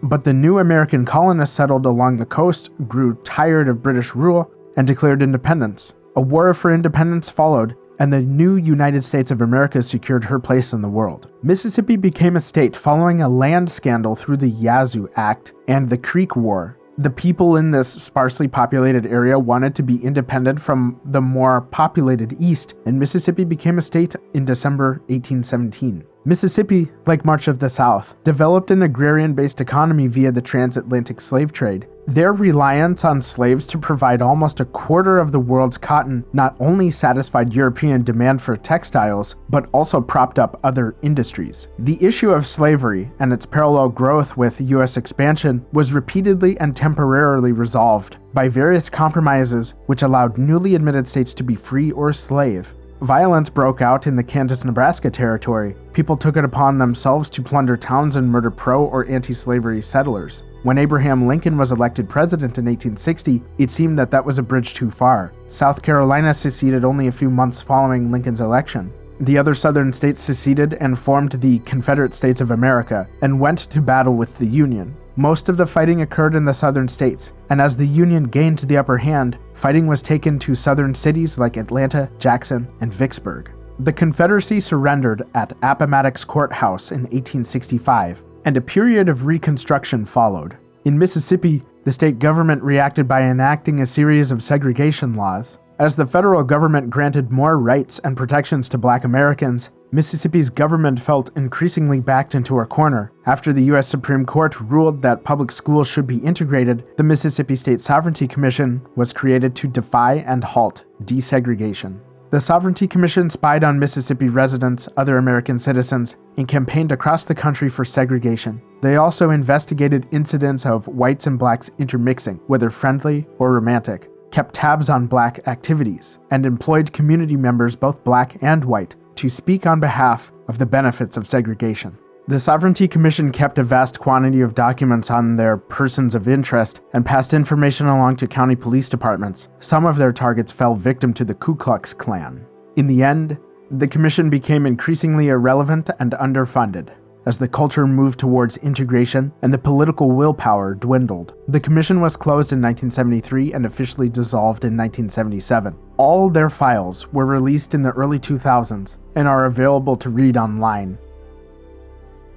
But the new American colonists settled along the coast grew tired of British rule and declared independence. A war for independence followed, and the new United States of America secured her place in the world. Mississippi became a state following a land scandal through the Yazoo Act and the Creek War. The people in this sparsely populated area wanted to be independent from the more populated East, and Mississippi became a state in December 1817. Mississippi, like much of the South, developed an agrarian-based economy via the transatlantic slave trade. Their reliance on slaves to provide almost a quarter of the world's cotton not only satisfied European demand for textiles, but also propped up other industries. The issue of slavery and its parallel growth with U.S. expansion was repeatedly and temporarily resolved by various compromises which allowed newly admitted states to be free or slave. Violence broke out in the Kansas-Nebraska territory. People took it upon themselves to plunder towns and murder pro- or anti-slavery settlers. When Abraham Lincoln was elected president in 1860, it seemed that that was a bridge too far. South Carolina seceded only a few months following Lincoln's election. The other southern states seceded and formed the Confederate States of America and went to battle with the Union. Most of the fighting occurred in the southern states, and as the Union gained the upper hand, fighting was taken to southern cities like Atlanta, Jackson, and Vicksburg. The Confederacy surrendered at Appomattox Courthouse in 1865, and a period of reconstruction followed. In Mississippi, the state government reacted by enacting a series of segregation laws. As the federal government granted more rights and protections to Black Americans, Mississippi's government felt increasingly backed into a corner. After the U.S. Supreme Court ruled that public schools should be integrated, the Mississippi State Sovereignty Commission was created to defy and halt desegregation. The Sovereignty Commission spied on Mississippi residents, other American citizens, and campaigned across the country for segregation. They also investigated incidents of whites and blacks intermixing, whether friendly or romantic, kept tabs on black activities, and employed community members, both black and white, to speak on behalf of the benefits of segregation. The Sovereignty Commission kept a vast quantity of documents on their persons of interest and passed information along to county police departments. Some of their targets fell victim to the Ku Klux Klan. In the end, the commission became increasingly irrelevant and underfunded. as the culture moved towards integration and the political willpower dwindled. The commission was closed in 1973 and officially dissolved in 1977. All their files were released in the early 2000s and are available to read online.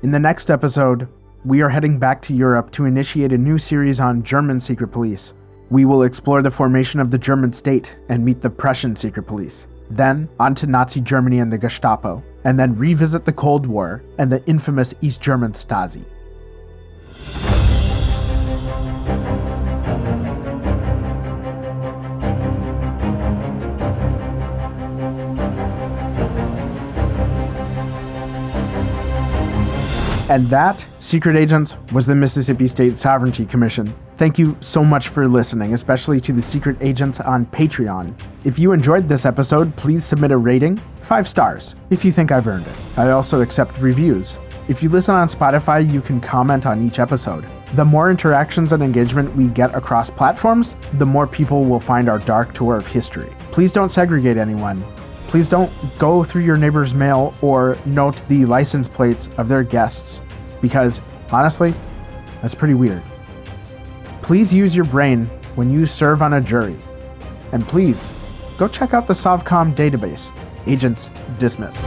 In the next episode, we are heading back to Europe to initiate a new series on German secret police. We will explore the formation of the German state and meet the Prussian secret police. Then, on to Nazi Germany and the Gestapo, and then revisit the Cold War and the infamous East German Stasi. And that, Secret Agents, was the Mississippi State Sovereignty Commission. Thank you so much for listening, especially to the Secret Agents on Patreon. If you enjoyed this episode, please submit a rating, 5 stars, if you think I've earned it. I also accept reviews. If you listen on Spotify, you can comment on each episode. The more interactions and engagement we get across platforms, the more people will find our dark tour of history. Please don't segregate anyone. Please don't go through your neighbor's mail or note the license plates of their guests, because, honestly, that's pretty weird. Please use your brain when you serve on a jury. And please, go check out the Sovcom database. Agents dismissed.